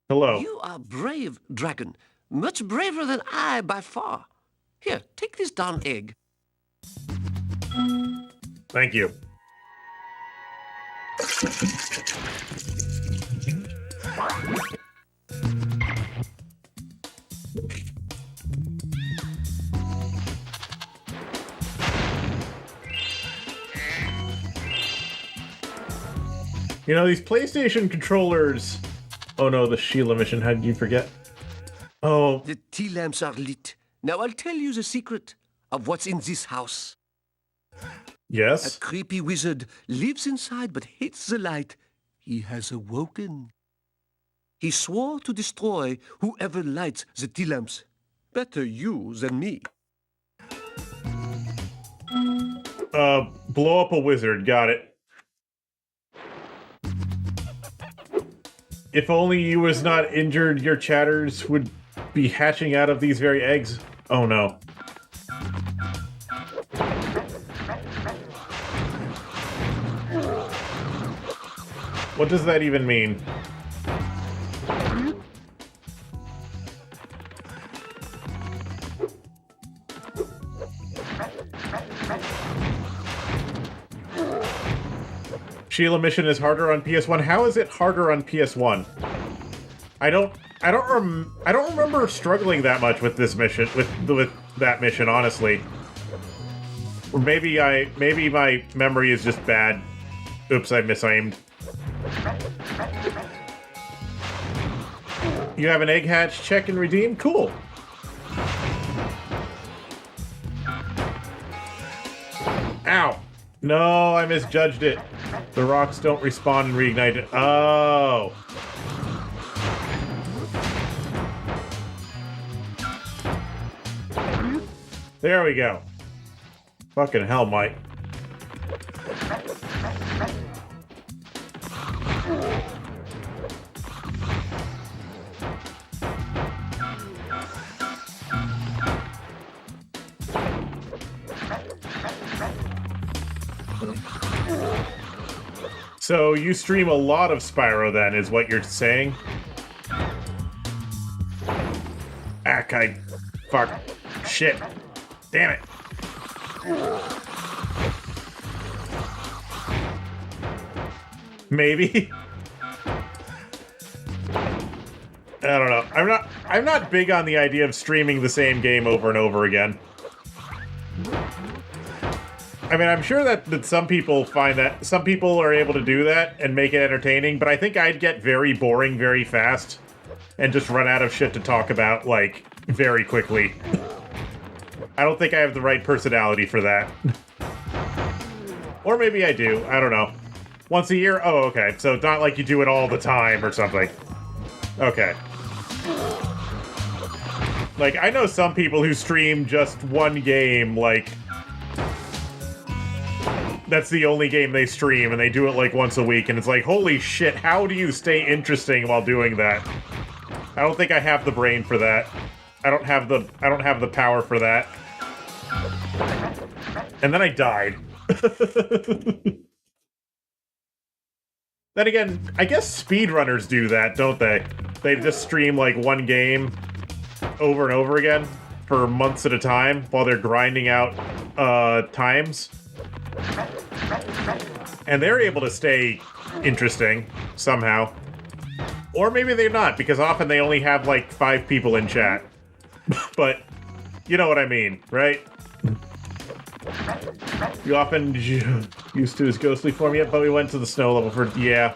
Hello. You are brave, Dragon. Much braver than I by far. Here, take this darn egg. Thank you. You know, these PlayStation controllers... Oh no, the Sheila mission, how did you forget? Oh. The tea lamps are lit. Now I'll tell you the secret of what's in this house. Yes? A creepy wizard lives inside but hates the light. He has awoken. He swore to destroy whoever lights the tea lamps. Better you than me. Blow up a wizard, got it. If only you was not injured, your chatters would be hatching out of these very eggs. Oh no. What does that even mean? Sheila mission is harder on PS1. How is it harder on PS1? I don't remember struggling that much with this mission, with that mission, honestly. Or maybe my memory is just bad. Oops, I misaimed. You have an egg hatch, check and redeem? Cool. Ow. No, I misjudged it. The rocks don't respawn and reignite it. Oh. There we go. Fucking hell, Mike. So you stream a lot of Spyro then, is what you're saying? Fuck. Shit. Damn it. Maybe. I don't know. I'm not big on the idea of streaming the same game over and over again. I mean, I'm sure that some people find that some people are able to do that and make it entertaining, but I think I'd get very boring very fast and just run out of shit to talk about, like, very quickly. I don't think I have the right personality for that. Or maybe I do. I don't know. Once a year? Oh, okay. So it's not like you do it all the time or something. Okay. Like, I know some people who stream just one game, like... That's the only game they stream, and they do it, like, once a week, and it's like, holy shit, how do you stay interesting while doing that? I don't think I have the brain for that. I don't have the power for that. And then I died. Then again, I guess speedrunners do that, don't they? They just stream, like, one game over and over again for months at a time while they're grinding out times. And they're able to stay interesting somehow. Or maybe they're not, because often they only have like 5 people in chat. But you know what I mean, right? You often used to his ghostly form yet, but we went to the snow level for yeah.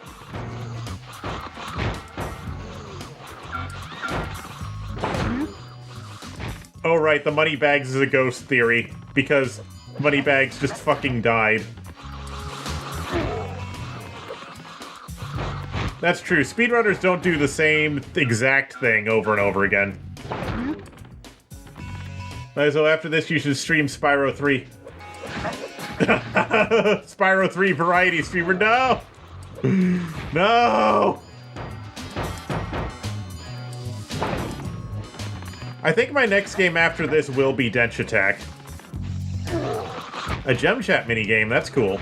Oh right, the Moneybags is a ghost theory, because Moneybags just fucking died. That's true. Speedrunners don't do the same exact thing over and over again. So after this, you should stream Spyro 3. Spyro 3 variety streamer. No! No! I think my next game after this will be Dench Attack. A gem chat minigame, that's cool.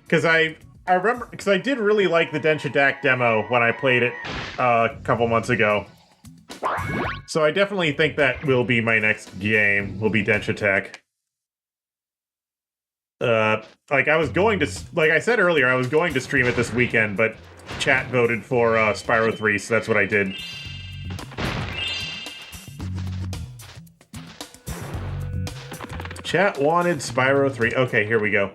Because I remember, because I did really like the Dench Attack demo when I played it a couple months ago. So I definitely think that will be my next game, will be Dench Attack. Like I said earlier, I was going to stream it this weekend, but chat voted for Spyro 3, so that's what I did. Chat wanted Spyro 3. Okay, here we go.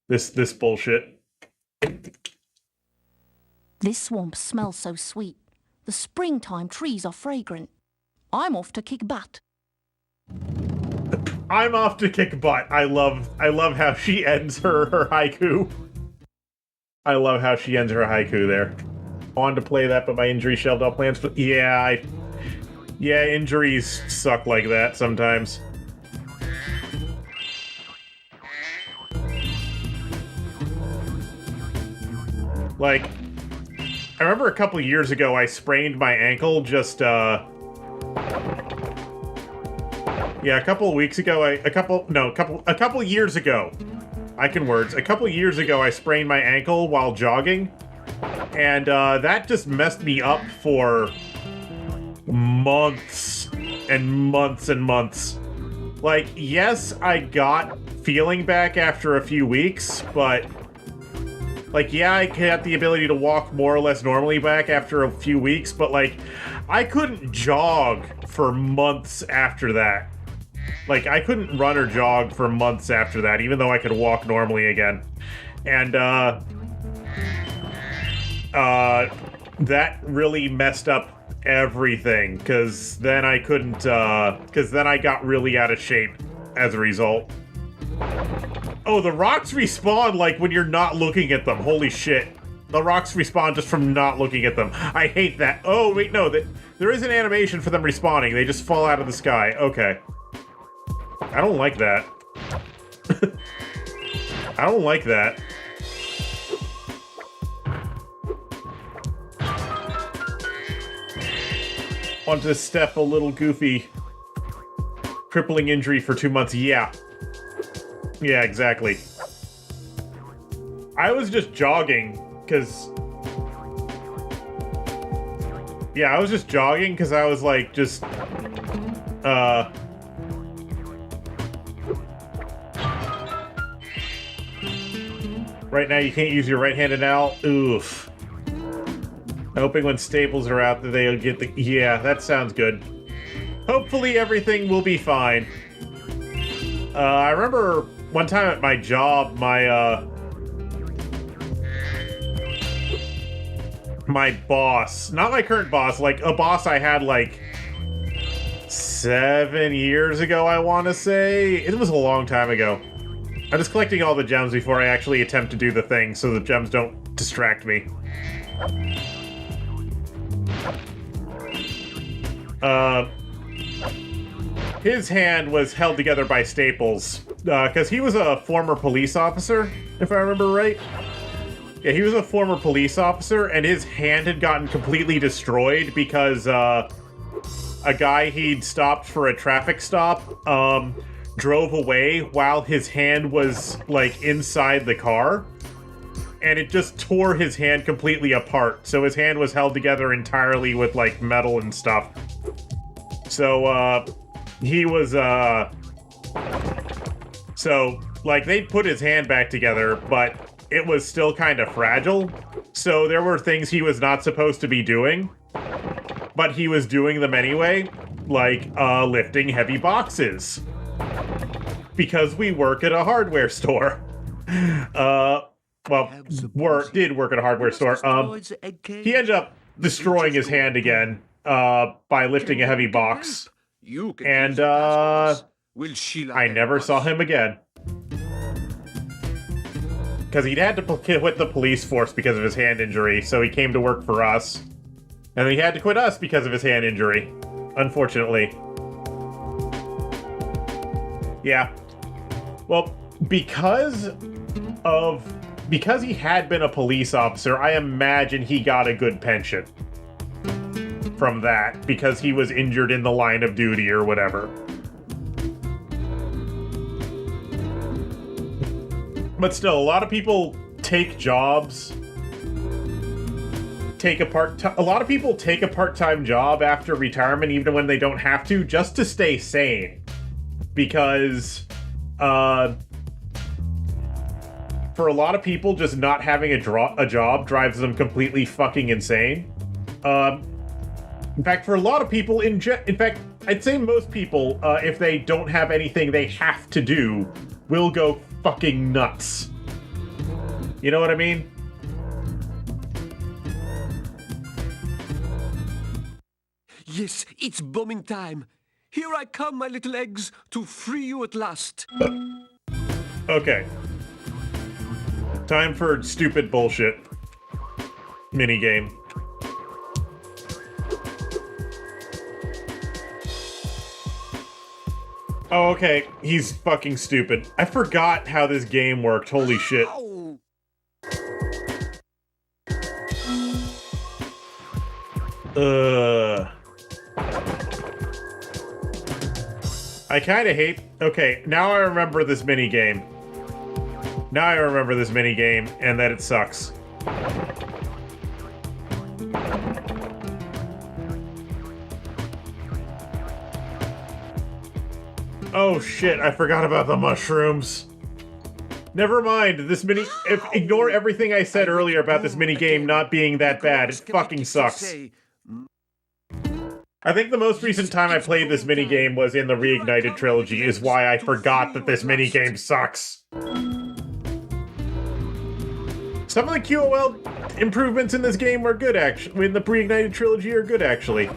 This bullshit. This swamp smells so sweet. The springtime trees are fragrant. I'm off to kick butt. I'm off to kick butt. I love how she ends her haiku. I love how she ends her haiku there. I wanted to play that, but my injury shelved all plans. But yeah, injuries suck like that sometimes. Like, I remember a couple years ago I sprained my ankle just, yeah, a couple years ago, a couple years ago I sprained my ankle while jogging, and that just messed me up for months and months and months. Like, yes, I got feeling back after a few weeks, but like, yeah, I got the ability to walk more or less normally back after a few weeks, but like, I couldn't jog for months after that. Like, I couldn't run or jog for months after that, even though I could walk normally again. And, that really messed up everything, because then I couldn't, because then I got really out of shape as a result. Oh, the rocks respawn, like, when you're not looking at them. Holy shit. The rocks respawn just from not looking at them. I hate that. Oh, wait, no, there is an animation for them respawning. They just fall out of the sky. Okay. I don't like that. I don't like that. Onto Steph, a little goofy. Crippling injury for 2 months. Yeah. Yeah, exactly. I was just jogging, because... Yeah, I was just jogging because I was like, just, right now you can't use your right-handed L. Oof. Hoping when staples are out that they'll get the... Yeah, that sounds good. Hopefully everything will be fine. I remember one time at my job, my boss, not my current boss, like a boss I had like 7 years ago, I want to say. It was a long time ago. I'm just collecting all the gems before I actually attempt to do the thing so the gems don't distract me. His hand was held together by staples, because he was a former police officer, if I remember right. Yeah, he was a former police officer, and his hand had gotten completely destroyed because, a guy he'd stopped for a traffic stop, drove away while his hand was, like, inside the car. And it just tore his hand completely apart. So his hand was held together entirely with, like, metal and stuff. So, he was, so, like, they put his hand back together, but it was still kind of fragile. So there were things he was not supposed to be doing, but he was doing them anyway, like, lifting heavy boxes. Because we work at a hardware store. Well, did work at a hardware store. He ended up destroying his hand again, by lifting a heavy box. And, I never saw him again. Because he'd had to quit the police force because of his hand injury, so he came to work for us. And he had to quit us because of his hand injury, unfortunately. Yeah. Well, because he had been a police officer, I imagine he got a good pension from that, because he was injured in the line of duty or whatever. But still, a lot of people take jobs, a lot of people take a part-time job after retirement, even when they don't have to, just to stay sane. Because, for a lot of people, just not having a job drives them completely fucking insane. In fact, for a lot of people, in fact, I'd say most people, if they don't have anything they have to do, will go fucking nuts. You know what I mean? Yes, it's bombing time. Here I come, my little eggs, to free you at last. Okay. Time for stupid bullshit. Minigame. Oh, okay. He's fucking stupid. I forgot how this game worked. Holy shit. I kinda hate... Okay, now I remember this minigame. Now I remember this minigame, and that it sucks. Oh shit, I forgot about the mushrooms. Never mind, this ignore everything I said earlier about this minigame not being that bad. It fucking sucks. I think the most recent time I played this minigame was in the Reignited trilogy, is why I forgot that this minigame sucks. Some of the QOL improvements in this game are good, actually. In the Reignited trilogy are good, actually.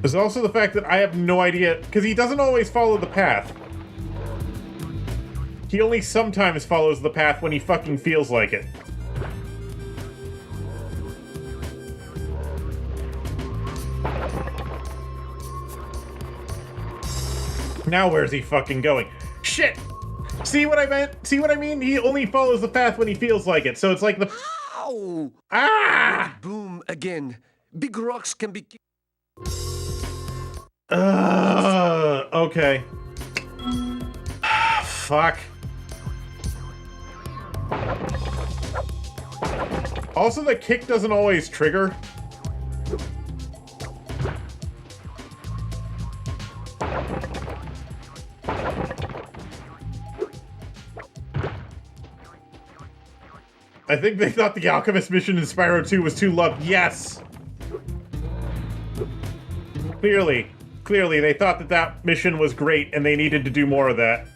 There's also the fact that I have no idea, because he doesn't always follow the path. He only sometimes follows the path when he fucking feels like it. Now where's he fucking going? Shit! See what I meant? See what I mean? He only follows the path when he feels like it. So it's like the... Ow! Ah! Boom again. Big rocks can be... Okay. Fuck. Also, the kick doesn't always trigger. I think they thought the Alchemist mission in Spyro 2 was too low. Yes! Clearly, they thought that that mission was great and they needed to do more of that.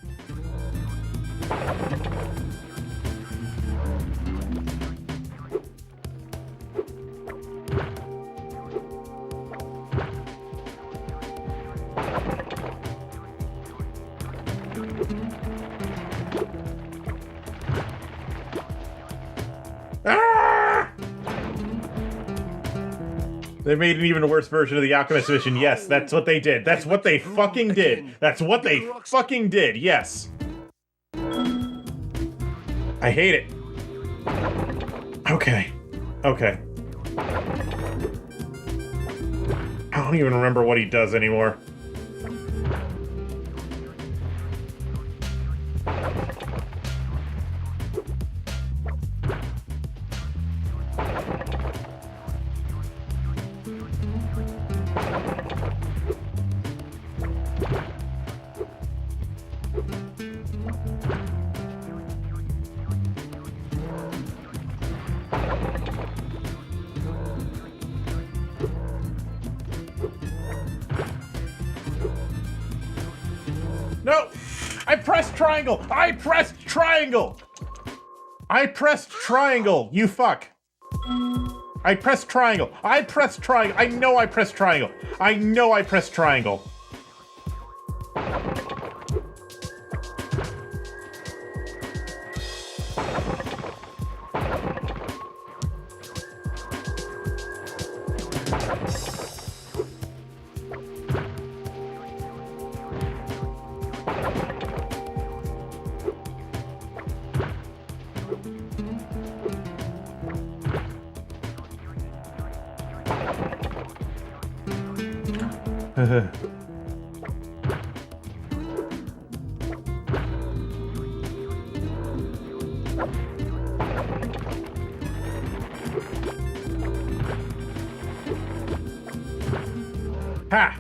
They made an even worse version of the Alchemist mission. Yes, that's what they did. That's what they fucking did. That's what they fucking did. Yes. I hate it. Okay. Okay. I don't even remember what he does anymore. No! I pressed triangle! I pressed triangle! I pressed triangle, you fuck! I pressed triangle. I pressed triangle. I know I pressed triangle. I know I pressed triangle. Ha!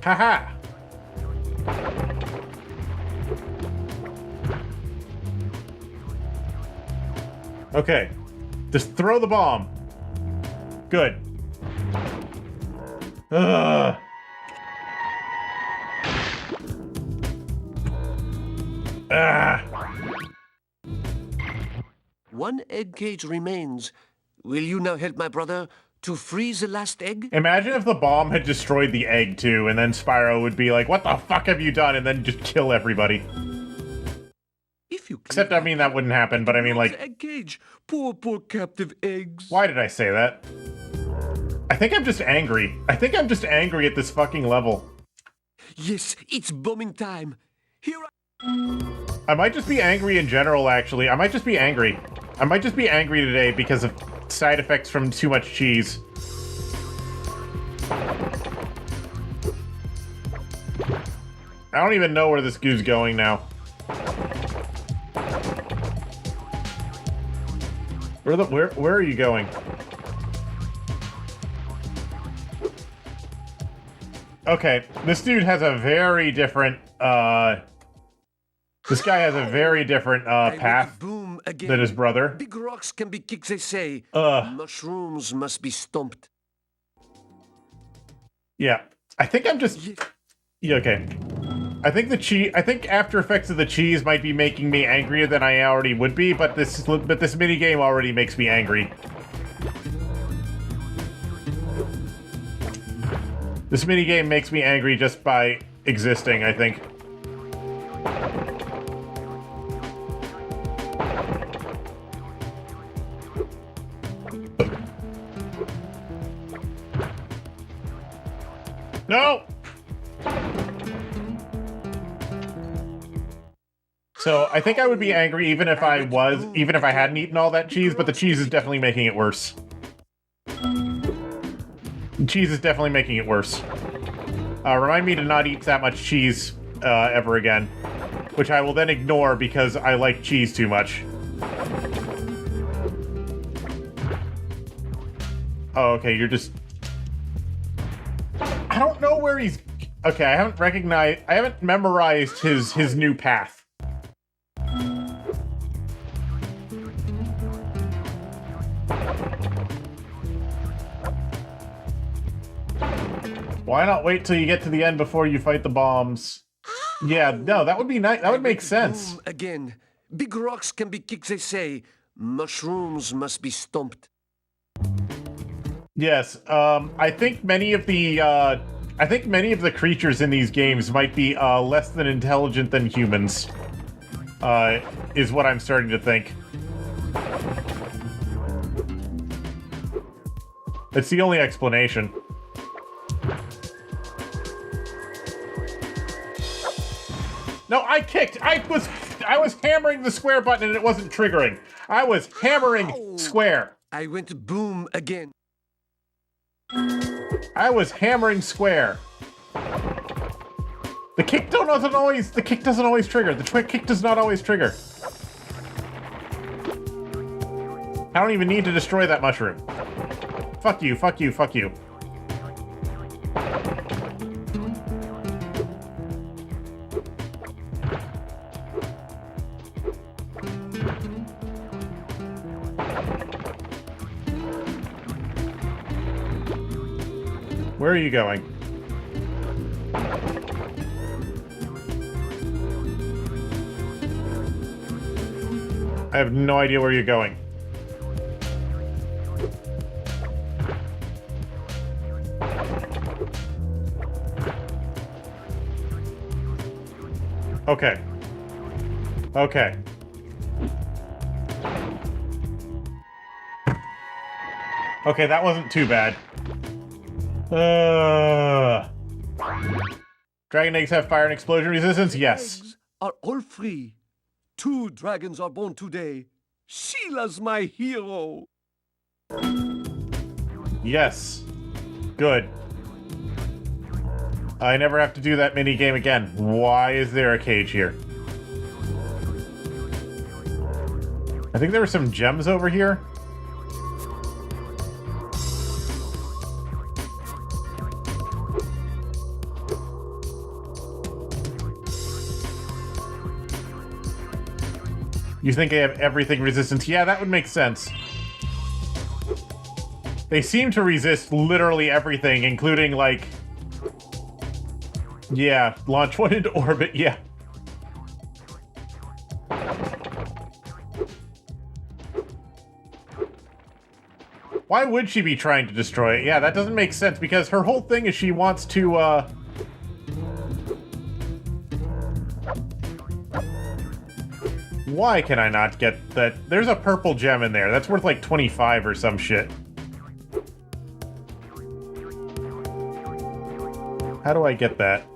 Ha ha! Okay. Just throw the bomb. Good. Ugh. Ah. One egg cage remains. Will you now help my brother to freeze the last egg? Imagine if the bomb had destroyed the egg too, and then Spyro would be like, "What the fuck have you done?" and then just kill everybody. If you Except, I mean, that wouldn't happen, but I mean, like... egg cage. Poor captive eggs. Why did I say that? I think I'm just angry. I think I'm just angry at this fucking level. Yes, it's bombing time. Here I might just be angry in general, actually. I might just be angry. I might just be angry today because of side effects from too much cheese. I don't even know where this goo's going now. Where are you going? Okay, this dude has a very different, this guy has a very different, path than his brother. Big rocks can be kicked, they say. Mushrooms must be stomped. Yeah, I think I'm just... Yeah, okay. I think After Effects of the cheese might be making me angrier than I already would be, but this minigame already makes me angry. This minigame makes me angry just by existing, I think. So I think I would be angry even if I hadn't eaten all that cheese, but the cheese is definitely making it worse. The cheese is definitely making it worse. Remind me to not eat that much cheese ever again, which I will then ignore because I like cheese too much. Oh, okay, you're just... I don't know where he's... Okay, I haven't memorized his new path. Why not wait till you get to the end before you fight the bombs? Yeah, no, that would be nice. That would make sense. Boom again. Big rocks can be kicked, they say. Mushrooms must be stomped. Yes, I think many of the creatures in these games might be less than intelligent than humans. Is what I'm starting to think. It's the only explanation. No, I kicked! I was hammering the square button and it wasn't triggering. I was hammering square. I went boom again. I was hammering square. The kick doesn't always trigger. The kick does not always trigger. I don't even need to destroy that mushroom. Fuck you, fuck you, fuck you. Where are you going? I have no idea where you're going. Okay. Okay. Okay, that wasn't too bad. Dragon eggs have fire and explosion resistance? Yes. Eggs are all free. 2 dragons are born today. Sheila's my hero. Yes. Good. I never have to do that mini game again. Why is there a cage here? I think there were some gems over here. You think they have everything resistance? Yeah, that would make sense. They seem to resist literally everything, including, like... Yeah, launch one into orbit, yeah. Why would she be trying to destroy it? Yeah, that doesn't make sense, because her whole thing is she wants to, Why can I not get that? There's a purple gem in there. That's worth like 25 or some shit. How do I get that?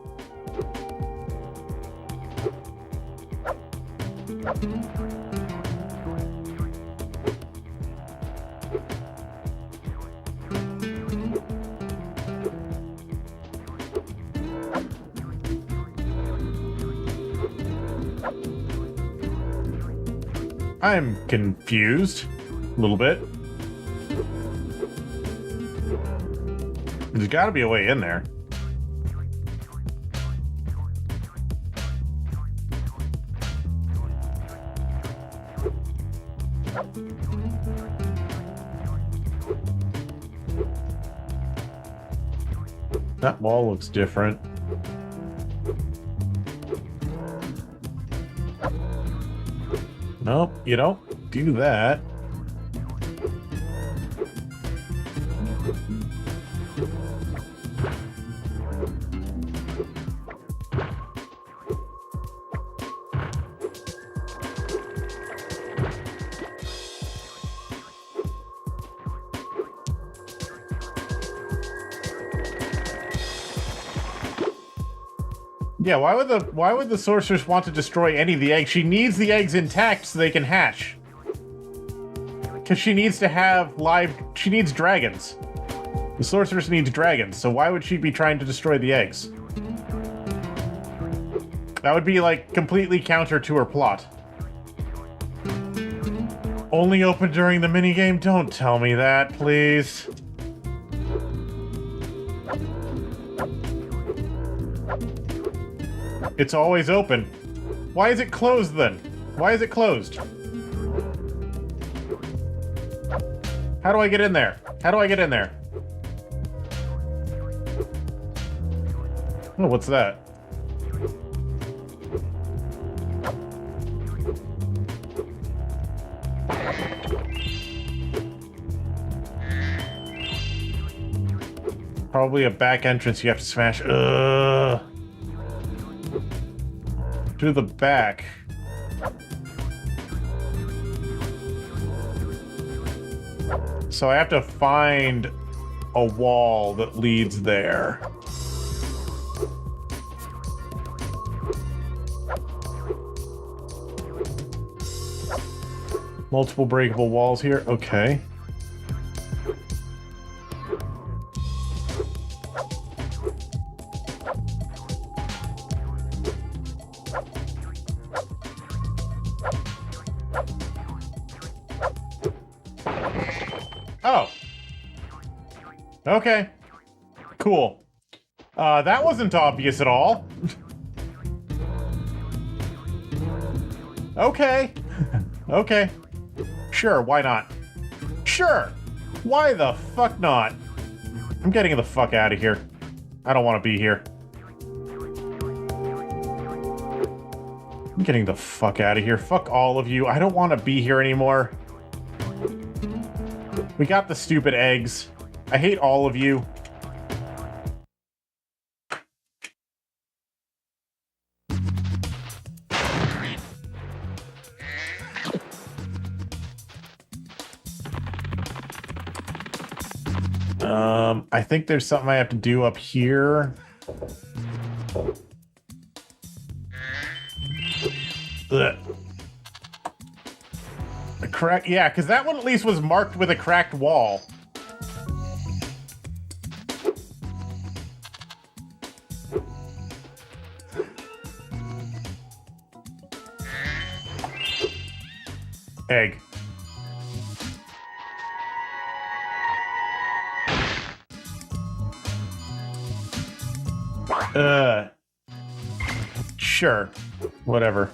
I'm confused. A little bit. There's gotta be a way in there. That wall looks different. Nope, you don't do that. Yeah, why would the sorceress want to destroy any of the eggs? She needs the eggs intact so they can hatch. Because she needs to have she needs dragons. The sorceress needs dragons, so why would she be trying to destroy the eggs? That would be, like, completely counter to her plot. Only open during the minigame? Don't tell me that, please. It's always open. Why is it closed then? Why is it closed? How do I get in there? How do I get in there? Oh, what's that? Probably a back entrance you have to smash. Ugh. To the back. So I have to find a wall that leads there. Multiple breakable walls here. Okay. Oh. Okay. Cool. That wasn't obvious at all. Okay. Okay. Sure, why not? Sure! Why the fuck not? I'm getting the fuck out of here. I don't want to be here. I'm getting the fuck out of here. Fuck all of you. I don't want to be here anymore. We got the stupid eggs. I hate all of you. I think there's something I have to do up here. Ugh. Correct, yeah, because that one at least was marked with a cracked wall. Egg. Sure. Whatever.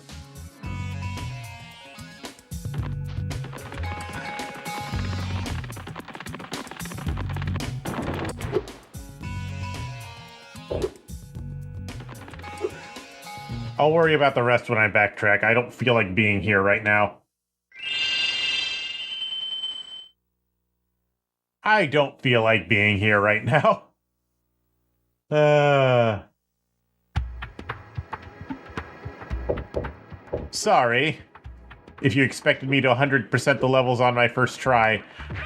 I'll worry about the rest when I backtrack. I don't feel like being here right now. I don't feel like being here right now. Sorry. If you expected me to 100% the levels on my first try,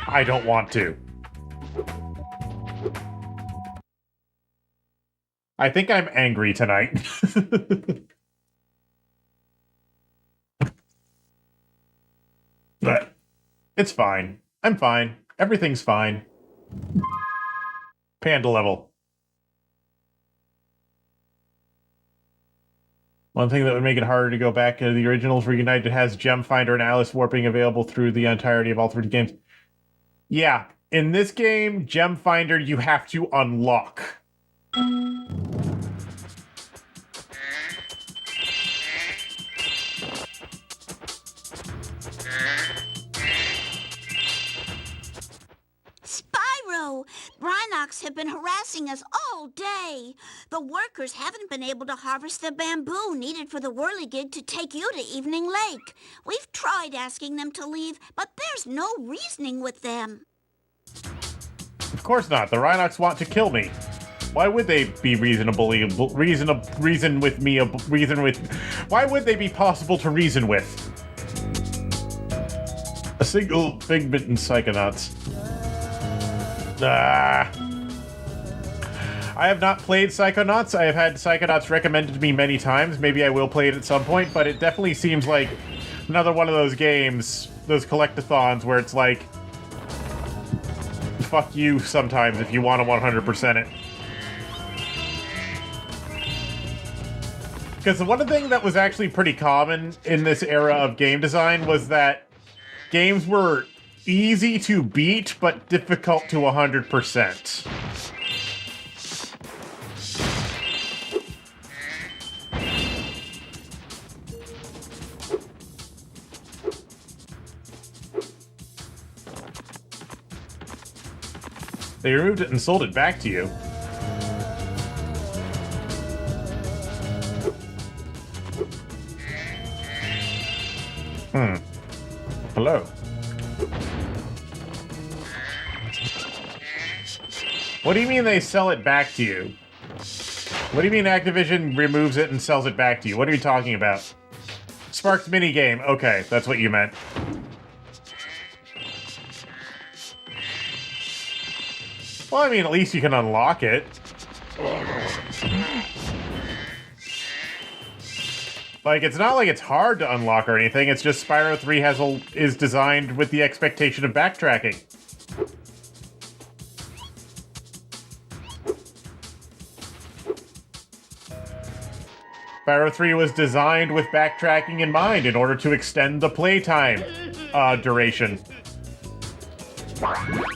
I don't want to. I think I'm angry tonight. But it's fine. I'm fine. Everything's fine. Panda level. One thing that would make it harder to go back to the originals Reunited has Gem Finder and Alice Warping available through the entirety of all 3 games. Yeah, in this game, Gem Finder you have to unlock. Spyro! Rhinox have been harassing us all day. The workers haven't been able to harvest the bamboo needed for the whirligig to take you to Evening Lake. We've tried asking them to leave, but there's no reasoning with them. Of course not. The Rhinox want to kill me. Why would they be reason with me? Why would they be possible to reason with? A single Figment and Psychonauts. I have not played Psychonauts. I have had Psychonauts recommended to me many times. Maybe I will play it at some point, but it definitely seems like another one of those games, those collectathons, where it's like, fuck you sometimes if you want to 100% it. Because one thing that was actually pretty common in this era of game design was that games were easy to beat, but difficult to 100%. They removed it and sold it back to you. Hello. What do you mean they sell it back to you? What do you mean Activision removes it and sells it back to you? What are you talking about? Spark's minigame. Okay, that's what you meant. Well, I mean, at least you can unlock it. Like, it's not like it's hard to unlock or anything, it's just Spyro 3 is designed with the expectation of backtracking. Spyro 3 was designed with backtracking in mind in order to extend the playtime duration.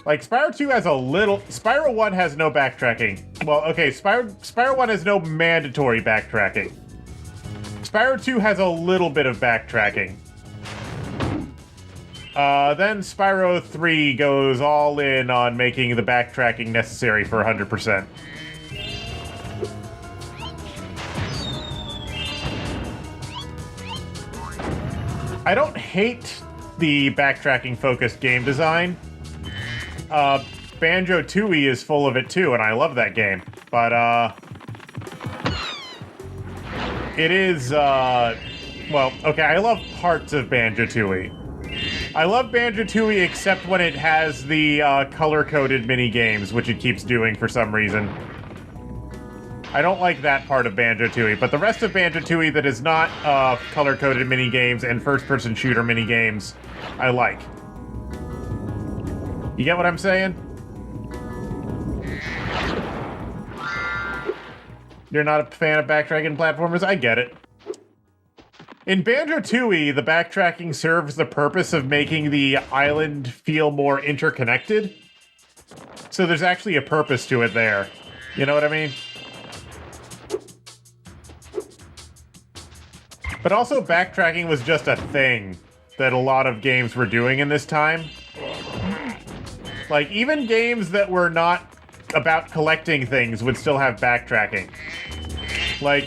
Like, Spyro 2 has a little... Spyro 1 has no backtracking. Well, okay, Spyro 1 has no mandatory backtracking. Spyro 2 has a little bit of backtracking. Then Spyro 3 goes all in on making the backtracking necessary for 100%. I don't hate the backtracking-focused game design. Banjo-Tooie is full of it too, and I love that game. But, it is, well, okay, I love parts of Banjo-Tooie. I love Banjo-Tooie except when it has the, color-coded mini-games, which it keeps doing for some reason. I don't like that part of Banjo-Tooie, but the rest of Banjo-Tooie that is not, color-coded mini-games and first-person shooter mini-games, I like. You get what I'm saying? You're not a fan of backtracking platformers? I get it. In Banjo-Tooie, the backtracking serves the purpose of making the island feel more interconnected. So there's actually a purpose to it there. You know what I mean? But also, backtracking was just a thing that a lot of games were doing in this time. Like, even games that were not about collecting things would still have backtracking. Like,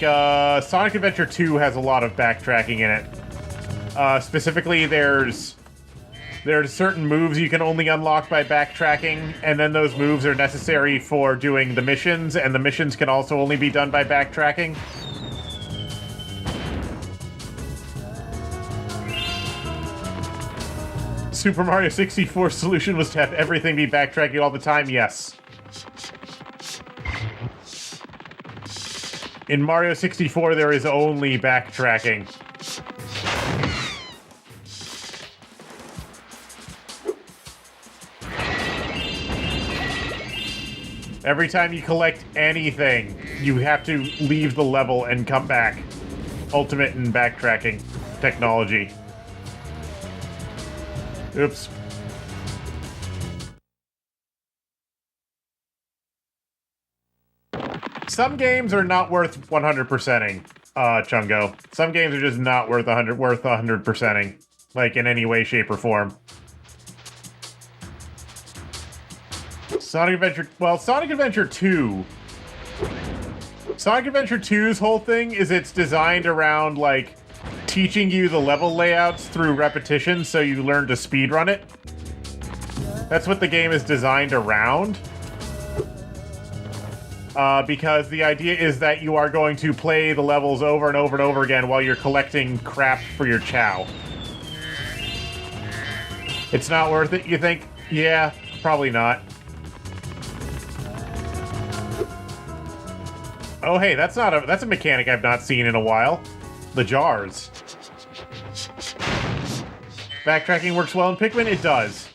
Sonic Adventure 2 has a lot of backtracking in it. Specifically, there's certain moves you can only unlock by backtracking, and then those moves are necessary for doing the missions, and the missions can also only be done by backtracking. Super Mario 64's solution was to have everything be backtracking all the time, yes. In Mario 64, there is only backtracking. Every time you collect anything, you have to leave the level and come back. Ultimate in backtracking technology. Oops. Some games are not worth 100%ing, Chungo. Some games are just not worth 100%ing, like in any way, shape, or form. Sonic Adventure 2. Sonic Adventure 2's whole thing is it's designed around, like, teaching you the level layouts through repetition so you learn to speedrun it. That's what the game is designed around. Because the idea is that you are going to play the levels over and over and over again while you're collecting crap for your chow. It's not worth it, you think? Yeah, probably not. Oh, hey, that's a mechanic I've not seen in a while. The jars. Backtracking works well in Pikmin? It does.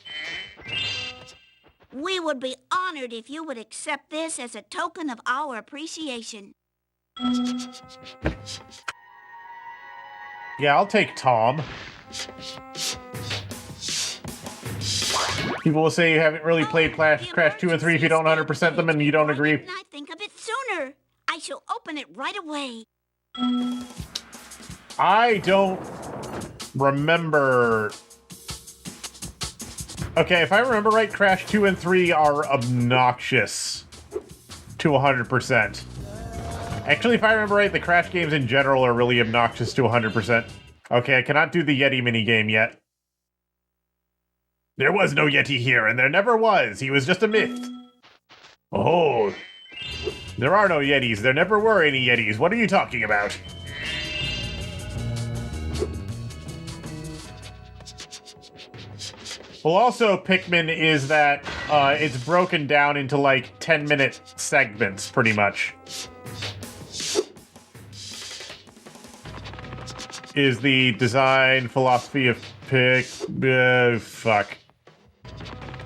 We would be honored if you would accept this as a token of our appreciation. Yeah, I'll take Tom. People will say you haven't really played Crash 2 and 3 if you don't 100% them and you don't agree. Why didn't I think of it sooner? I shall open it right away. I don't remember... Okay, if I remember right, Crash 2 and 3 are obnoxious to 100%. Actually, if I remember right, the Crash games in general are really obnoxious to 100%. Okay, I cannot do the Yeti minigame yet. There was no Yeti here, and there never was. He was just a myth. Oh. There are no Yetis. There never were any Yetis. What are you talking about? Well, also, Pikmin is that it's broken down into, like, 10-minute segments, pretty much. Is the design philosophy of fuck.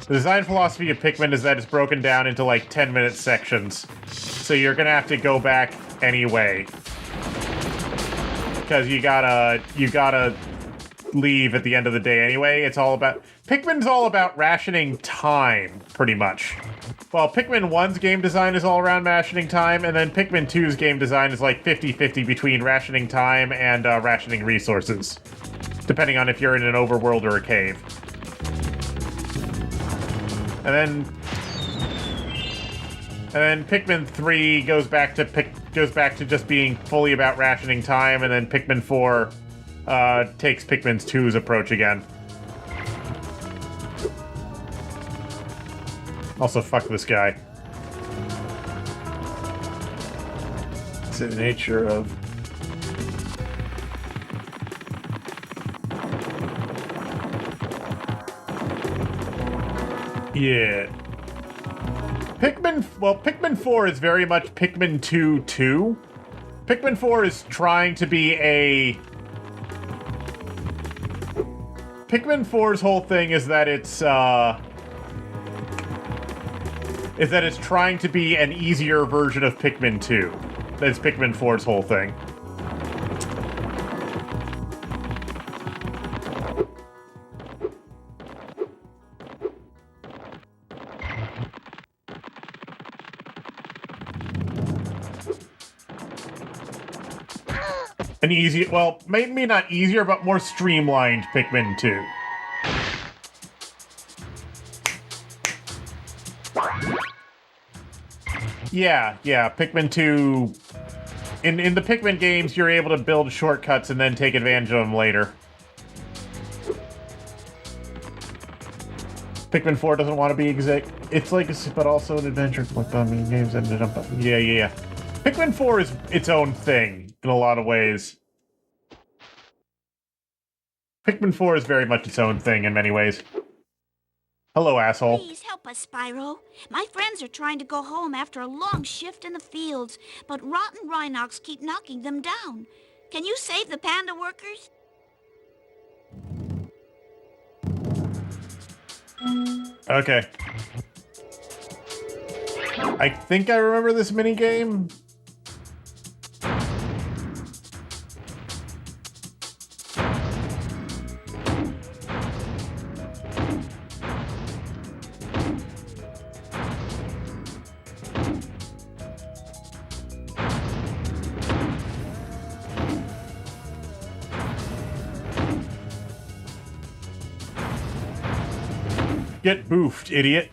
The design philosophy of Pikmin is that it's broken down into, like, 10-minute sections. So you're gonna have to go back anyway. Because you gotta leave at the end of the day anyway. It's all about... Pikmin's all about rationing time, pretty much. Well, Pikmin 1's game design is all around rationing time, and then Pikmin 2's game design is like 50-50 between rationing time and rationing resources. Depending on if you're in an overworld or a cave. And then Pikmin 3 goes back to just being fully about rationing time, and then Pikmin 4 takes Pikmin 2's approach again. Also, fuck this guy. It's the nature of... Yeah. Pikmin 4 is very much Pikmin 2 2. Pikmin 4 is trying to be a... Pikmin 4's whole thing is that it's trying to be an easier version of Pikmin 2. That's Pikmin 4's whole thing. An easy, well, maybe not easier, but more streamlined Pikmin 2. Yeah, Pikmin 2... In the Pikmin games, you're able to build shortcuts and then take advantage of them later. Pikmin 4 doesn't want to be exact... It's like, but also an adventure click on mini games and jump up. Yeah. Pikmin 4 is its own thing in a lot of ways. Pikmin 4 is very much its own thing in many ways. Hello, asshole. Please help us, Spyro. My friends are trying to go home after a long shift in the fields, but rotten Rhinox keep knocking them down. Can you save the panda workers? Okay. I think I remember this minigame. Get boofed, idiot.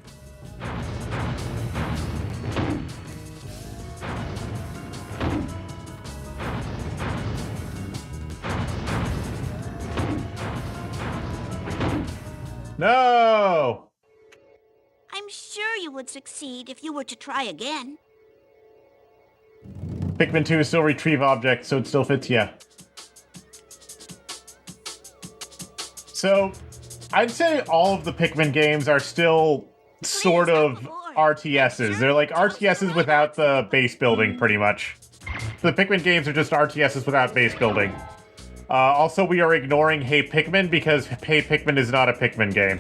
No! I'm sure you would succeed if you were to try again. Pikmin 2 is still retrieve objects, so it still fits, yeah. So, I'd say all of the Pikmin games are still sort of RTSs. They're like RTSs without the base building, pretty much. The Pikmin games are just RTSs without base building. Also, we are ignoring Hey Pikmin because Hey Pikmin is not a Pikmin game.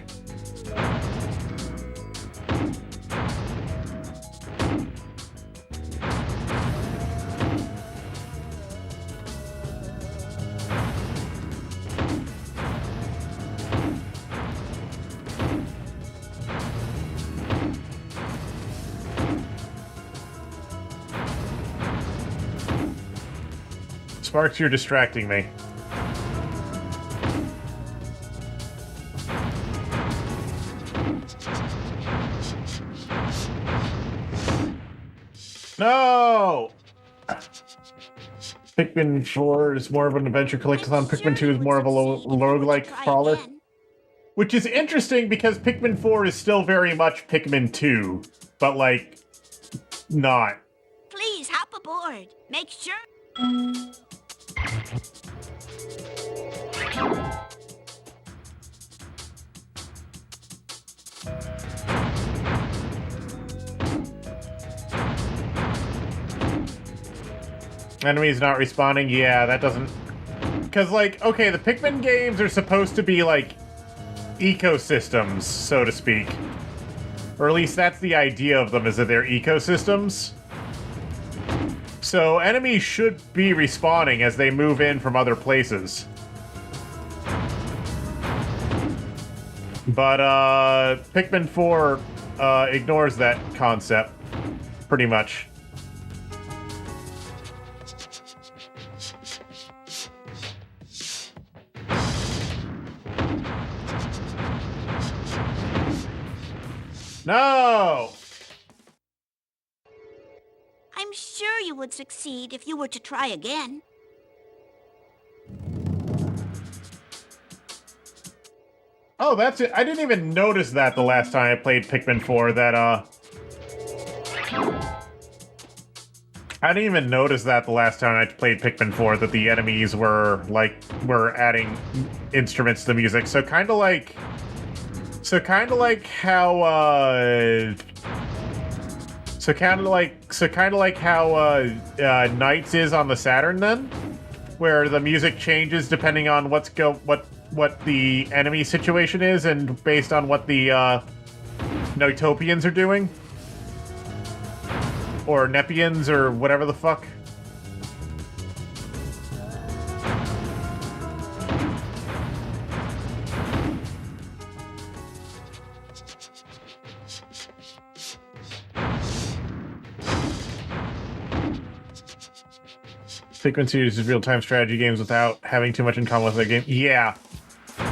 Sparks, you're distracting me. No! Pikmin 4 is more of an adventure collectathon. Pikmin 2 is more of a roguelike crawler. Which is interesting because Pikmin 4 is still very much Pikmin 2, but like, not. Please hop aboard. Make sure. Enemies not responding? Yeah, that doesn't... Because, like, okay, the Pikmin games are supposed to be, like, ecosystems, so to speak. Or at least that's the idea of them, is that they're ecosystems. So enemies should be respawning as they move in from other places. But, Pikmin 4, ignores that concept, pretty much. No! I'm sure you would succeed if you were to try again. Oh, that's it. I didn't even notice that the last time I played Pikmin 4, that, I didn't even notice that the last time I played Pikmin 4, that the enemies were adding instruments to the music. So kind of like how Knights is on the Saturn then, where the music changes depending on what the enemy situation is and based on what the Nighttopians are doing. Or Nepians, or whatever the fuck. Pikmin series is real-time strategy games without having too much in common with the game. Yeah.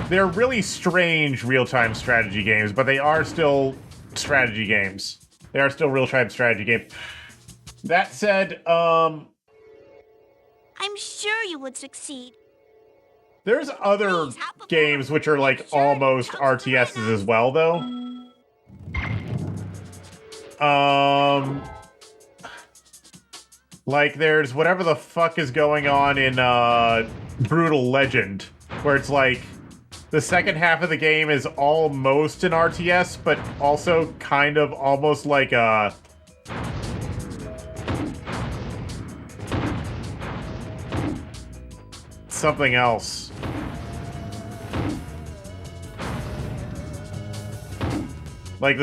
They're really strange real-time strategy games, but they are still strategy games. They are still real-time strategy games. That said, I'm sure you would succeed. There's other games which are like almost RTSs as well, though. Like there's whatever the fuck is going on in Brutal Legend, where it's like the second half of the game is almost an RTS, but also kind of almost like a something else. Like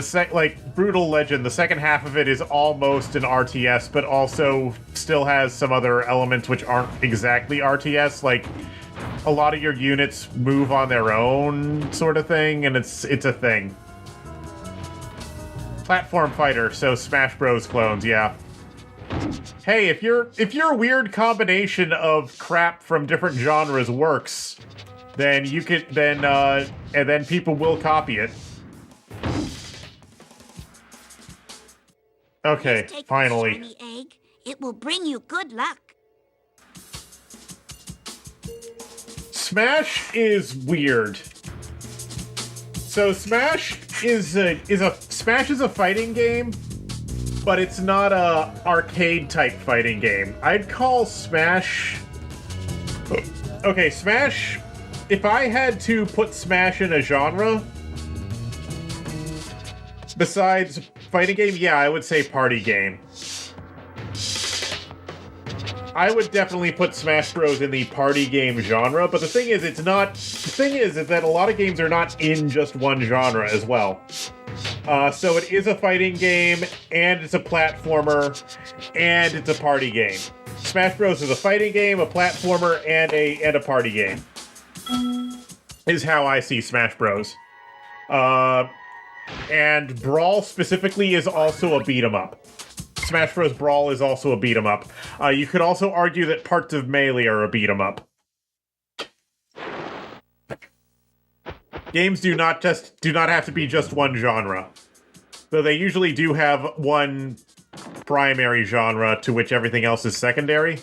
Brutal Legend, the second half of it is almost an RTS, but also still has some other elements which aren't exactly RTS. Like a lot of your units move on their own, sort of thing, and it's a thing. Platform fighter, so Smash Bros. Clones, yeah. Hey, if your weird combination of crap from different genres works, then you could and then people will copy it. Okay, finally. This shiny egg. It will bring you good luck. Smash is weird. So Smash is a fighting game, but it's not a arcade type fighting game. I'd call Smash. Okay, Smash. If I had to put Smash in a genre, besides fighting game, yeah, I would say party game. I would definitely put Smash Bros. In the party game genre, but the thing is, it's not... The thing is that a lot of games are not in just one genre as well. So it is a fighting game, and it's a platformer, and it's a party game. Smash Bros. Is a fighting game, a platformer, and a party game. Is how I see Smash Bros. And Brawl specifically is also a beat-em-up. Smash Bros. Brawl is also a beat-em-up. You could also argue that parts of Melee are a beat-em-up. Games do not have to be just one genre. Though they usually do have one primary genre to which everything else is secondary.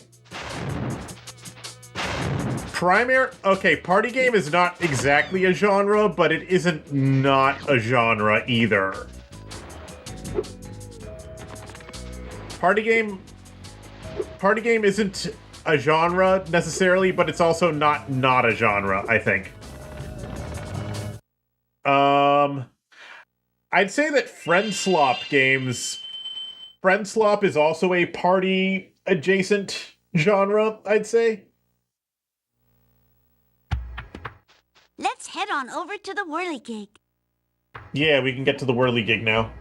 Okay, party game is not exactly a genre, but it isn't not a genre either. Party game isn't a genre necessarily, but it's also not a genre, I think. I'd say that Friend Slop is also a party adjacent genre, I'd say. Let's head on over to the whirligig. Yeah, we can get to the whirligig now.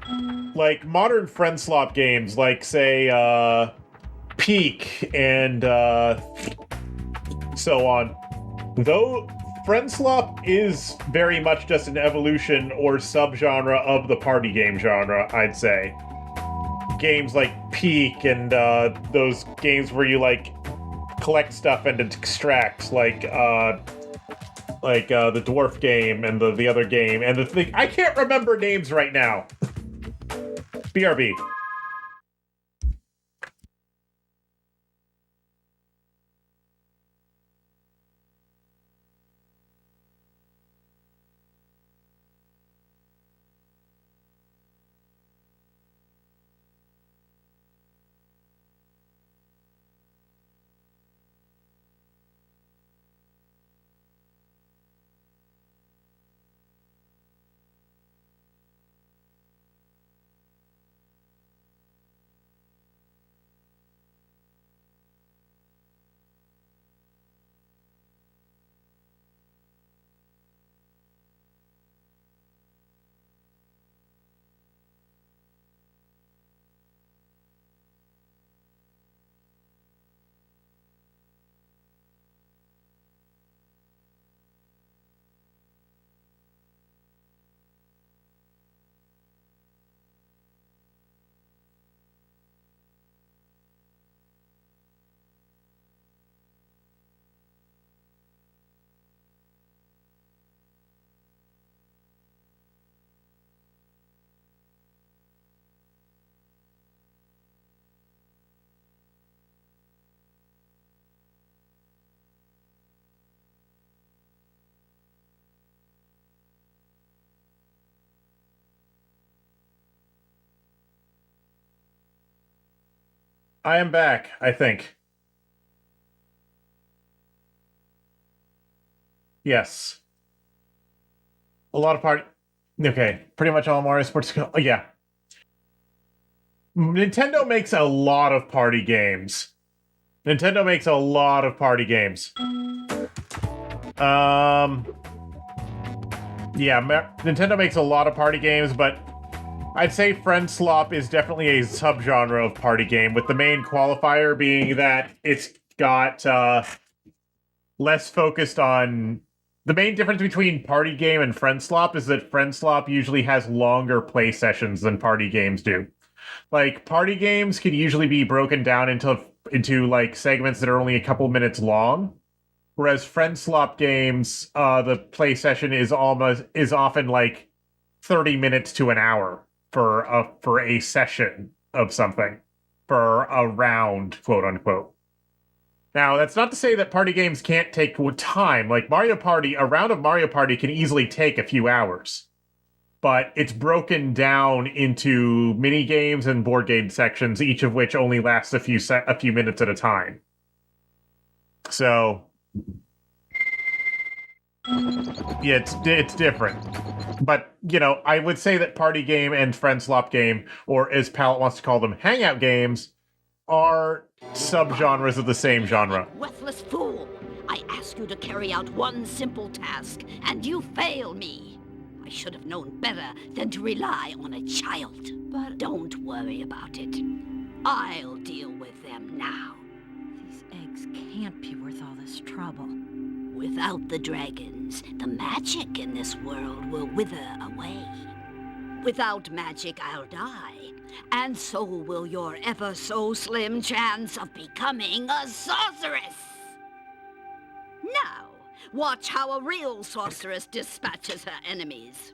Like, modern Friend Slop games, like, say, Peak and, so on. Though, Friend Slop is very much just an evolution or subgenre of the party game genre, I'd say. Games like Peak and, those games where you, like, collect stuff and extract, like, the dwarf game and the other game and the thing. I can't remember names right now. BRB. I am back, I think. Yes. A lot of party... Okay, pretty much all Mario Sports... Oh, yeah. Nintendo makes a lot of party games. Yeah, Nintendo makes a lot of party games, but I'd say Friend Slop is definitely a subgenre of party game, with the main qualifier being that it's got less focused on... The main difference between party game and Friend Slop is that Friend Slop usually has longer play sessions than party games do. Like, party games can usually be broken down into like segments that are only a couple minutes long, whereas Friend Slop games, the play session is often like 30 minutes to an hour for a session of something, for a round, quote unquote. Now, that's not to say that party games can't take time. Like Mario Party, a round of Mario Party can easily take a few hours. But it's broken down into mini games and board game sections, each of which only lasts a few minutes at a time. So, Yeah, it's different. But, you know, I would say that party game and friend swap game, or as Pallet wants to call them, hangout games, are subgenres of the same genre. Worthless fool! I ask you to carry out one simple task, and you fail me. I should have known better than to rely on a child. But don't worry about it. I'll deal with them now. These eggs can't be worth all this trouble. Without the dragons, the magic in this world will wither away. Without magic, I'll die. And so will your ever so slim chance of becoming a sorceress. Now, watch how a real sorceress dispatches her enemies.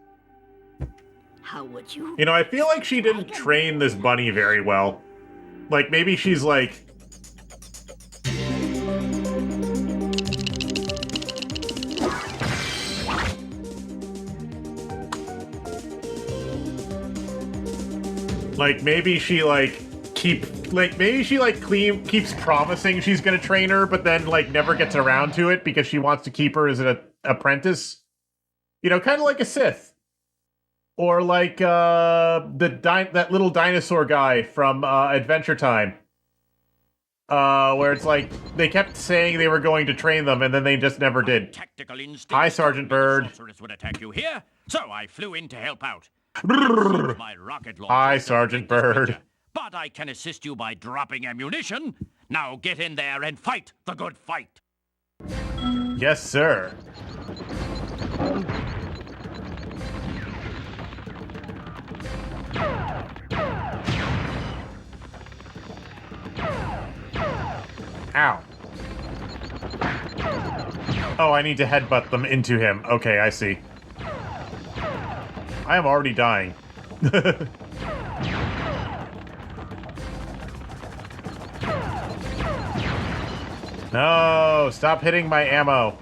How would you? You know, I feel like she didn't train this bunny very well. Like, maybe she's like... Like, maybe she, keeps promising she's gonna train her, but then, like, never gets around to it because she wants to keep her as an apprentice. You know, kind of like a Sith. Or like, that little dinosaur guy from, Adventure Time. Where it's like, they kept saying they were going to train them, and then they just never did. Hi, Sergeant Bird. Sorceress would attack you here, so I flew in to help out. My rocket launcher Hi, Sergeant Bird. But I can assist you by dropping ammunition. Now get in there and fight the good fight. Yes, sir. Ow. Oh, I need to headbutt them into him. Okay, I see. I am already dying. No, stop hitting my ammo.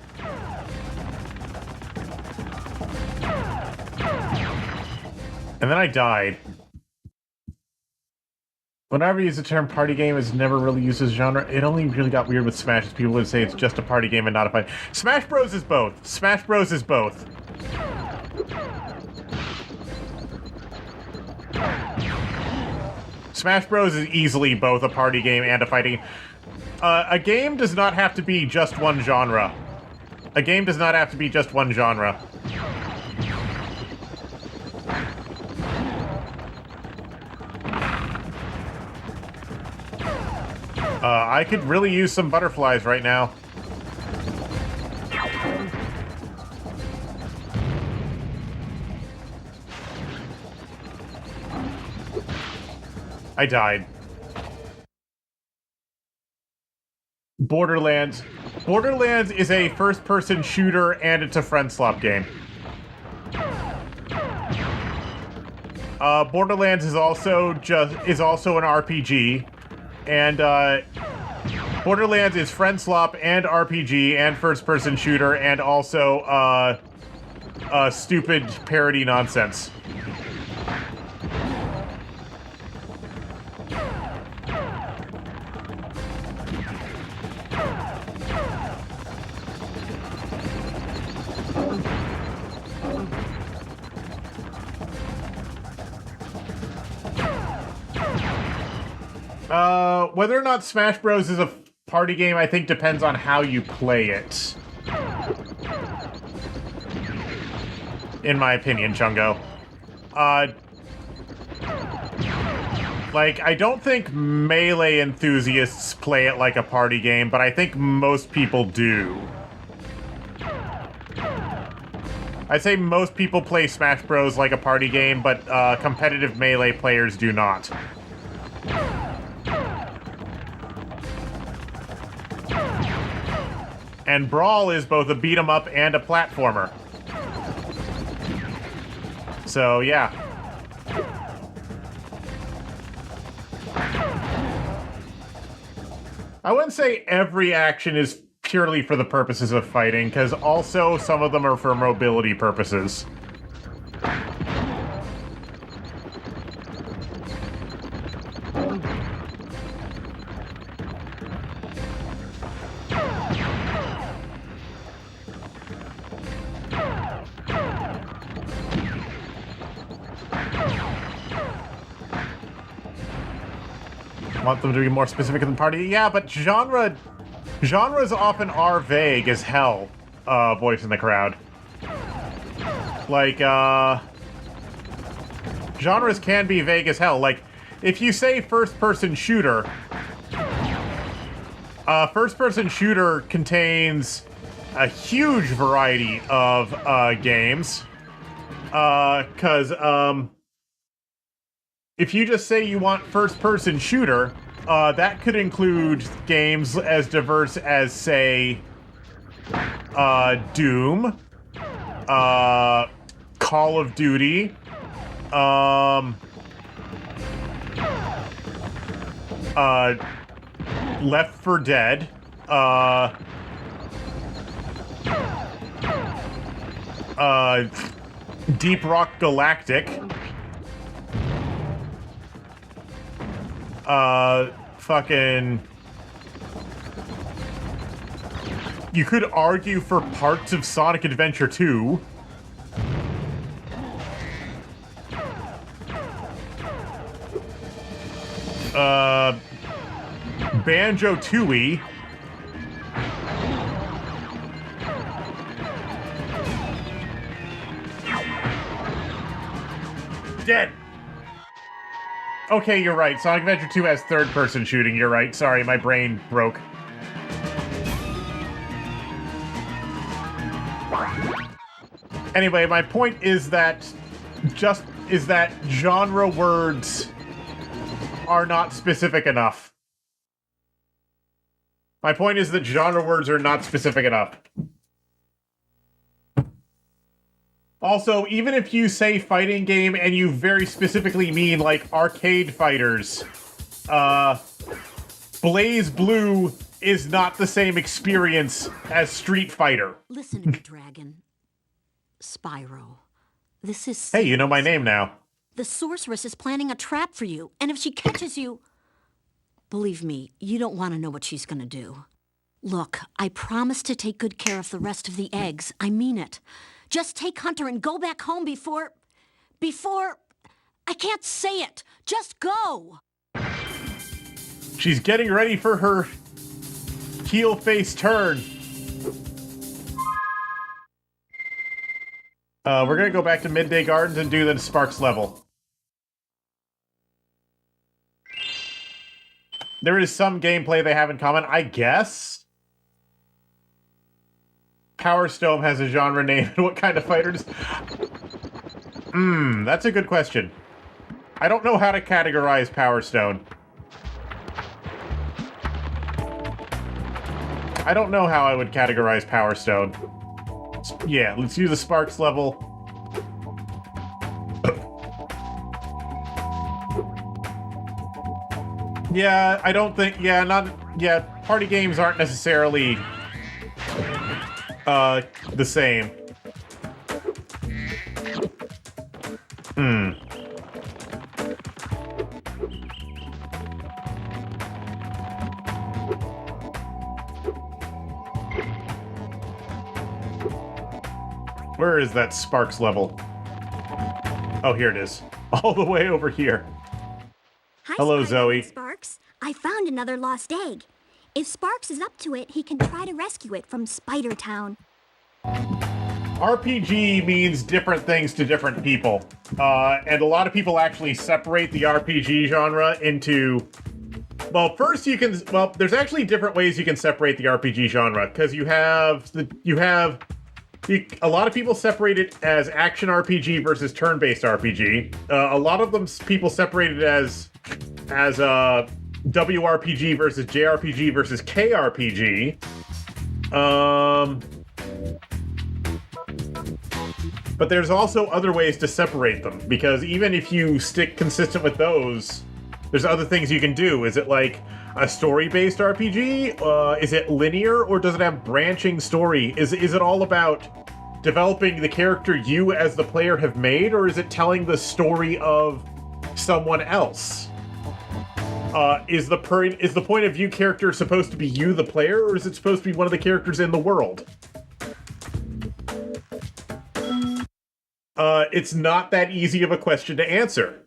And then I died. Whenever you use the term party game, it's never really used as genre. It only really got weird with Smash. People would say it's just a party game and not a fight. Smash Bros is both. Smash Bros is both. Smash Bros is easily both a party game and a fighting. A game does not have to be just one genre. A game does not have to be just one genre. I could really use some butterflies right now. I died. Borderlands. Borderlands is a first-person shooter and it's a friend swap game. Borderlands is also an RPG, and Borderlands is friend swap and RPG and first-person shooter and also stupid parody nonsense. Whether or not Smash Bros. Is a party game, I think depends on how you play it. In my opinion, Chungo. Like, I don't think Melee enthusiasts play it like a party game, but I think most people do. I'd say most people play Smash Bros. Like a party game, but competitive Melee players do not. And Brawl is both a beat-em-up and a platformer. So, yeah. I wouldn't say every action is purely for the purposes of fighting, because also some of them are for mobility purposes. Want them to be more specific than party? Yeah, but genres often are vague as hell, voice in the crowd. Like, genres can be vague as hell. Like, if you say first-person shooter, first-person shooter contains a huge variety of, games. If you just say you want first-person shooter, that could include games as diverse as, say, Doom, Call of Duty, Left 4 Dead, Deep Rock Galactic, fucking... You could argue for parts of Sonic Adventure 2. Banjo-Tooie. Dead. Okay, you're right. Sonic Adventure 2 has third-person shooting. You're right. Sorry, my brain broke. Anyway, my point is that genre words are not specific enough. My point is that genre words are not specific enough. Also, even if you say fighting game and you very specifically mean, like, arcade fighters, Blaze Blue is not the same experience as Street Fighter. Listen to me, Dragon. Spyro. This is... Hey, you know my name now. The sorceress is planning a trap for you, and if she catches you... Believe me, you don't want to know what she's gonna do. Look, I promise to take good care of the rest of the eggs. I mean it. Just take Hunter and go back home before... I can't say it. Just go! She's getting ready for her heel face turn. We're gonna go back to Midday Gardens and do the Sparks level. There is some gameplay they have in common, I guess. Power Stone has a genre name. What kind of fighters? That's a good question. I don't know how to categorize Power Stone. I don't know how I would categorize Power Stone. Yeah, let's use the Sparks level. Yeah, I don't think... Yeah, party games aren't necessarily... the same. Where is that Sparks level? Oh, here it is. All the way over here. Hi, hello, Spyro Zoe. and Sparks. I found another lost egg. If Sparks is up to it, he can try to rescue it from Spider Town. RPG means different things to different people. And a lot of people actually separate the RPG genre into... Well, first you can... Well, there's actually different ways you can separate the RPG genre, because a lot of people separate it as action RPG versus turn-based RPG. A lot of people separate it as WRPG versus JRPG versus KRPG. But there's also other ways to separate them, because even if you stick consistent with those, there's other things you can do. Is it like a story-based RPG? Is it linear, or does it have branching story? Is it all about developing the character you as the player have made, or is it telling the story of someone else? Is the point of view character supposed to be you, the player, or is it supposed to be one of the characters in the world? It's not that easy of a question to answer.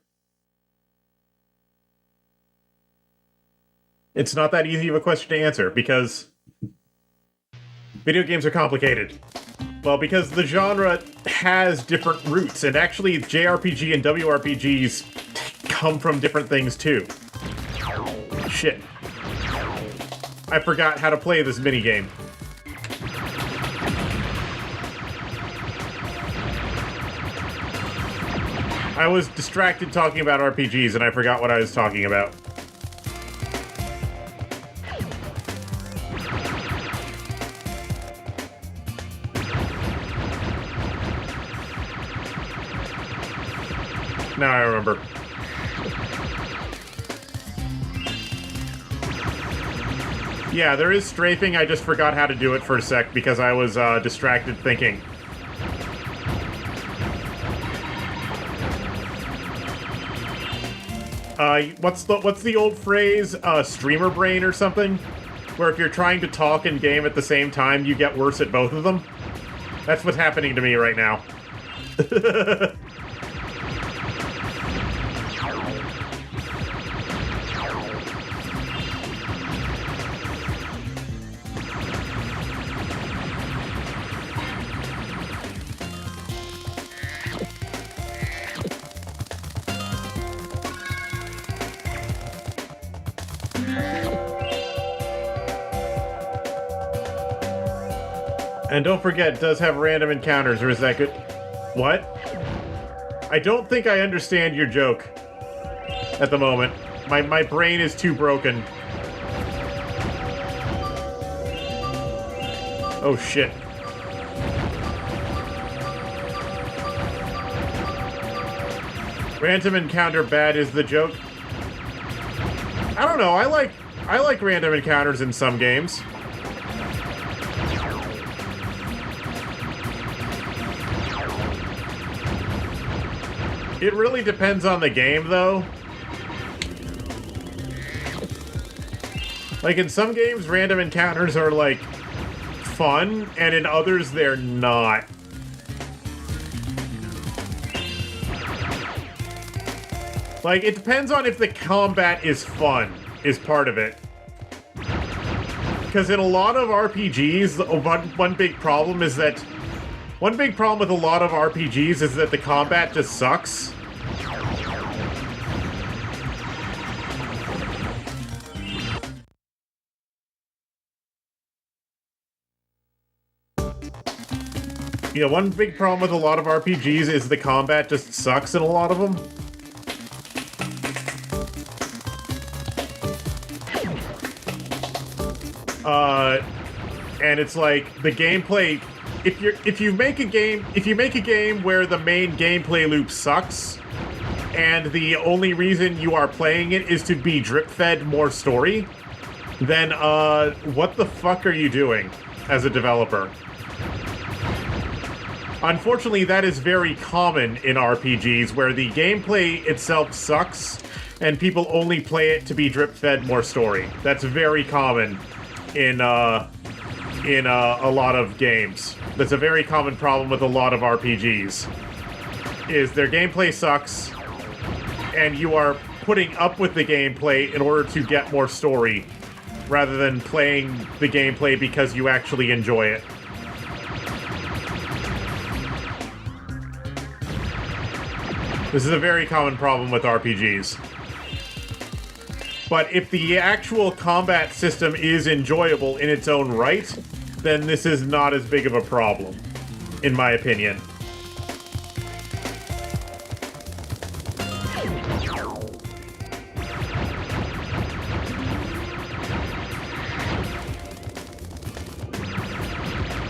It's not that easy of a question to answer, because video games are complicated. Well, because the genre has different roots, and actually JRPG and WRPGs come from different things too. Shit. I forgot how to play this minigame. I was distracted talking about RPGs and I forgot what I was talking about. Now I remember. Yeah, there is strafing. I just forgot how to do it for a sec because I was distracted thinking. What's the old phrase? Streamer brain or something? Where if you're trying to talk and game at the same time, you get worse at both of them? That's what's happening to me right now. And don't forget, it does have random encounters, or is that good? What? I don't think I understand your joke at the moment. My brain is too broken. Oh shit. Random encounter bad is the joke. I don't know, I like random encounters in some games. It really depends on the game, though. Like, in some games, random encounters are, like, fun, and in others, they're not. Like, it depends on if the combat is fun, is part of it. Because in a lot of RPGs, one big problem is that one big problem with a lot of RPGs is that the combat just sucks. Yeah, one big problem with a lot of RPGs is the combat just sucks in a lot of them. And it's like the gameplay. If you make a game where the main gameplay loop sucks, and the only reason you are playing it is to be drip-fed more story, then what the fuck are you doing as a developer? Unfortunately, that is very common in RPGs, where the gameplay itself sucks, and people only play it to be drip-fed more story. That's very common in a lot of games. That's a very common problem with a lot of RPGs. Is their gameplay sucks, and you are putting up with the gameplay in order to get more story, rather than playing the gameplay because you actually enjoy it. This is a very common problem with RPGs. But if the actual combat system is enjoyable in its own right, then this is not as big of a problem, in my opinion.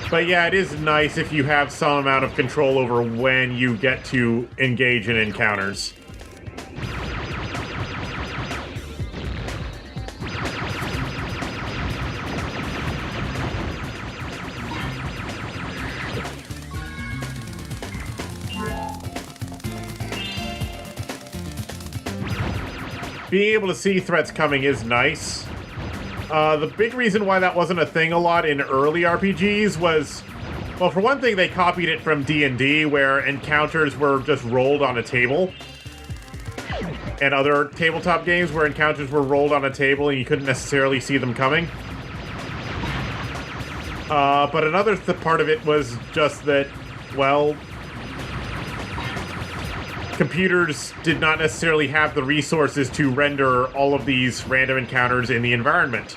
But yeah, it is nice if you have some amount of control over when you get to engage in encounters. Being able to see threats coming is nice. The big reason why that wasn't a thing a lot in early RPGs was, well, for one thing, they copied it from D&D, where encounters were just rolled on a table. and other tabletop games where encounters were rolled on a table and you couldn't necessarily see them coming. But another part of it was just that, well, computers did not necessarily have the resources to render all of these random encounters in the environment,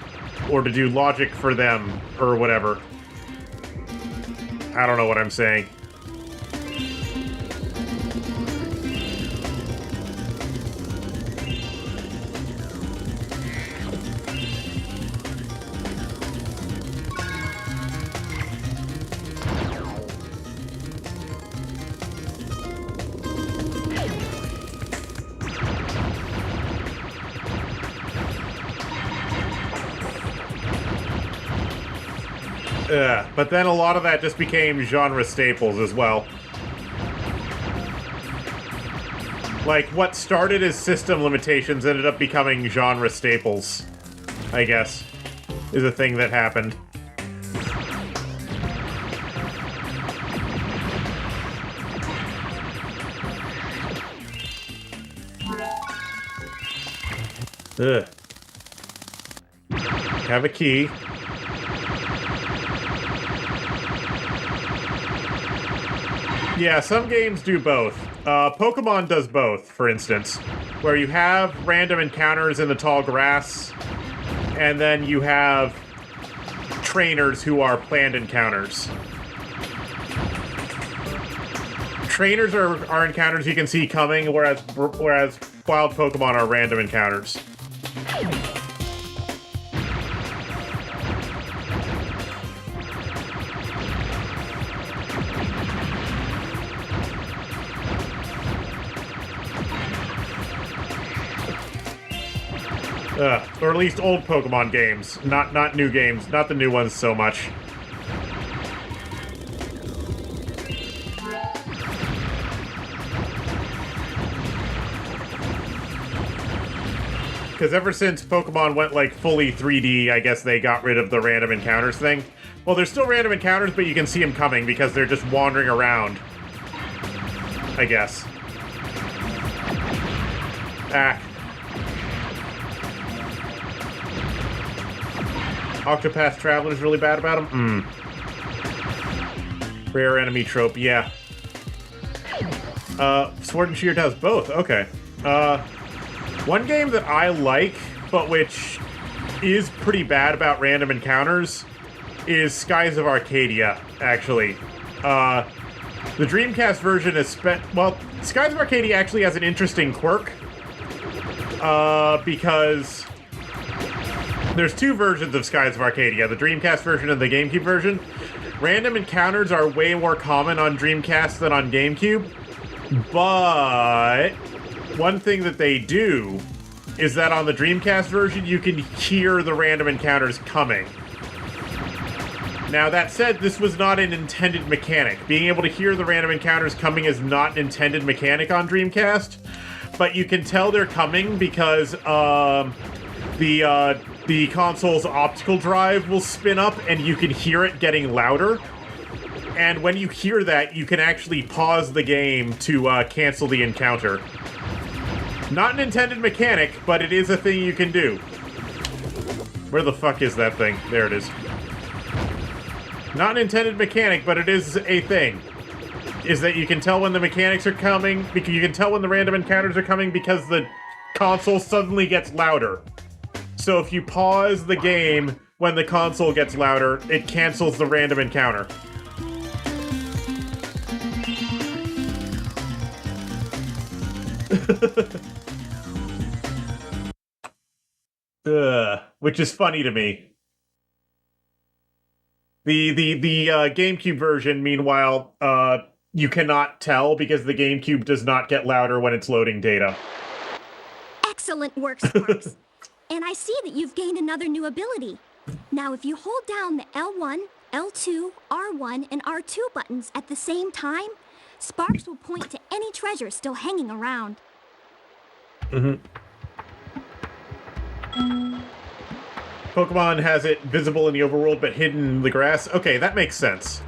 or to do logic for them, or whatever. I don't know what I'm saying. But then a lot of that just became genre staples as well. Like, what started as system limitations ended up becoming genre staples, I guess, is a thing that happened. Ugh. Have a key. Yeah, some games do both. Pokemon does both, for instance, where you have random encounters in the tall grass, and then you have trainers who are planned encounters. Trainers are encounters you can see coming, whereas wild Pokemon are random encounters. Or at least old Pokemon games, not new games, not the new ones so much. Because ever since Pokemon went like fully 3D, I guess they got rid of the random encounters thing. Well, there's still random encounters, but you can see them coming because they're just wandering around, I guess. Ah. Octopath Traveler's really bad about him? Rare enemy trope, yeah. Sword and Shield does both, okay. One game that I like, but which is pretty bad about random encounters, is Skies of Arcadia, actually. The Dreamcast version is well, Skies of Arcadia actually has an interesting quirk, because there's two versions of Skies of Arcadia, the Dreamcast version and the GameCube version. Random encounters are way more common on Dreamcast than on GameCube, but one thing that they do is that on the Dreamcast version, you can hear the random encounters coming. Now, that said, this was not an intended mechanic. Being able to hear the random encounters coming is not an intended mechanic on Dreamcast, but you can tell they're coming because the console's optical drive will spin up and you can hear it getting louder. And when you hear that, you can actually pause the game to cancel the encounter. Not an intended mechanic, but it is a thing you can do. Where the fuck is that thing? There it is. Not an intended mechanic, but it is a thing. Is that you can tell when the mechanics are coming, you can tell when the random encounters are coming because the console suddenly gets louder. So if you pause the game when the console gets louder, it cancels the random encounter. Which is funny to me. The GameCube version, meanwhile, you cannot tell because the GameCube does not get louder when it's loading data. Excellent work, Sparks. And I see that you've gained another new ability. Now, if you hold down the L1, L2, R1, and R2 buttons at the same time, Sparks will point to any treasure still hanging around. Pokemon has it visible in the overworld but hidden in the grass. Okay, that makes sense.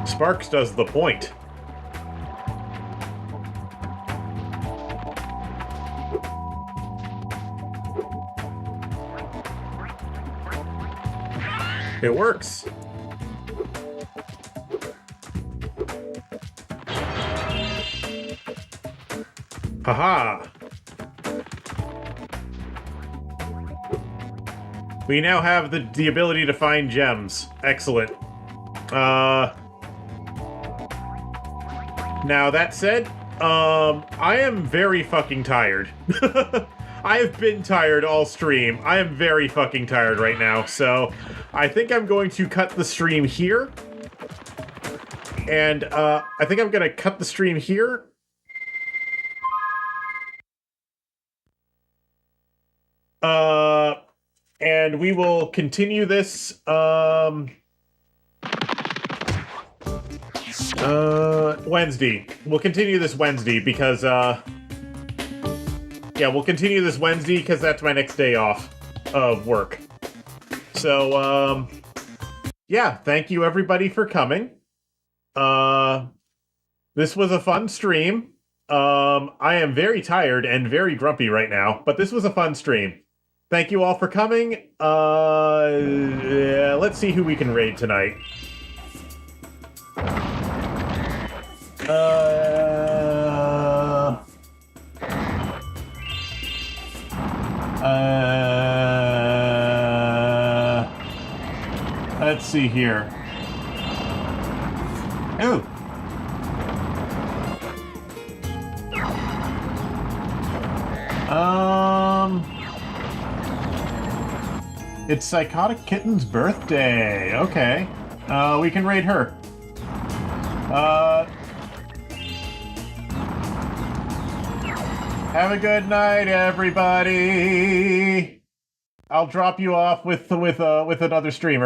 Sparks does the point. It works. Haha. We now have the ability to find gems. Excellent. Now that said, I am very fucking tired. I have been tired all stream. I am very fucking tired right now, so I think I'm going to cut the stream here. And, I think I'm gonna cut the stream here. And we will continue this, Wednesday. We'll continue this Wednesday because, yeah, we'll continue this Wednesday because that's my next day off of work. So, yeah, thank you everybody for coming. This was a fun stream. I am very tired and very grumpy right now, but this was a fun stream. Thank you all for coming. Yeah, let's see who we can raid tonight. Let's see here. Ooh. It's Psychotic Kitten's birthday. Okay. We can raid her. Have a good night, everybody. I'll drop you off with another streamer.